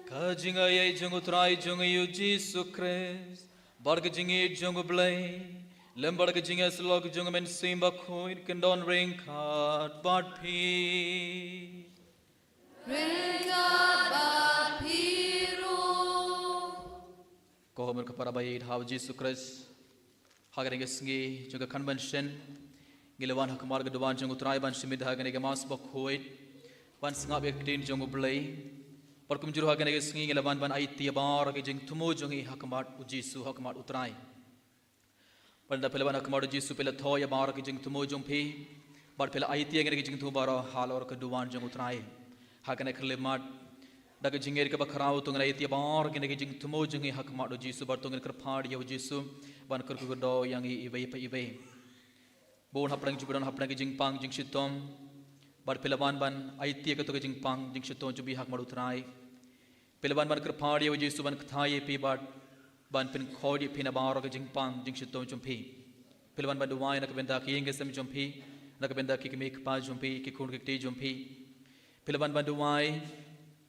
Speaker 7: Kajinga ye jungu trai jungu yu Jisu Christ. Barga jingi jungu blay. Lembar ke jinga slog jungu men sim bakun kendon ring kat bad pi.
Speaker 4: Ringkat bapiro.
Speaker 7: Ko homer kapara bayid haw Jisu Christ. Hagare Sngi junga convention. Gilawan hakamar gedawan jungu trai ban simid hagane mas Bakhuid. Ban singap ekdin jungu blay. Parkum juru hagane Sngi gilawan ban aiti bar ke jing tumu jungi hakamat Jisu hakamat utrai. Pada pelawan hakamat Jisu pela thoya bar ke jing tumu jumpi. Bar pela aiti hagane jing tumu bar halor keduan jungu trai. Hagane kelemat daga jingir ke bakarau tungan aiti bar ke jing tumu jungi hakamat Jisu bar tungan kerpad ya Jisu ban kerkudo yang ibai pa ibai. Bon haplang jubidan haplang ke jing pang jing shitom. Bar pelawan ban aiti ke to jing pang jing shitom jubi hakamat utrai. Pelawan ban kerpad ya Jisu ban kthai pi bar ban pen khodi pina bar ke jing pang jing shitom jumpi. Pelawan ban duai nak benda ki inge sem jumpi. Nak benda ki kemik pa jumpi ki kun ke te jumpi. Pelawan ban duai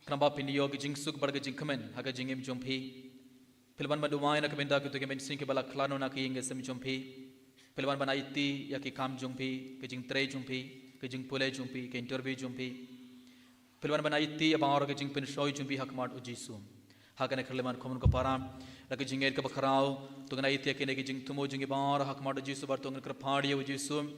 Speaker 7: kenapa pinio ke jing suk bar ke jing kemen haga jing em jumpi. Pelawan ban duai nak benda ki to ke men sing ke bala klano nak inge sem jumpi. Pelawan ban aiti ya ki kam jumpi ke jing tre jumpi ke jing pule jumpi ke interview jumpi. Pelawan ban aiti ya bar ke jing pen shoy jumpi hakmat Jisu. Hakane khleman khomun ko param nak jing er ke bakrao to ngana aiti ke ne ke jing tumo jing bar hakmat Jisu bar to ngana krphadi Jisu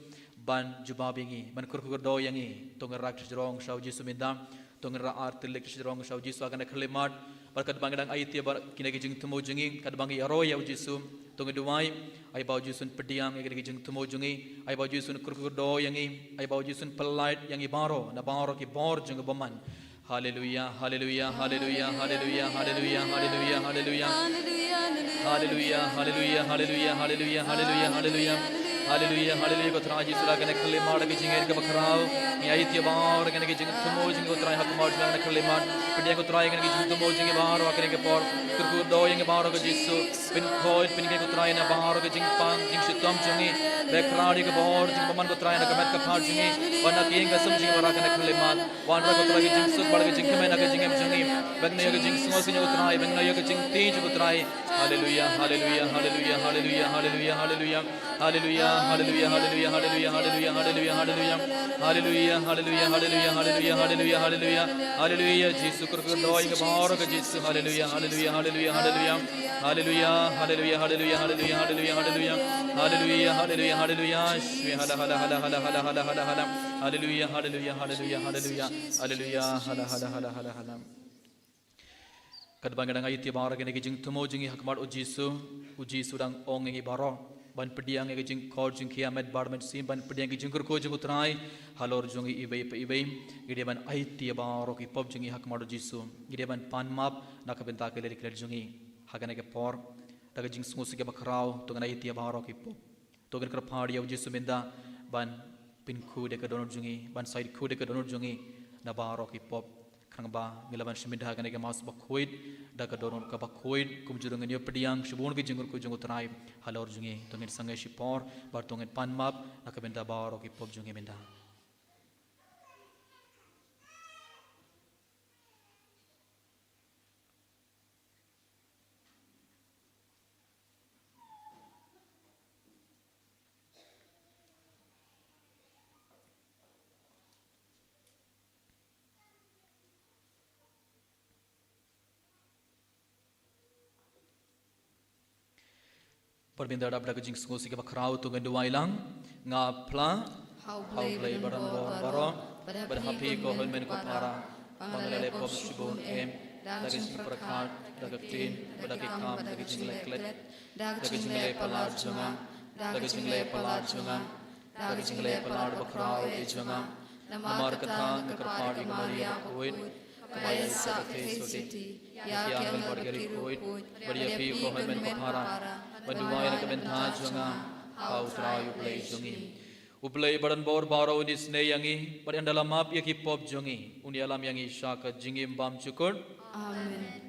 Speaker 7: ban jubabingi ban kurkur do yangi to ngana rak jrong shaw Jisu mindam to ngana art lek jrong shaw Jisu hakane khlemat barkat bangdang aiti bar kine ke jing tumo jingi kad bangi aro ya Jisu to ngeduai ai bau Jisun pediang ke jing tumo jingi ai bau Jisun kurkur do yangi ai bau Jisun pelait yangi baro na baro ki bor jing baman. Hallelujah, hallelujah, hallelujah, hallelujah, hallelujah, hallelujah, hallelujah. Hallelujah, hallelujah, hallelujah, hallelujah, hallelujah, hallelujah. Hallelujah, hallelujah, ko traji sura kene khale mar ke jinger ke bakrao ni aiti bar kene ke jing tumo jing ko trai hak mar jang khale mar pediang ko trai kene ke jing tumo jing bar wa kene ke por kurku do yang bar ko Jisu pin khoi pin ke ko trai na bar ke jing pang jing sitom jungi bakrao ke bor jing paman ko trai na kamet ka phar jungi wana ke ing kasam jing bar kene khale mar wan ra ko trai ke jing suk bar ke jing keme na ke jing em jungi bagna ke jing smo ke trai bagna ke jing ti ko trai. Hallelujah, hallelujah, hallelujah, hallelujah, hallelujah, hallelujah, hallelujah. Hallelujah, hallelujah, hallelujah, hallelujah, hallelujah, hallelujah, hallelujah, hallelujah, hallelujah, hallelujah, hallelujah, hallelujah, hallelujah, Jisu kurkur doing bar ke Jisu, hallelujah, hallelujah, hallelujah, hallelujah, hallelujah, hallelujah, hallelujah, hallelujah, hallelujah, hallelujah, hallelujah, hallelujah, hallelujah, shwe hala hala hala hala hala hala hala hala, hallelujah, hallelujah, hallelujah, hallelujah, hallelujah, hala hala hala hala hala. Kadang-kadang ayat bar ke negi jing tumo jingi hakmat Jisu dang ong ngi baro. Ban pediang ke jing kor jing kiamat bar men sim ban pediang ke jing ko jing utrai halor jungi ibai pa ibai gide ban aiti baro ki pop jungi hakmat Jisu gide ban pan map nak benta ke leri jungi hagane ke por daga jing sungus ke bakrao to ngana aiti baro ki pop to gen kar phadi Jisu benda ban pin khu de ke donor jungi ban side khu de ke donor jungi na baro ki pop krangba milaban shimidha hagane ke mas Bakhuid daga donor ka Bakhuid kum jurung nyo pediang shibun ke jingur ko jung utrai halor jungi tongin sangai shipor bar tongin pan map nakabenda baro ki pop jungi benda. Perbinda dap daga jing sungu sike bakrau tu ngendu wailang nga pla how play baran baro pada happy ko holmen ko para mangalale pop shibon em daga jing prakhat daga tin daga kam daga jing leklet daga jing le palar junga daga jing le palar junga daga jing le palar bakrau e junga namar katha karpadi maria koit kaya sa fesoti ya kiam bargari koit bari api ko holmen ko para Banduai nak bentha junga kau terayu play jungi uplay badan bor baro unis ne yangi pada dalam map ya ki pop jungi undi alam yangi syaka jingi mbam cukur amen.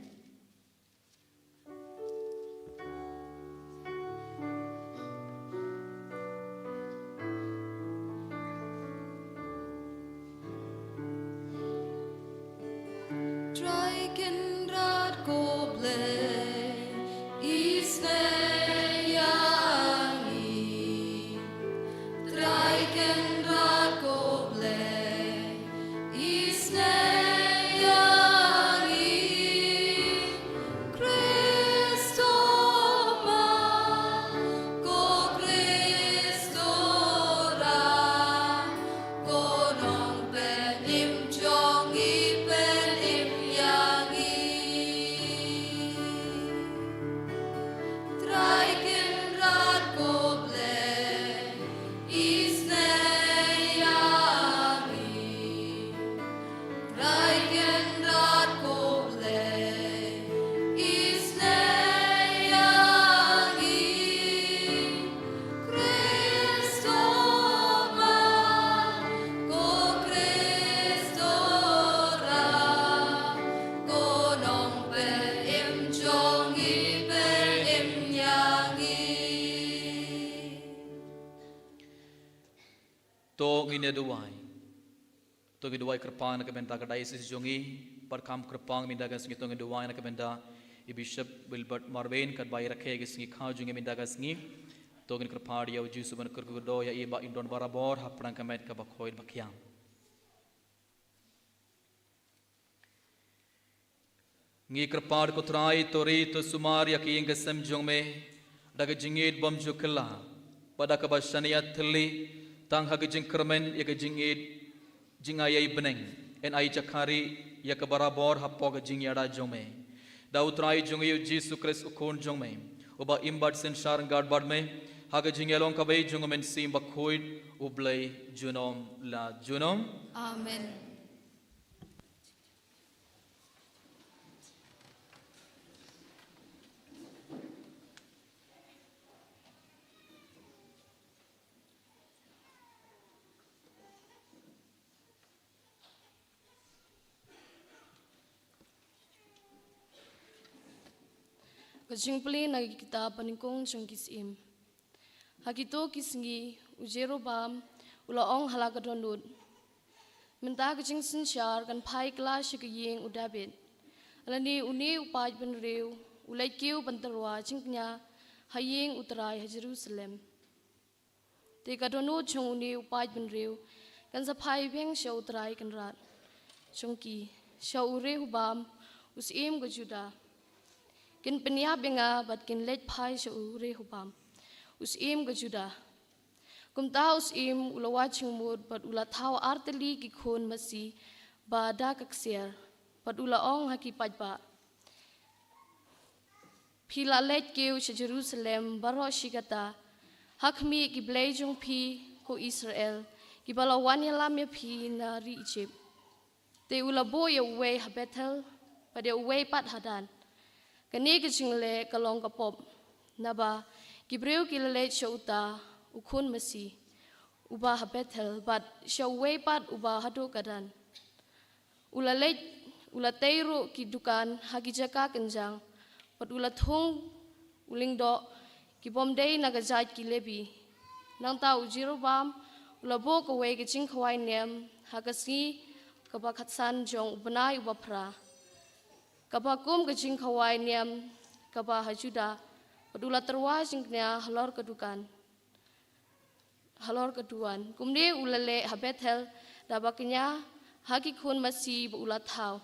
Speaker 7: ngine duwai to ngi duwai kerpang na kabenta ka diocese jongi parkam kerpang minda ga singi to ngi duwai na kabenta i bishop Wilbert Marvin kat bai rakhe ga singi kha jongi minda ga singi to ngi kerpadi ya Jisu ban kerkudo ya i ba indon barabor haprang kamet ka Bakhuid bakhyam ngi kerpad ko trai tori to sumar ya ki ngi sem jong me daga jingit bom jukla pada ka basania thli tang ha jing kermen ya ka jingit jingayai beneng en ai chakhari ya ka barabor hapo ka jing yada jong me da utrai jong yu Jisu Christ ukon jong me oba imbad sen shar gad bad me ha ka jing elong ka bei jong men sim Bakhuid ublei junom la junom
Speaker 6: Amen.
Speaker 1: Kajingpli nagi kita paningkong jong kisim. Hakito kisngi ujero bam ulaong halakadonut. Minta kajing sensyar kan pai kelas yeng udabit. Alani uni upaj benriu ulai kiu bantarwa jingnya hayeng uterai Jerusalem. Te kadonut jong uni upaj benriu kan sa pai beng sya uterai kan rat. Jongki sya ure hubam usim ke Juda. Kin penia benga bat kin let pai sya ure hubam. Usim ke Juda. Kumta usim ulawa chingmud bat ula thau arteli ki khon masi ba da kaksier bat ula ong haki pajba. Pila let keu sya Jerusalem baro shikata hakmi ki blejong pi ko Israel ki balawan yalam ya pi na ri Egypt. Te ula bo ya uwe ha Bethel pada uwe pat hadan. Kani kechingle kalong kapop naba gibreu kilale shauta ukun masi uba ha Bethel bat shawwe pat uba hadu kadan. Ula teiru ki dukan hagi jaka kenjang pat ula thung uling do ki bomdei nagajat ki lebi nang ta ujiro bam ula bo ko we keching khwai nem hagasi kabakhatsan jong ubanai ubapra kabakum keching khawai niam kaba hajuda padula terwa singnya halor kedukan halor keduan kumne ulale habethel dabaknya haki khun masi ula thau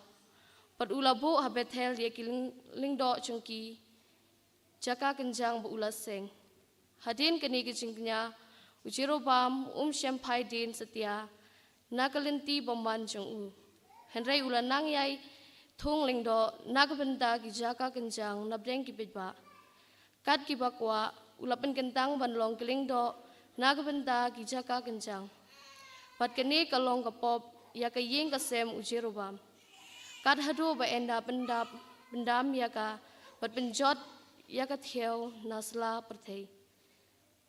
Speaker 1: padula bo habethel ye kiling lingdo chungki jaka kenjang ula seng hadin keni kechingnya ujiro bam shampai din setia nakalenti boman jong u henry ula nang yai thung lingdo nagbenda ki jaka kenjang nabreng ki bitba kat ki bakwa ulapan kentang banlong kilingdo nagbenda ki jaka kenjang pat kene kalong kapop ya ka yeng kasem ujirobam kat hadu ba enda bendam ya ka pat penjot ya ka thiau nasla perthei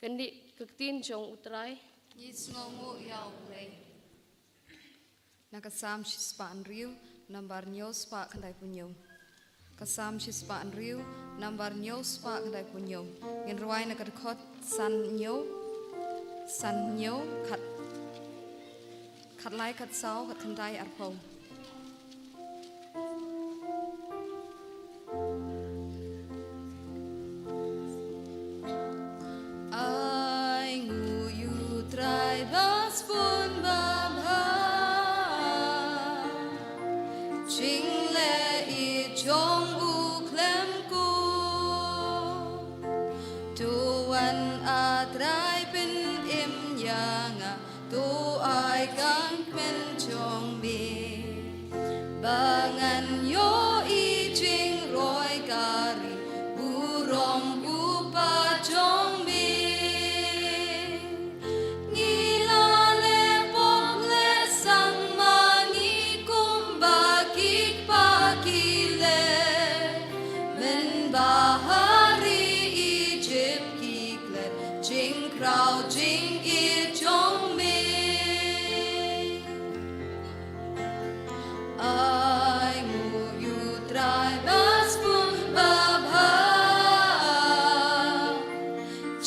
Speaker 1: kendi kektin jong utrai
Speaker 6: Yisngomu yau play. Nakasam shispan riu nambar nyos pa kandai punyo. Kasam shispan riu nambar nyos pa kandai punyo. Ngin ruai nakadkot san nyo kat lai kat sao kat kandai arpong. Bangan atrai pin im yanga tu ai gang men chong bi Bangan yo I jing roi kari Burong upa chong bi Ngila le pok le sang mangi kumba kik pa kile Men bahari Egypt kiklet Jing krau jing I chong bi Ai mu yu trai bas pun babha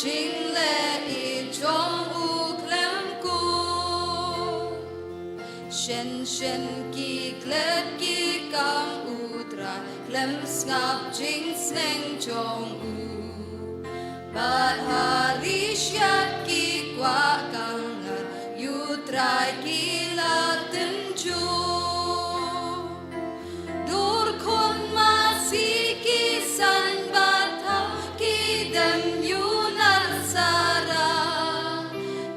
Speaker 6: Jing le I chong u klem ku Shen shen kiklet kikam u trai Klem ngap jing sneng chong u Bat hari syat ki kwa kangar Yu trai ki la ten chu Dur kun masih ki san bat ha Ki dem yu nasara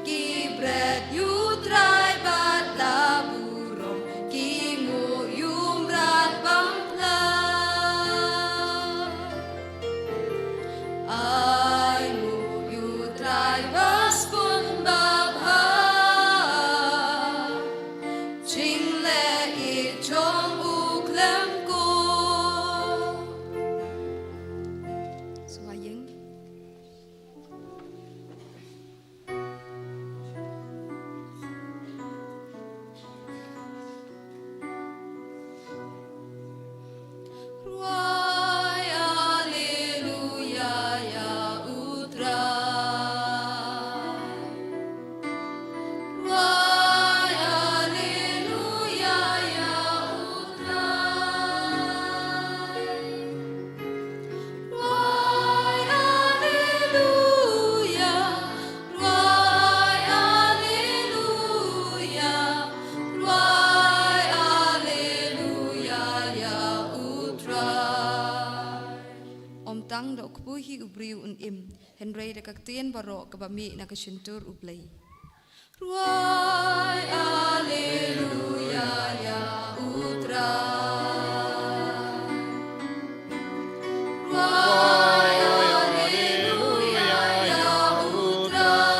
Speaker 6: Ki bread yu trai bat la burong Ki mu yu mrat pampla Ai mu yu trai bas pun babha Jing le I chong u klem ko Swayeng Ruai Alleluia ya utrai Ruai Alleluia ya utrai Ruai Alleluia Ruai Alleluia Ruai Alleluia ya utrai Om tang do kpuhi ubriu un im Henry de kaktien baro kabami na kasintur ublay Ruai Alleluia ya utrai Ruai Alleluia ya utrai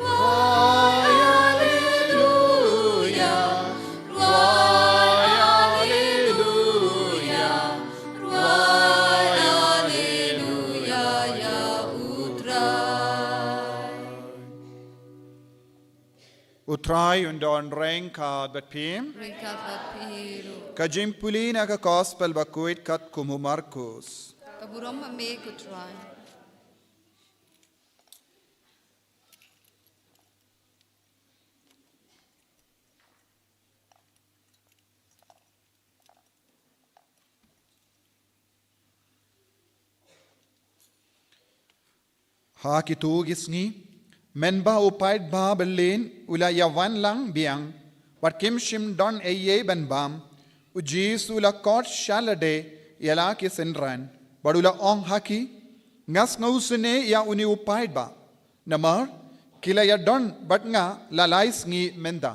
Speaker 6: Ruai Alleluia Ruai Alleluia Ruai Alleluia ya utrai
Speaker 5: Utrai undon reng ka bat pim
Speaker 6: Ringkat bat piru
Speaker 5: Ka jimpuli na ka gospel Bakhuid kat kumu Markus
Speaker 6: Kaburom ame kutrai
Speaker 5: Ha ki tu gisngi men ba upaid ba belin ula ya wan lang biang wat kim shim don eye ben bam u Jisu la kot shalade yala ki senran badula ong haki ngas ngausne ya uni upaid ba namar kila ya don bat nga la lais ngi menda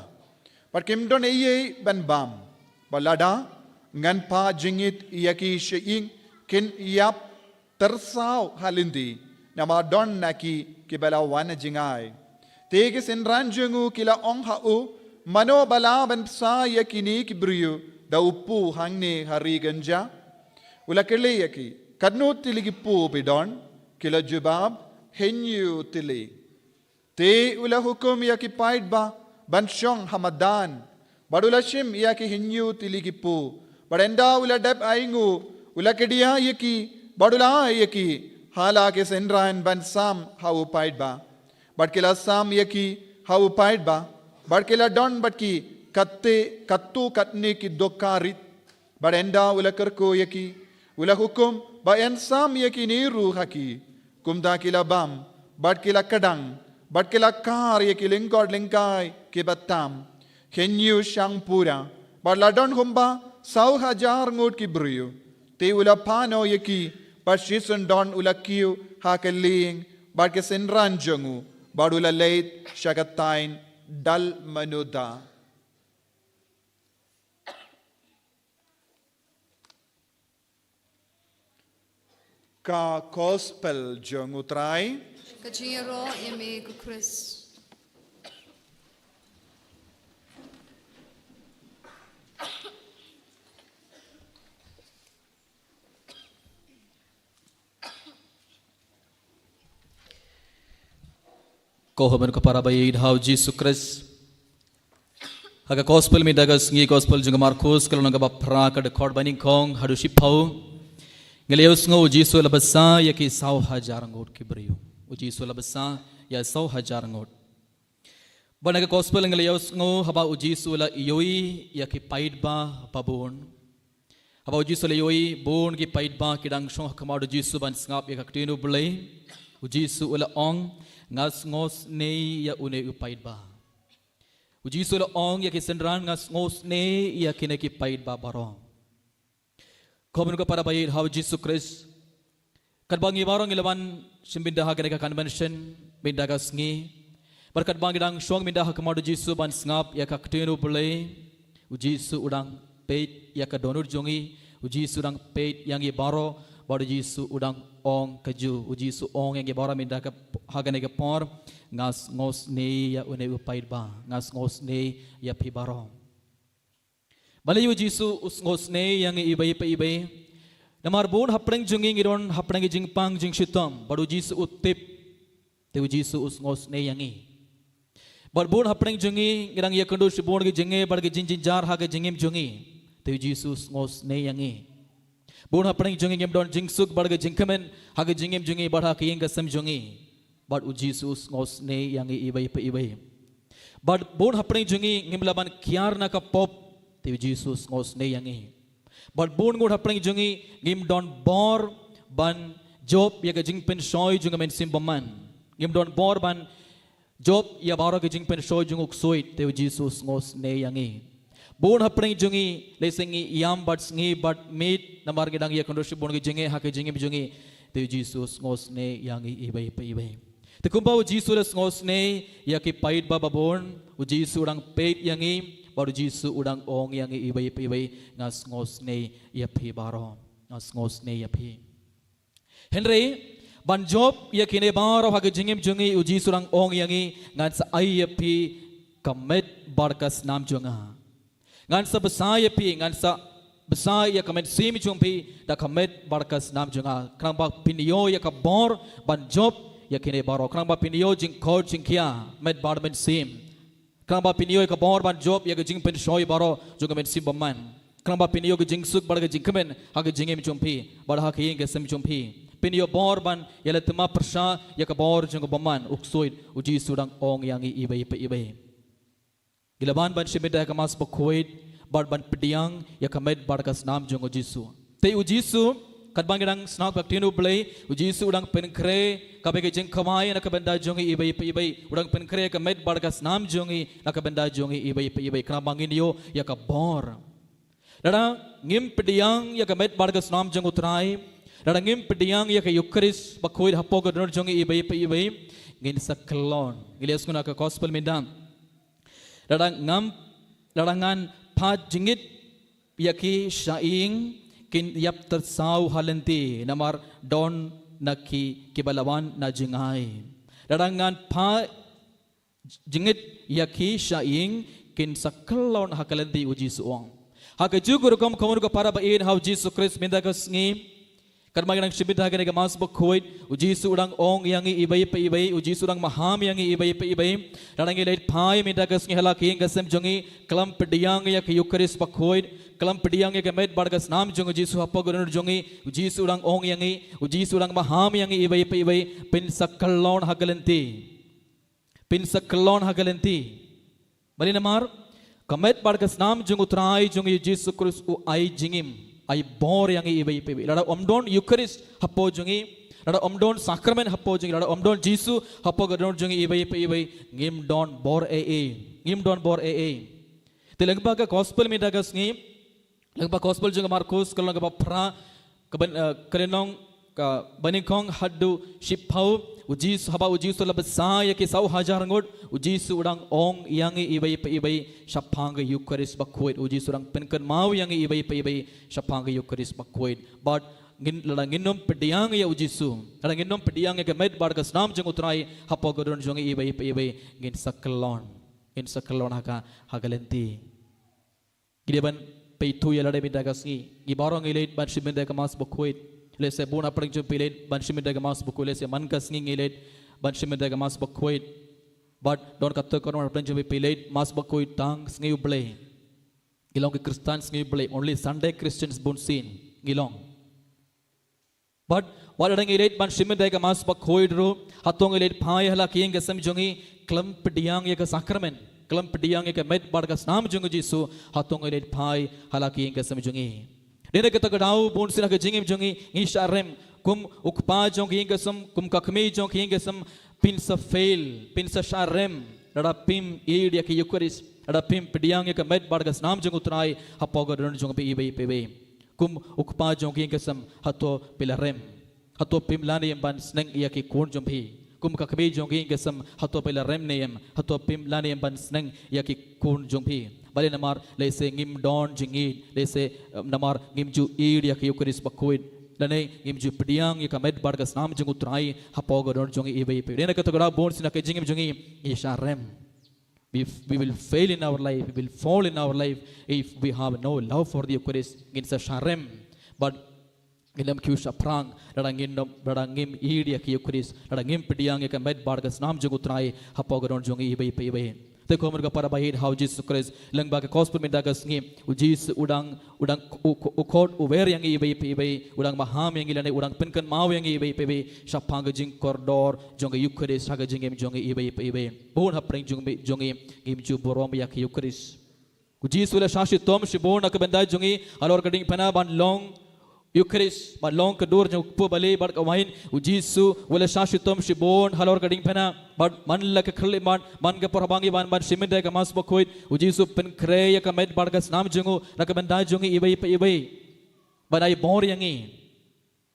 Speaker 5: wat kim don eye ben bam balada ngan pa jingit yaki sheing kin yap tersau halindi nama don naki kibala wana jingai tege senran jungu kila ong hau mano bala ban sa yakini kibriyu da uppu hangne hari ganja ula kele yaki kadno tiligi pu bidon kila jubab henyu tili te ula hukum yaki paid ba ban shong hamadan badula shim yaki henyu tiligi pu badenda ula dab aingu ula kedia yaki badula yaki hala ke senran ban sam hau paid ba but kila sam yaki hau paid ba but kila don but ki katte kattu katne ki dokarit but enda ula kerko yaki ula hukum ba en sam yaki niru haki kumda kila bam but kila kadang but kila kar yaki lingkod lingkai ki batam kenyu shang pura but la don humba sau hajar ngot ki briyu te ula pano yaki Pashisun don ula kiu hakaling barkesin ranjangu barula late shagatain dal manuda. Ka gospel jung utrai
Speaker 6: Kajiro yami Ïukharist.
Speaker 7: Kohaban ko para bayid how Jisu Christ. Haga gospel mi daga sngi gospel junga Marcos kalau naga bapra ka de kod baning kong hadushi pau. Ngeleus ngo Jisu la basa ya ki 100,000 ngot ki brio. Jisu la basa ya 100,000 ngot. Banaga gospel ngeleus ngo haba Jisu la ioi ya ki paid ba pabon. Haba Jisu la ioi bon ki paid ba kidang shong kamado Jisu ban ngap ya ka tinu blai. Jisu la ong ngas ngos ne ya une upaid ba. Jisu la ong ya ki sendran ngas ngos ne ya ki ne ki paid ba barong. Komen ko para bayid how Jisu Christ. Kadbangi barong ilawan simbinda ha ka convention binda ka sngi. Berkat bangi dang shong binda ha kamado Jisu ban ngap ya ka ktenu bulai. Jisu udang paid ya ka donor jongi. Jisu udang paid yang i baro baru Jisu udang ong kaju Jisu ong yang gebara minda ke hagane ke por ngas ngos ne ya une upaid ba ngas ngos ne ya pibaro balayu Jisu us ngos ne yang ibai pa ibai namar bon hapreng jungi ngiron hapreng jingpang jing shitam baru Jisu utip te Jisu us ngos ne yang i bar bon hapreng jungi ngirang ya kundu sibon ge jinge bar ge jinjar ha ge jingim jungi te Jisu ngos ne yang i bon hapreng jungi ngem don jingsuk bar ge jingkamen ha ge jingim jungi bar ha ke yang gasam jungi bar Jisus ngos ne yang ibai pa ibai bar bon hapreng jungi ngem laban kiar na ka pop te Jisus ngos ne yang i bar bon ngod hapreng jungi ngem don bor ban job ya ge jingpen shoy jungamen simbaman ngem don bor ban job ya baro ge jingpen shoy junguk soit te Jisus ngos ne yang i bon hapreng jungi lesengi yam but sngi but meet namar gedang ya kondoshi bon ge jenge ha ke jenge jungi te Jisus ngos ne yang ibai pa ibai te kumbau Jisus ngos ne ya ki paid ba babon Jisu udang paid yang i baru Jisu udang ong yang ibai pa ibai ngas ngos ne ya pi baro ngas ngos ne ya pi Henry ban job ya kine baro ha ke jenge jungi Jisu udang ong yang i ngas ai ya pi kamet barkas nam junga ngan sa besaya pi ngan sa besaya kamet simi chumpi da kamet barkas nam junga krang ba pinio ya ka bor ban job ya kine baro krang ba pinio jing kod jing kia met bar men sim krang ba pinio ya ka bor ban job ya jing pen shoy baro junga men sim baman krang ba pinio ge jing suk bar ge jing kamen ha ge jingem chumpi bar ha ke ge sim chumpi pinio bor ban ya le tuma persha ya ka bor junga baman uksoid uji sudang ong yang ibai pa ibai Gilaban ban shimida ka mas Bakhuid bar ban pediang ya kamed bar kas nam jong Jisu. Te Jisu kadbang gedang snak baktinu blai Jisu udang penkre kabe ke jeng kamai na kabenda jong ibai pa ibai udang penkre kamed bar kas nam jong na kabenda jong ibai pa ibai kana bangin yo ya ka bor. Dada ngim pediang ya kamed bar kas nam jong utrai dada ngim pediang ya ka Ïukharist Bakhuid hapog donor jong ibai pa ibai ngin sa kelon. Gilias kuna ka gospel mindam Larangan pa jingit yaki syaing kin yap tersau halenti namar don naki kibalawan na jingai. Larangan pa jingit yaki syaing kin sakelon hakalenti uji suang. Hakajugur kom komur ko para bain how Jisu Christ minda kasngi karma yang shibit hagan ga mas Bakhuid Jisu udang ong yang ibai pa ibai Jisu udang maham yang ibai pa ibai rangi leit pai minda kasngi hala king gasem jongi kalam pediang ya ke Ïukharist Bakhuid kalam pediang ya ke med bargas nam jong Jisu hapogonor jongi Jisu udang ong yang Jisu udang maham yang ibai pa ibai pin sakalon hagalenti bali namar kamet bargas nam jong utrai jong Jisu Christ u ai jingim ai bor yang ibai ibai lada omdon Ïukharist hapo jungi lada omdon sakramen hapo jungi lada omdon Jisu hapo gadon jungi ibai ibai ngim don bor te lagba ka gospel mi dagas ngi lagba gospel junga Marcos kalau lagba pra kerenong banikong hadu shipau ujis haba ujis la besaya ke sau hajar ngot ujis udang ong yang ibai ibai shapang Ïukharist Bakhuid ujis udang penkan mau yang ibai ibai shapang Ïukharist Bakhuid but ladang pediang ya ujisu ladang pediang ya med bargas nam jeng utrai hapo godon jong ibai ibai ngin sakelon hagalenti gideban peitu ya lade midagasi gibarong ilet ban shimende kamas Bakhuid lese bona pring jom pilet ban shimende kamas Bakhuid lese mankas nging ilet ban shimende kamas Bakhuid but don kato kono pring jom pilet mas Bakhuid tang sngi uble gilong ke Kristen sngi uble only Sunday Christians bun sin gilong but what adang ilet ban shimende kamas Bakhuid ro hatong ilet phai hala kieng gesam jongi klam pediang ya ke sacrament kelam pediang ke med bargas nam jungu Jisu hatong ilet phai halaki ke samjungi dene ke tagadau bon sina ke jingim jungi isharem kum ukpa jong ke sam kum kakme jong ke sam pinsa fail pinsa sharem dada pim idia ke Ïukharist dada pim pediang ke med bargas nam jungu trai hapogadon jong be ibe pebe kum ukpa jong ke sam hato pilarem hato pim lani ban sneng ia ke kon jom bhi kum kakbe jonggi gesam hato pela remneem hato pim laneem ban sneng yaki kun jongpi bale namar lese ngim don jingi lese namar ngim ju id yaki Ïukharist Bakhuid lane ngim ju pediang yaka med bargas nam jungu trai hapogo don jongi ibe dena katagara bon sina ke jingim jongi isharem we will fail in our life we will fall in our life if we have no love for the Ïukharist ginsa sharem but ilam kyusha prang dadangim idia ki Ïukharist dadangim pediang ke med bargas nam jungu trai hapogadon jongi ibe te komer ga para bahid how Jesus Christ lengba ke gospel min dagas ngi ujis udang ukod uwer yang ibe udang maham yang ilane udang penkan mau yang ibe shapang jing kordor jongi Ïukharist haga jingem jongi ibe bon hapring jongi imju borom ya ki Ïukharist ujis ula shashi tom shibon akbenda jongi alor kading pana ban long Ïukharist ba long kedur jong pu bali bar kawain ujisu wala shashitom shibon halor gading pena bad man la ke khli man ke porbangi ban simende ka mas Bakhuid ujisu pen kreya ka med bargas nam jungu rakabanda jungi ibai badai bor yangi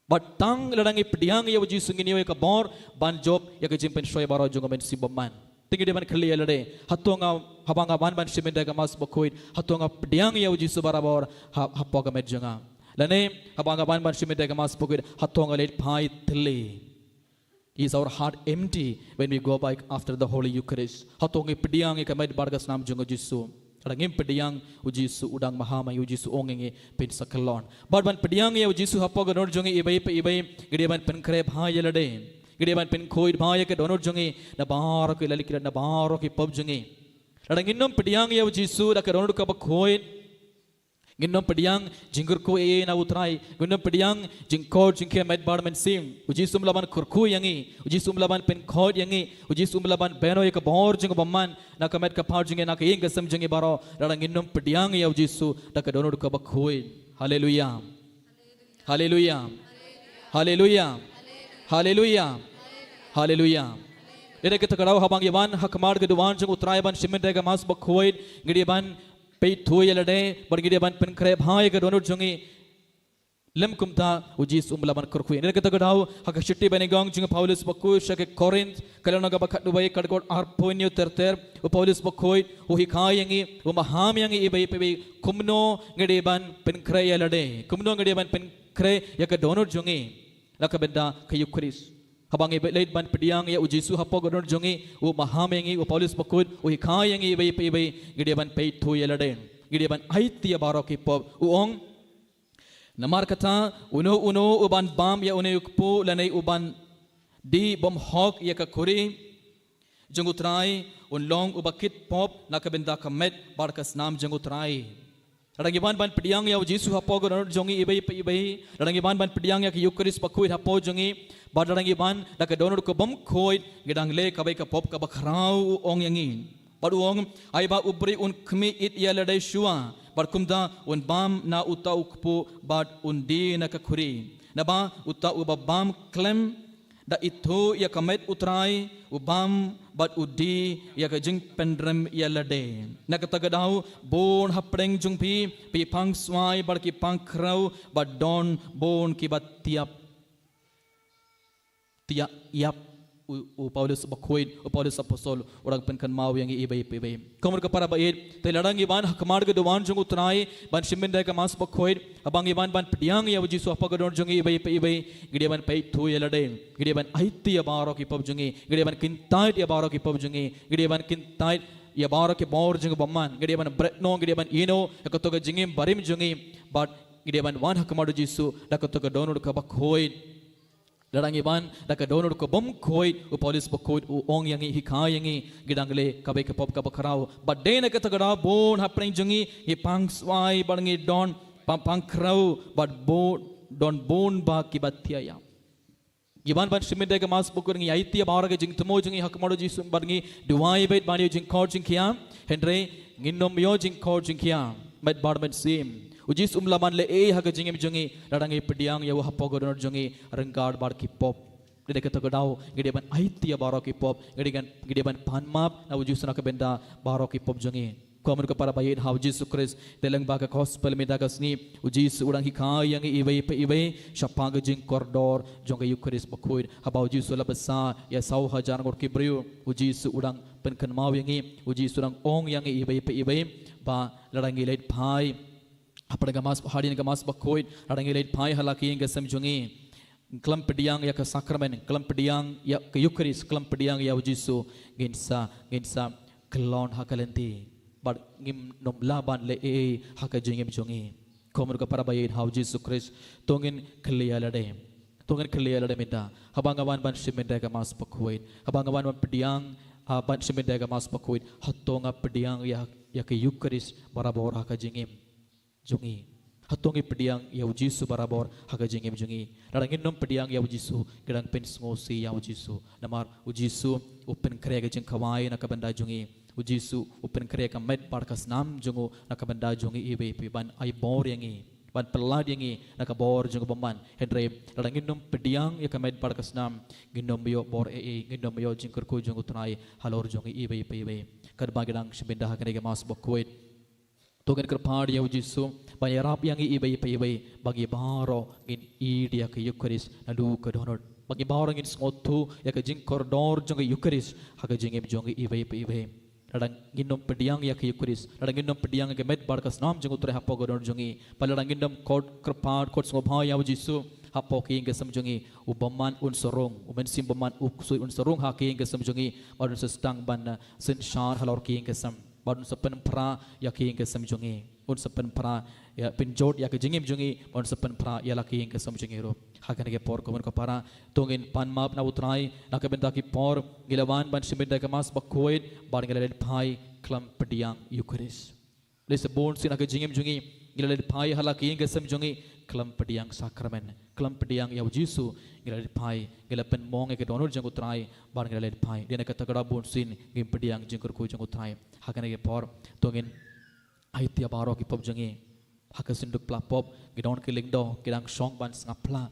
Speaker 7: bad tang ladangi pediang ya ujisu ngini ka bor ban job ya ke jimpen shoy baro jungu men siboman tingi de ban khli lade hatonga habanga ban simende ka mas Bakhuid hatonga pediang ya ujisu barabor hapoga med junga lane habanga ban shimete kamas Bakhuid hatonga let phai thli is our heart empty when we go back after the holy Ïukharist hatonga pediang ke med bargas nam jungu Jisu adangim pediang ujisu udang mahama ujisu ongenge pin sakalon but ban pediang ye ujisu hapoga nor jungi ibai gede ban pen kre bhai lade gede ban pen khoid bhai ke donor jungi na baro ke lalikira na baro ke pub jungi adangin pediang ye ujisu da ke donor ka Bakhuid ginnom pediang jinggur ko na utrai ginnom pediang jingkod jingke med barmen sim ujisum laban kurku yangi ujisum laban pen khod yangi ujisum laban beno ek bor jing bomman na kamet ka par jinge na ka yeng gasam jinge baro radang ginnom pediang ya ujisu da ka donor ka Bakhuid hallelujah hallelujah hallelujah hallelujah hallelujah ere ke takarau habang yawan hakmar ke duwan jing utrai ban simende ka mas Bakhuid ngidi ban pei thuya lade bargide ban pen kre bhai ke donor jongi lem kumta ujis umlaban kurkhu ne ke tagadau hak chitti bani gong jing Paulus Bakhuid ke Corinth kalona ga bakhat dubai kadgot arpoinyo terter u Paulus Bakhuid u hikayangi u maham yangi ibai pe kumno ngede ban pen kre lade kumno ngede ban pen kre ya ke donor jongi lakabenda ke Ïukharist habang ibe leit ban pediang ya ujisu hapo godon jongi u mahamengi u Paulus Bakhuid u hikayangi ibai gide ban pei thu yelade gide ban aitia baroki pop u ong namar kata uno u ban bam ya une ukpu lanai u ban di bom hok ya ka kuri jongutrai un long u bakit pop nakabenda kamet barkas nam jongutrai Radangiban ban pediang ya Jisu hapo godon jongi ibai radangiban ban pediang ya ki Ïukharist Bakhuid hapo jongi bad radangiban da ka donor ko bom khoid gedang le ka bai ka pop ka bakhrau ong yangi bad ong ai ba ubri un khmi it ya ladai shua bad kumda un bam na uta ukpu bad un di na ka khuri na ba uta u bam klem da itu ya kamet utrai ubam but udi ya ka jing pendrem ya lade na ka tagadau bon hapreng jungpi pi pang swai bar ki pang krau but don bon ki bat tiap Tiap iap u Paulus Bakhuid u Paulus apostol orang penkan mau yang ibai ibai komur ke para bait te ladang iban hakmar ke doan jung utrai ban simendai ke mas Bakhuid abang iban ban pediang ya Jisu apa ke don jung ibai ibai gede ban pai thu ya ladai gede ban aiti ya barok ipab jungi gede ban kintait ya barok ipab jungi gede ban kintait ya barok ke bor jung baman gede ban bretno gede ban ino ekotoga jingim barim jungi but gede ban wan hakmar Jisu dakotoga donur ke Bakhuid ladang iban dak donor ko bom khoi u Paulus Bakhuid u ong yangi hikai yangi gidangle kabe ke pop ka bakrau badde na ke tagada bon hapring jungi hi pang swai bangi don pang krau bad bo don bon ba ki bathia ya iban ban simide ke mas bukur ngi aiti ba ke jing tumo jungi hakmado Jisu bangi duai bet bani jing khor jing kia hendre nginom yo jing khor jing kia met barmen sim Ujis umlaman le haga jingem jungi ladang pediang ya wah pogodor jungi renggar bar ki pop gede ketagadaw gede ban aiti ya baro ki pop gede ban panmap na ujis na benda baro ki pop jungi komur ke para bayit how Jisu Christ teleng ba ka gospel me daga sni ujis udang hikai yang ibai shapang jing koridor jonga Ïukharist Bakhuid habau Jisu la besa ya 1000 ngor ki brio ujis udang penkan mau yangi ujis udang ong yang ibai ba ladang ilait phai apade gamas hadian gamas Bakhuid ladang ilait phai halaki yang gesem jungi kelam pediang ya ke sakramen kelam pediang ya ke Ïukharist kelam pediang ya Jisu ginsa kelon hakalenti bad ngim nom laban le haka jingim jungi komur ka para bayit how Jisu Christ tongin klia lade meda habangawan ban simenda gamas Bakhuid habangawan ban pediang ban simenda gamas Bakhuid hatonga pediang ya ke Ïukharist barabor haka jingim jungi hatongi pediang ya Jisu barabor haga jingim jungi ladang nom pediang ya Jisu gedang pen ngosi ya Jisu namar Jisu open krega jing kawai na kabanda jungi Jisu open krega med parkas nam jungu na kabanda jungi ibe ban ai bor yangi ban pelad yangi na kabor jungu baman hendre ladang nom pediang ya kamed parkas nam ginom yo bor ginom yo jingkur ku jungu tunai halor jungi ibe kadba gedang shibinda haga mas Bakhuid Togen kerpad ya Jisu banyak rap yang ibai bagi baro gin dia ke Ïukharist nadu ke donor bagi baro gin smotu ya ke jing koridor jong Ïukharist haga jing jong ibai ladang ginom pediang ya ke Ïukharist ladang ginom pediang ke med barkas nam jong utre hapo godor jongi paladang ginom kod kerpad kod smobha ya Jisu hapo ki ke samjongi ubaman unsorong umen sim baman uksui unsorong haki ke samjongi badun Sdang ban sen shar halor ki ke sam badun sepen pra ya ki ke samjongi un sepen pra ya pinjot ya ke jingim jongi badun sepen pra ya laki ke samjongi ro hakan ke por komun kapara tongin panmap na utrai na ke benda ki por gilawan ban simenda ke mas Bakhuid bar gilalet phai klam pediang Ïukharist les bon sin ke jingim jongi gilalet phai halaki ke samjongi klam pediang sakramen klam pediang ya Jisu gilalet phai gilapen mong ke donor jang utrai bar gilalet phai dia ke tagada bon sin gim pediang jingkur ku jang utrai hakan ke por tongin aitia baro ki pop jangi hakasinduk plapop gidon ki lingdo kidang song ban ngapla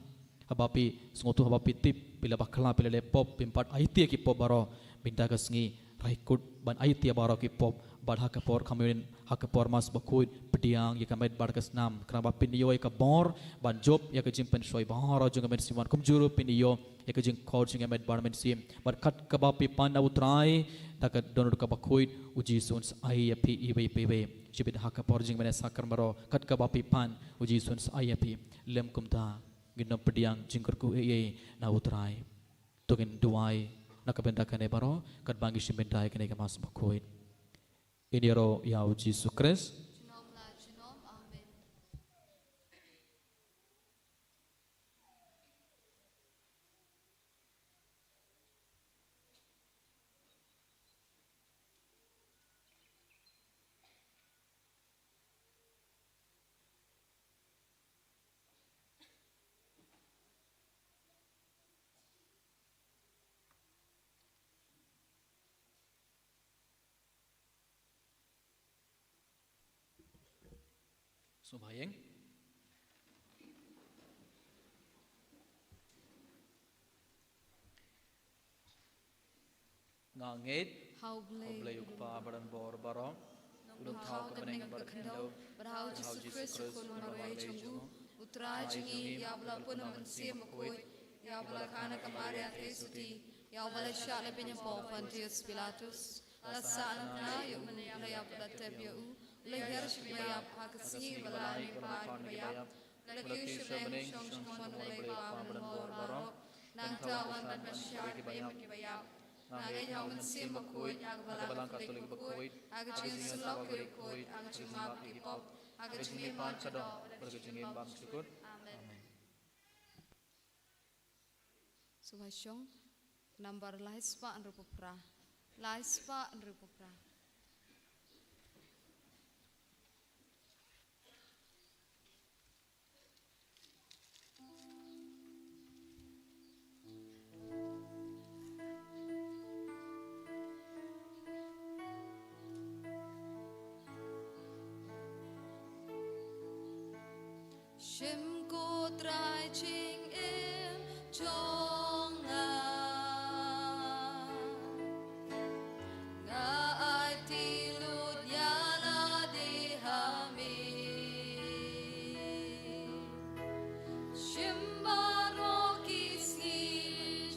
Speaker 7: habapi ngotu habapi tip pila bakla pila lepop pimpat aitia ki pop baro binta kasngi raikut ban aitia baro ki pop bad hakapor kamin hakapor mas Bakhuid pediang ya kamet barkas nam kraba pinio ka bor ban job ya ka jimpen soi baro junga men siman kumjuru pinio ya ka jing kor junga met bar men sim bar kat kabapi pan utrai takat donor ka Bakhuid Jisu ai api ibe jibit hakapor jing men sakar maro kat kabapi pan Jisu ai api lem kumta ginom pediang jingkur ku na utrai togin duai nakabenda kane baro kat bangi simentai kane ka mas Bakhuid ini roh ya Jisu Christ. Sumayeng ngangit
Speaker 6: Haublay
Speaker 7: ukpa badan bor baro ulun thau ka meneng bar khendo
Speaker 6: Barhau Jisu Christ kulun marai chungu utrai jingi yabla pun mansi Bakhuid Iau balakana kamaria Tesuti, Iau balasya na pinyapo Pontius Pilatus, Lasaan na yung layap latebyo, Leher shbayap hakasi balani pagbayap, Lakyush beng shong shmon ulay pabalo barok, Nang tawan at masyag bayam kibayap, Nangay yaw mansim Bakhuid, Agbalang Katolik Bakhuid, Agajing sulok Ïukharist, Agajing mapipop, Agajing
Speaker 7: Kadok, Agajing bam syukur.
Speaker 6: Suhasyong number lahispa ang rupupra. Lahispa ang rupupra. Shim ko trai ching im chong nga ai tilud yala di hami shim baro kisngi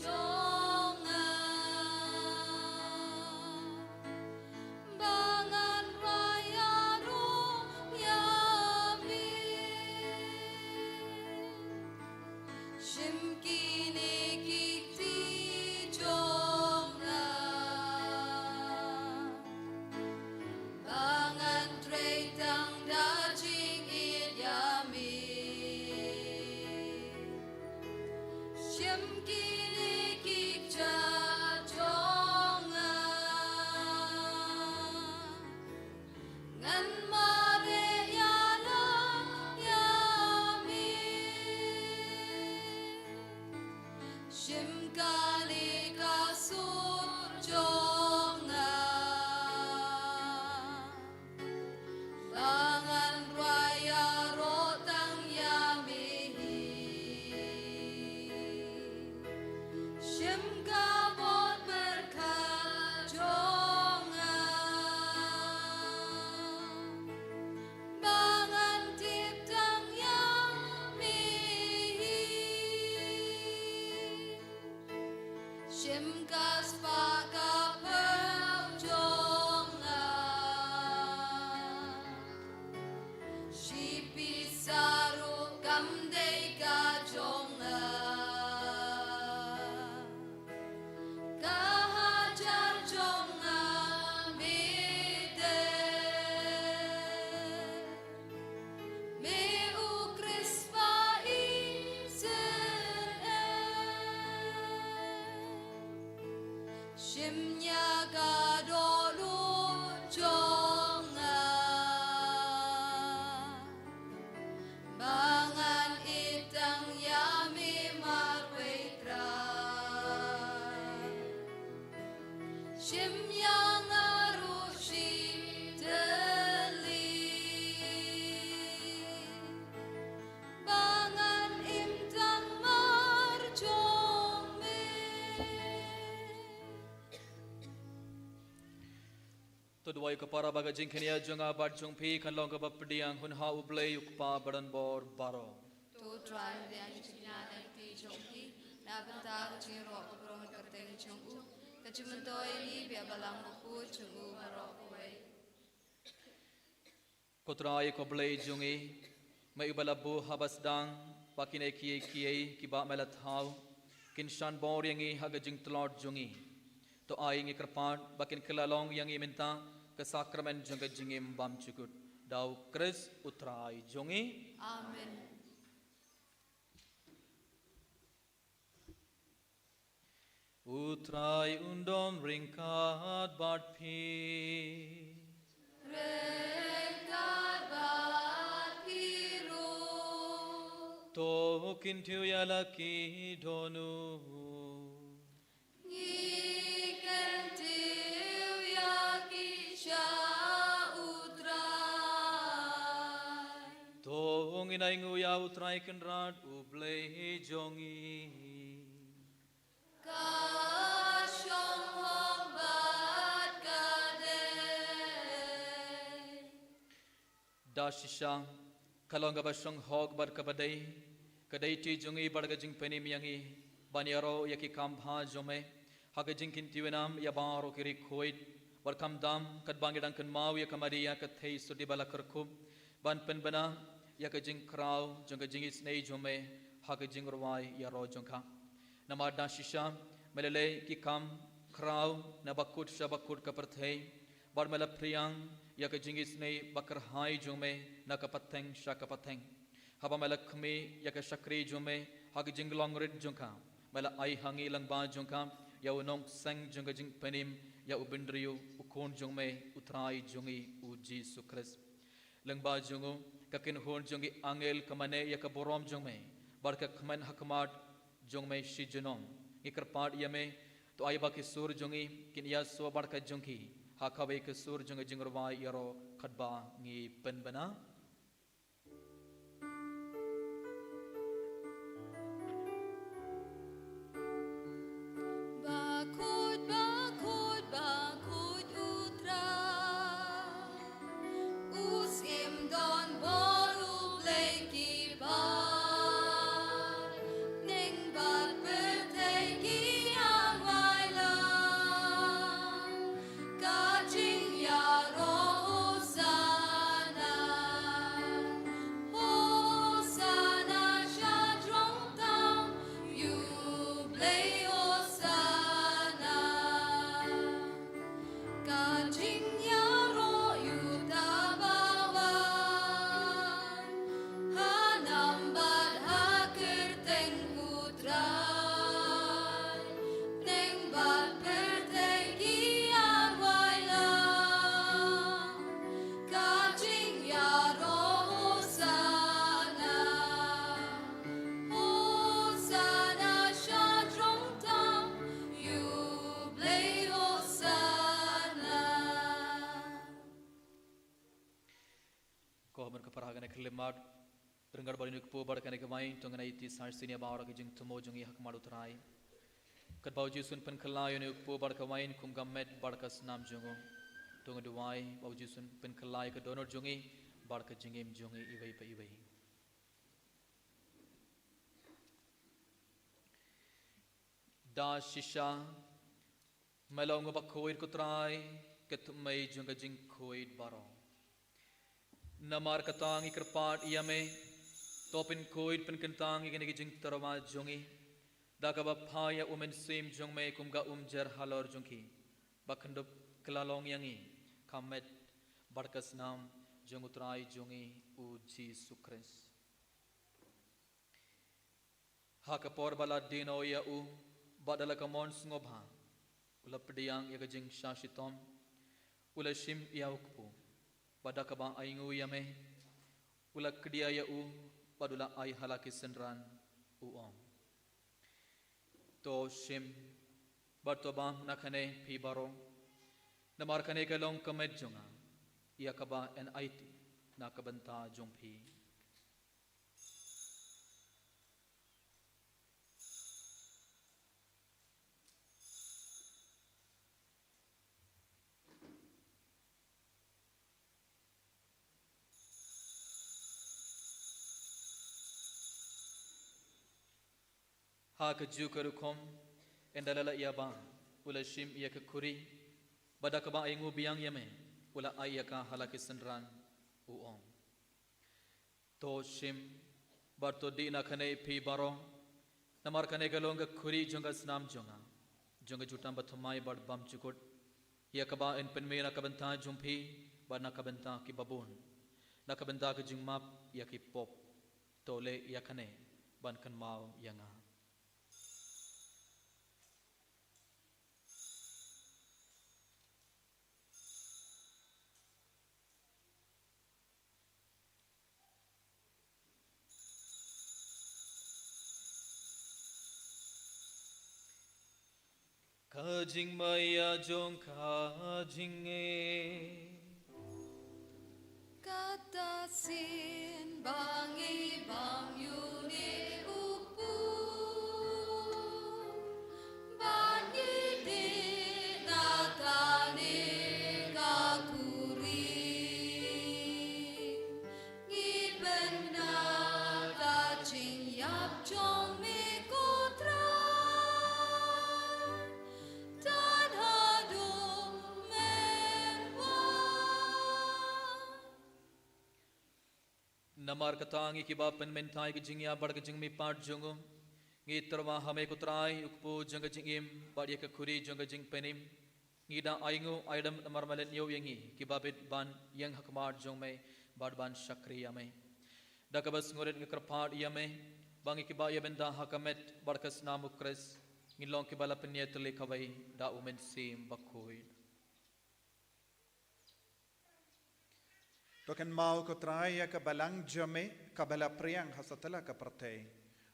Speaker 6: chong bangan raya ro yami shim kini kiti jonga bangan treitang dajing idyami shim kini kikja jonga ngan mare yala yami shim kali kasur jonga bangan raya rotang yami shim kabot berkat jonga bangan tiptang yami shim kas pakapau jonga shipi saru kamdei ka jonga kahajar jonga mite me ukris pa isen shimnya gadolu jonga bangan itang yami marwetra shimnya ngarushi teli bangan imtang marjome
Speaker 7: Tudway kapara bagajing kanya junga barjung pi kanlong kapapdiang hunha ublay ukpa baran bor baro.
Speaker 6: To try the anjina ti chongki na banta chiro obrong karte chongu kachumantoy ni bia balang ko chungu maro koi
Speaker 7: Kotray koblay jungi may ubalabu habasdang pakine kiye kiba melathaw kinshan bor yangi hagajing tlord jungi to aying ikrpan bakin kilalong yangi minta kasakramen junga jingim bam chukut daw kris utray jungi
Speaker 6: Amen.
Speaker 7: utray undom ringkat bat pi
Speaker 6: Rekat bat piru
Speaker 7: to kintu yalaki donu
Speaker 6: ngiken tiu yaki sya utray
Speaker 7: to nginay nguya utray kenrat ublay jongi
Speaker 6: kasyong hong bat
Speaker 7: Dashishang kalonga basong hog bar kabadai kadai ti jungi barga jing penim yangi Banyaro yaki kampha jome haga jingkin tiwenam ya baro kiri khoit barkam dam kat bangidang kan mau ya kamaria kat thei sudi bala kerkhum ban penbana ya ka jing krau jong jing isnei jome haga jing rwai ya ro jongkha namada shisha melele ki kam krau na bakut shabakut ka perthei bar mela priang ya ka jing isnei bakar hai jome na ka patheng shaka patheng haba mela khme ya ka shakri jome haga jing longrit jongkha mela ai hangi langba jongkha ya unong sang jong jing penim ya ubindriu ukon jongme utrai jongi u Jisu Christ langba jongo kakin hon jongi angel kamane ya ka borom jongme barka khaman hakmat jongme shijunom ikarpat yame to ai ba ki sur jongi kin ya so barka jongki hakawe ke sur jongi jingrwa yaro khatba ngi penbana
Speaker 6: Bakhuid, bakhuid, bakhuid utra Usim don boru bleki bar Ning bat bertegi ang wailan Kajing yaro Hosanna Hosanna shadrong tam Yublei Hosanna Kajing yaro yutabawan Hanambat hakirteng utray Neng bat pertegi ang wailan Kajing yaro Hosanna Hosanna shadrong tam Yublei Hosanna
Speaker 7: ko hamar ka paragane khlemat tringar bari nuk po barkane ka mai tongana iti sarsinia bawra ka jing tumo jongi hakmar utrai kat bauji sun pen khalayo ne po barka wain kum gammet barkas nam jongo tonga duwai bauji sun pen khalai ka donor jongi barka jingem jongi iwai pa iwai da shisha melong bakhuid kutrai ketumai jonga jing khoid baro namar katang ikrpat yame topin khoid pen kentang igene jing tarama jongi dakaba phaya umen sim jongme kumga umjer halor jongki bakhandup klalong yangi khamet barkas nam jongutrai jongi u Jisu Christ hakapor bala dino ya u badala kamon ngobha ulapdiang ya jing shashitom ulashim yaukpu badakaba aingu yame ulakdia ya u badula ai halaki senran uom to shim bartobam nakane pibaro namarkane kalong kamed jonga yakaba en aiti nakabanta jongpi ha ka jukarukom endalala yaba ula shim yaka kuri badakaba aingu biang yame ula ayaka halaki senran uom to shim barto dina kane pi baro namar kane galonga kuri jonga snam jonga jutam bathumai bad bam chukut yakaba en penmena kabanta jumpi barna kabanta ki babun nakabanta ka jingmap yaki pop tole yakane ban kan mau yanga Kajing maya jong kajing
Speaker 6: Katasin bangi bang yuni upu Bangi di nakani kakuri Ngiben na kajing yap jong mi kutrai
Speaker 7: namar katangi kiba penmentai ke jingya bar ke jing mi part jungum ngi terwa hame kutrai ukpo jang ke jingim bar ye ke khuri jang ke jing penim ngi da aingu aidam namar malen yo yangi kiba bit ban yang hakmar jong me bar ban shakriya me da kabas ngoret ngi krapad yame bangi kiba ye benda hakamet barkas namu kres ngilong kibala penyetuli kawai da umen sim Bakhuid.
Speaker 5: Token mau ko traya ka balang jame ka bala priang hasatala ka prate.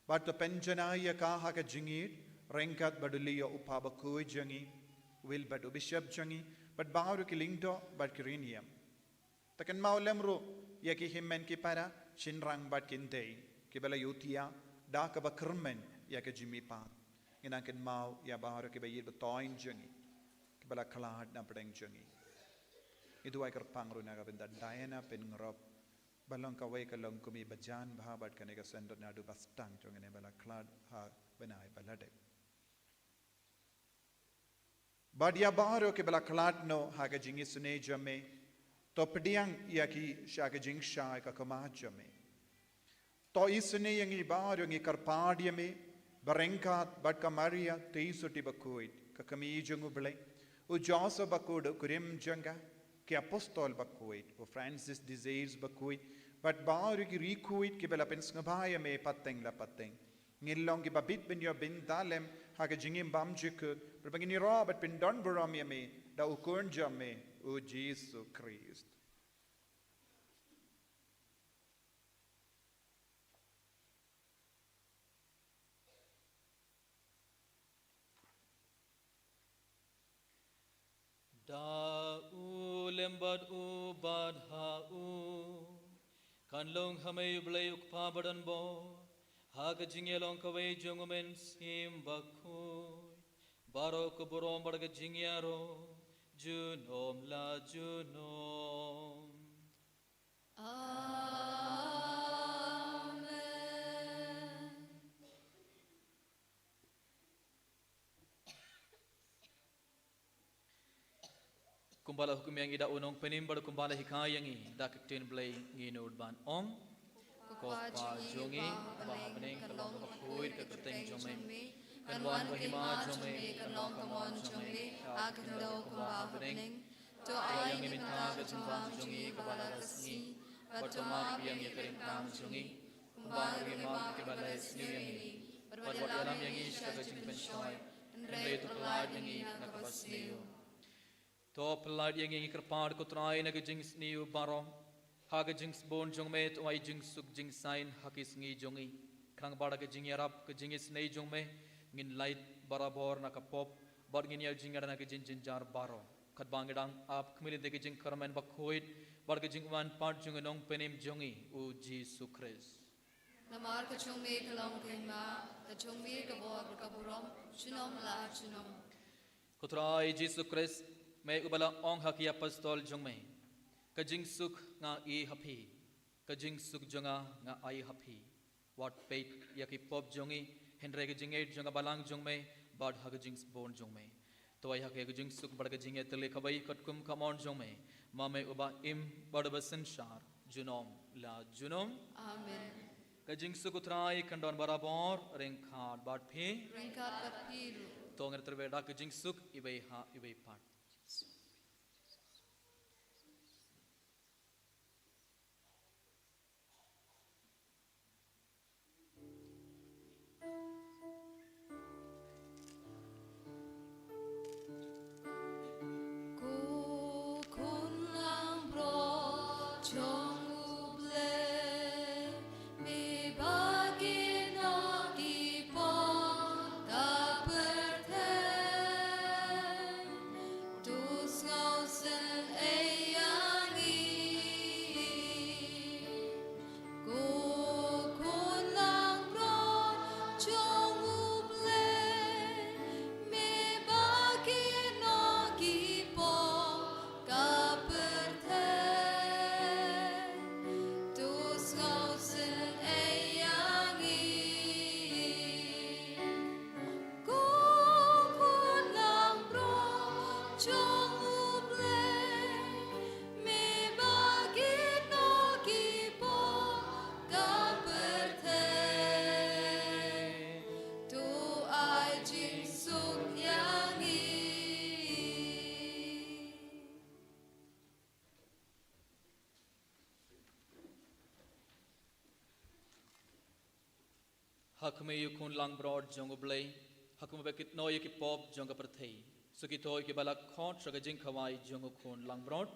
Speaker 5: But to penjanaya ka ha ka jingit rengkat baduliyo upa Bakhuid jangi will badu bishop jangi but bauru ki lingdo but kirinium. Token mau lemru yaki himmen ki para shinrang but kintei ki bala yutia da ka bakrmen yaka jimi pa. Inangkin mau ya bauru ki bayid batoin jangi ki bala kalad na pedeng jangi. Itu ay kerpangro na kabinda Diana pengrop balong kaway kalong kumi bajan bahabat kanega sendot na du bastang jongene bala klad ha benai balade. Badia baro ke bala klad no haga jingi sune jame to pediang yaki shaga jing shai ka kama jame. To isune yangi baro ngi karpadia me barengkat bat kamaria teisuti Bakhuid ka kami jongu bele u joso Bakhuid kurim janga ke apostol Bakhuid o Francis disease Bakhuid but baru ki rikuid ki bela pen snabaya me pateng la pateng ngilong ki babit ben yo bin dalem ha ke jingim bam jikut berbagi ni robert pen don boram me da ukun jame o Jisu Christ.
Speaker 7: Da lembad bad ha kan long hamay blay ukpa badan bo ha ka jingelong kaway jongumen sim Bakhuid baro ko borom barga jingyaro junom la junom.
Speaker 6: Amen.
Speaker 7: Kumbala hukum yang ida unong penim bar kumbala hikay yang da kektin blay nginod ban ong kopa jongi bahabening kalong Bakhuid ka keteng jome kanwan bahima jome kalong kamon jome akin daw kumbahabening to ayang iminta ka jumbang jongi kabala rasni batoma yang yakarin tam jongi kumbang bahima kibala esniu yang ini barwat alam yang ish ka kajing penshoy nre tu pelad yang i nakabasniu. To pelad yang ingi kerpad ko try na gajings niyo baro ha gajings bon jong me to ay jing suk jing sign hakis ngi jongi krang bada gajing yarap gajing is nei jong me ngin light barabor na kapop bar ngin yal jing na gajing jinjar baro kat bangedang ap kmili de gajing karmen Bakhuid bar gajing wan part jong nong penim jongi o Jisu Christ.
Speaker 6: Namar ka chungme kalong kema ka chungme ka bor ka burom chunom la chunom.
Speaker 7: Ko try Jisu Christ may ubala ong haki apostol jong may kajing suk nga I hapi kajing suk jonga nga ay hapi wat peit yaki pop jongi henre kajing eight jonga balang jong may bad hagajing born jong may to ay haki kajing suk bad kajing etele kabay katkum kamon jong may mame uba im bad basen shar junom la junom.
Speaker 6: Amen.
Speaker 7: Kajing suk utray kandon barabor rengkhat bad phi
Speaker 6: Rengkat kapiru.
Speaker 7: to ngar terbeda kajing suk ibay ha ibay part. hakme yukun lang broad jong oblay hakme bekit no yeki pop jong perthei sukitoy ki balak khot saga jing khawai jong khon lang broad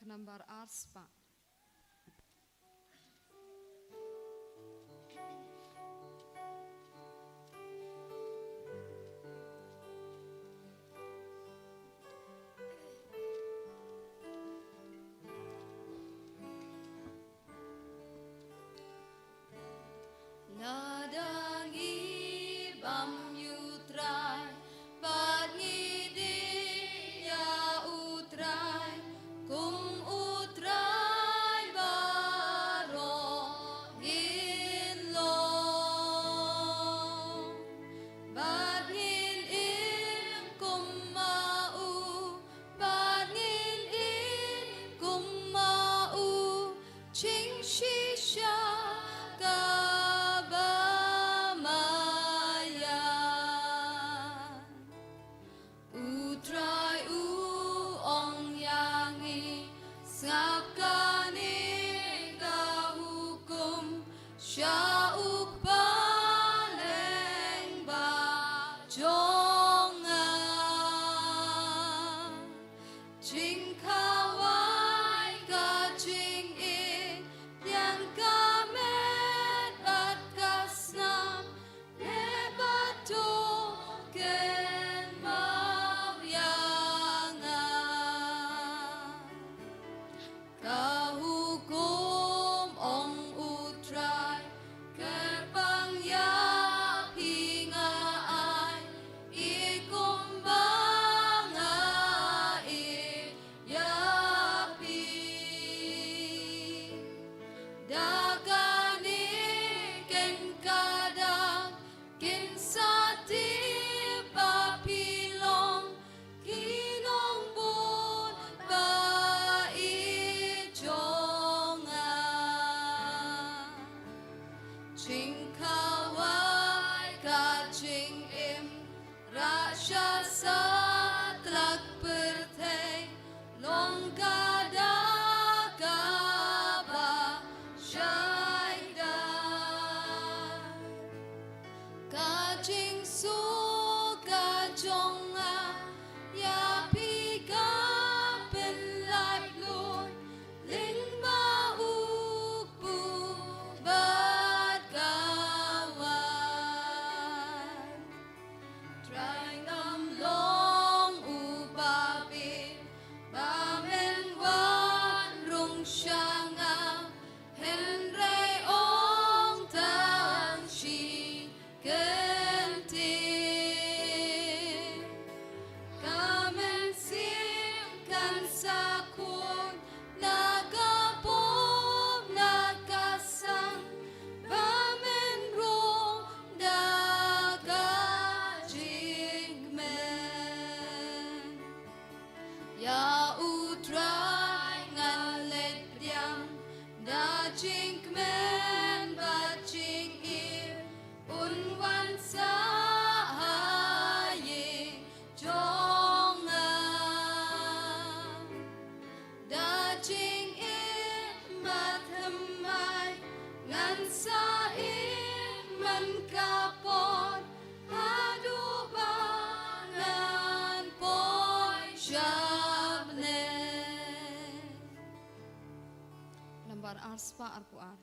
Speaker 6: Number arspa.
Speaker 4: Nadangi bam yutrai, pagi dia utrai, kum utrai baro ilong, badin im kum mau, badin im kum mau, ching shisha. Arspa arpuar.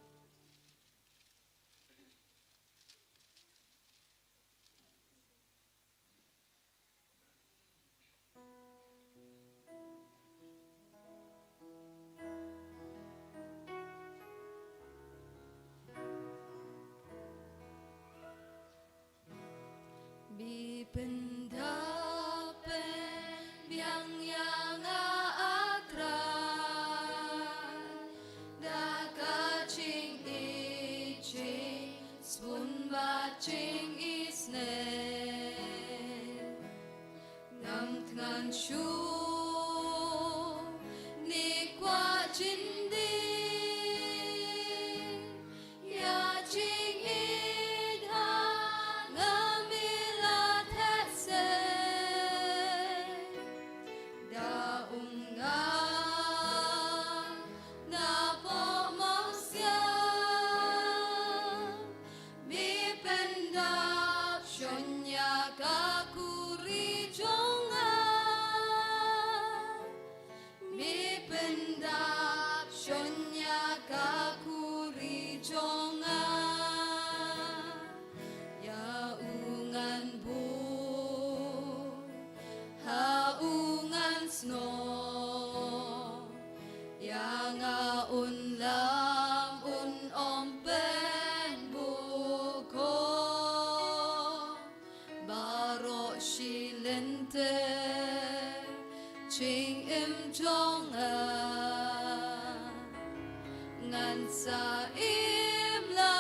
Speaker 6: sa imla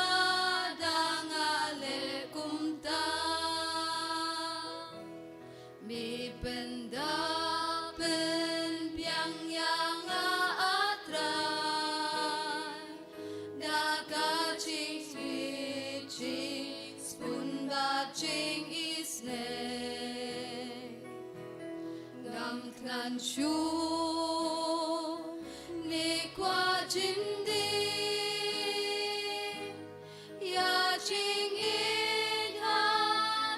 Speaker 6: dangale kumta mi pendapen piang yang atrai daka ching switching spoon ba ching isne ngam than shu ni qua chindi ya ching in ha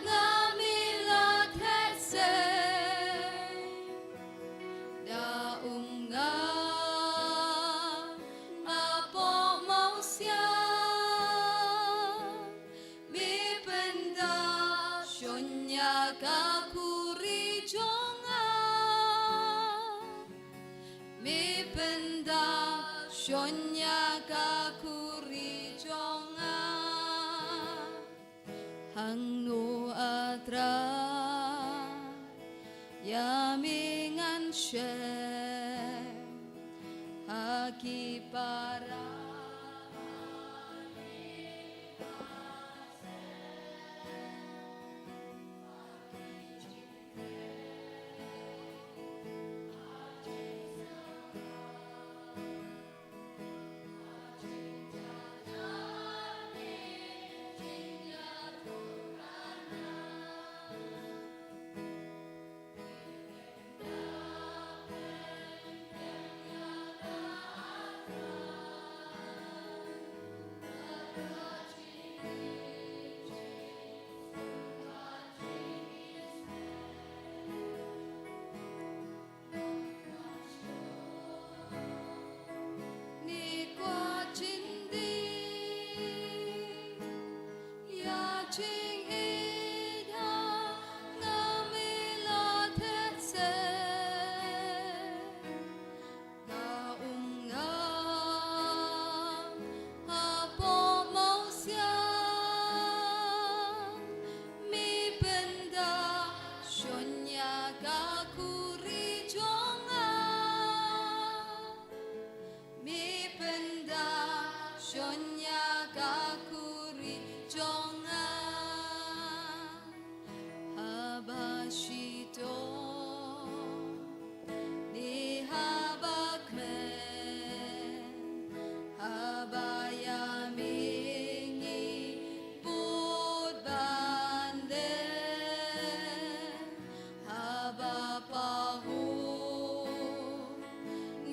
Speaker 6: ngamila these da unga apo mausia mi penda shonya ka kuri jonga mi penda shonya ka kuri jonga hang no atra yamingan she haki para ni qua chindi ya ching in ha ngamila these na unga apo mausia mi penda shonya ka kuri jonga mi penda shonya ka kuri jonga habashito ni habakmen habaya mingi put bande habapahu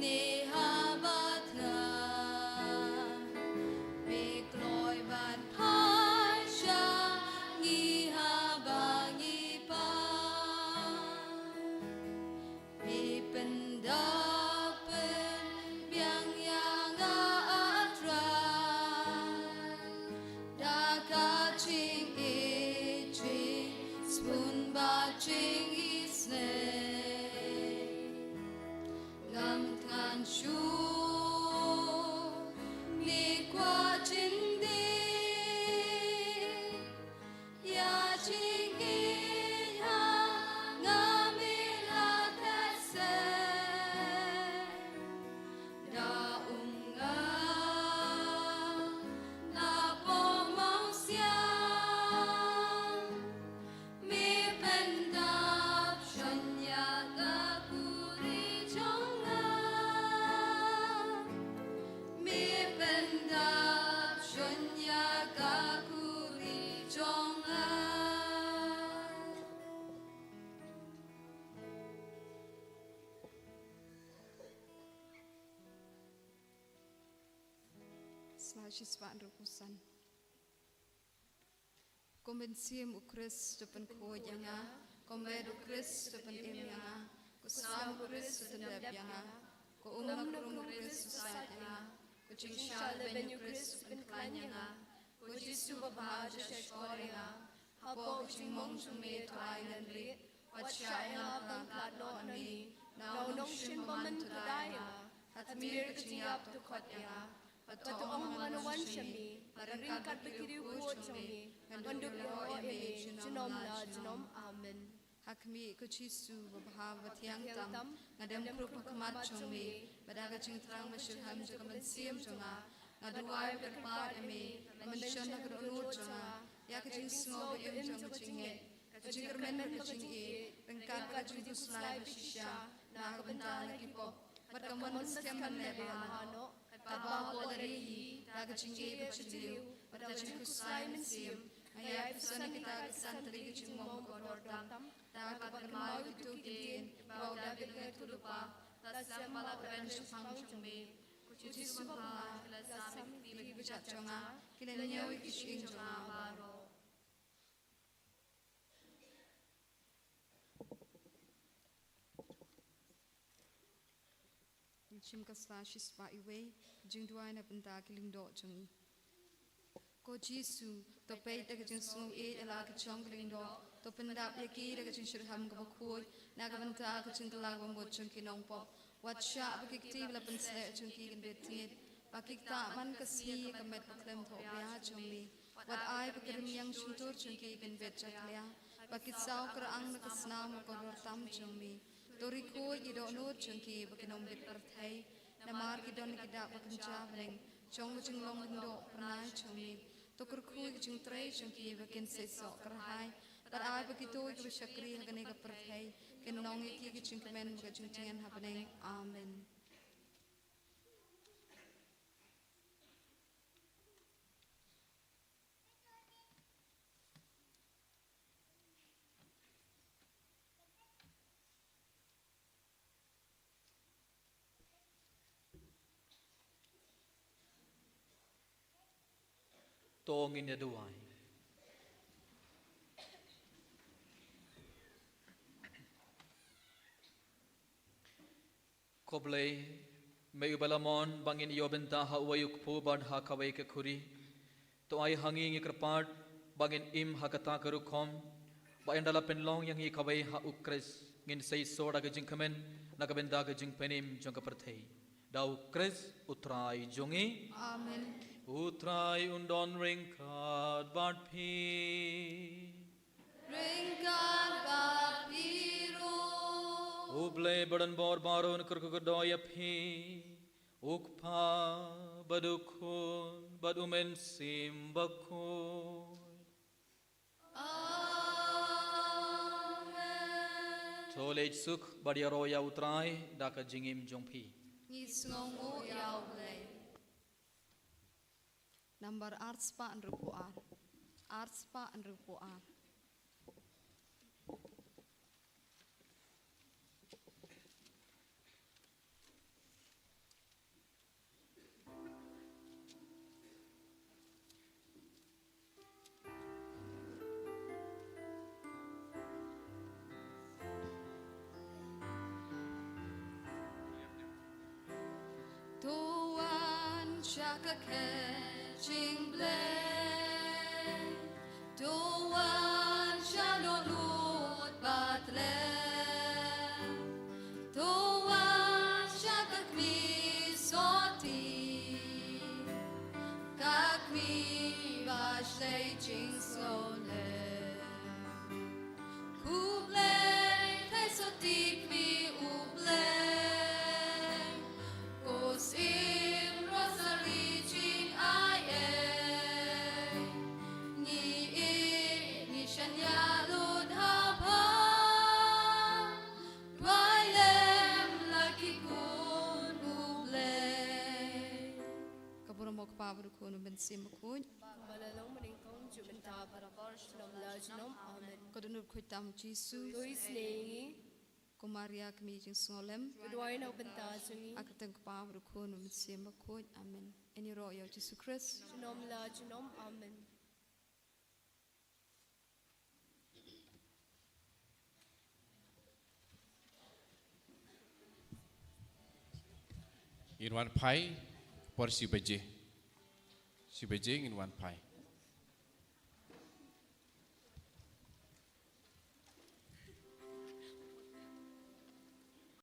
Speaker 6: ni habatna mi kloy ban phai sha ngi habangi pa mi pendapen biang yang atrai daka ching iching spoon ba ching isne ngam than shu ni qua chindi ya ching in ha ngamila these da unga apo mausia mi pendap shonya ka kuri jonga mi pendap shonya ka kuri jonga Smagispan rupusan Kombensium Ïukharist depan kojanga Komed Ïukharist depan emyanga Kusam Ïukharist depan debjanga Ko umnak Ïukharist susatanga Ko chingshal ben Ïukharist depan klanyanga Ko Jisu babaja sheshkoringa Hapo chingmong chume toainan lit Watshaya pangkat lo anmi Naunong shimbaman tudaya Hatmir kachingap tukotya Patuong manawan shami Maringkat bekiriw ko chami Manduk yo eme Jinom la jinom amen Hakmi ko Jisu babhava tiang tam Ngadam krupa kamat chumi Badaga ching trang masyurham jagaman siyam chunga aduai berpat ame mention nak runut janga ya kecing sngo be jang kecing kecing kermen kecing rengkat kecing slai bersisha na kebentar lagi pop berkaman setiap menebe hano tabah polari na kecing berciliu berkecing kuslai mensim ayat pesan kita kesan teri kecing mom korodam dapat bermau itu kidin bau dapat itu lupa tasam malah prevention function be Jisu Bapa, kelasam di bejat jonga, kiranya wikishing jonga baro. Chim kasla shispa iwe, jing duai na benda kiling do jongi. Ko Jisu, to pay the kitchen snow eat a like a chunk kiling do, to pendap yaki the kitchen should have Bakhuid, Nagavanta kitchen kalagam go chunky non pop. Wat sya bakikti la pensle chunki kan betit bakikta man kasi kamet Mawkhlam tho bia chumi wat ai bakrim yang chuntur chunki kan bet chatlia bakit saw kraang na kasna mo koror tam chumi tori ko ido no chunki bakinom bet parthai namar kidon kida bakincha bring chong chung long do pranai chumi to kurkhu chung trai chunki bakin se so krahai tar ai bakito ik bishakri hagane ka parthai Kenong iki kicing kemen kicing tian happening. Amen.
Speaker 7: Tongin ya duai. Koblay, may ubalamon bangin iyobenta ha uwayuk po bad ha kaway kakuri. To ay hanging ikrapart bangin im ha katakarukom. Ba endala penlong yang ikaway ha ukres ngin say soda gajing kamen nagabenda gajing penim jong kapartay. Daw kres utray jongi.
Speaker 6: Amen.
Speaker 7: Utray undon ringkad bad pi.
Speaker 6: Ringkad bad piro.
Speaker 7: Uble badan bor baron kerkudoya phi ukpa badukun badumen sim bakun.
Speaker 6: Amen.
Speaker 7: Tolej suk badiaro ya utrai daka jingim jongpi.
Speaker 6: Ngisngongo yauble. Number artspa and rupuar. Artspa and rupuar. Tuan shaka catching blame. Tuan shano lut batlem. Tuan shaka kmi soti. Kakmi bashlei jing sole. Kuble kai soti kmi uble. Im rosary jing ai ni shanya lud hapa dwailem laki kun uble kabura mok pavru kun ben sim kun
Speaker 1: Balalong meningkong jubenta para korshnom lajnom amen.
Speaker 6: kodunur khuitam Jisu
Speaker 1: Tuis Sngi,
Speaker 6: Kumaria kami jing solem
Speaker 1: Udwai na benta jungi,
Speaker 6: akatang pavru kun ben sim kun amen eni ro yo Jisu Christ
Speaker 1: Jnom lajnom amen.
Speaker 8: In one pie, por si beje in one pie.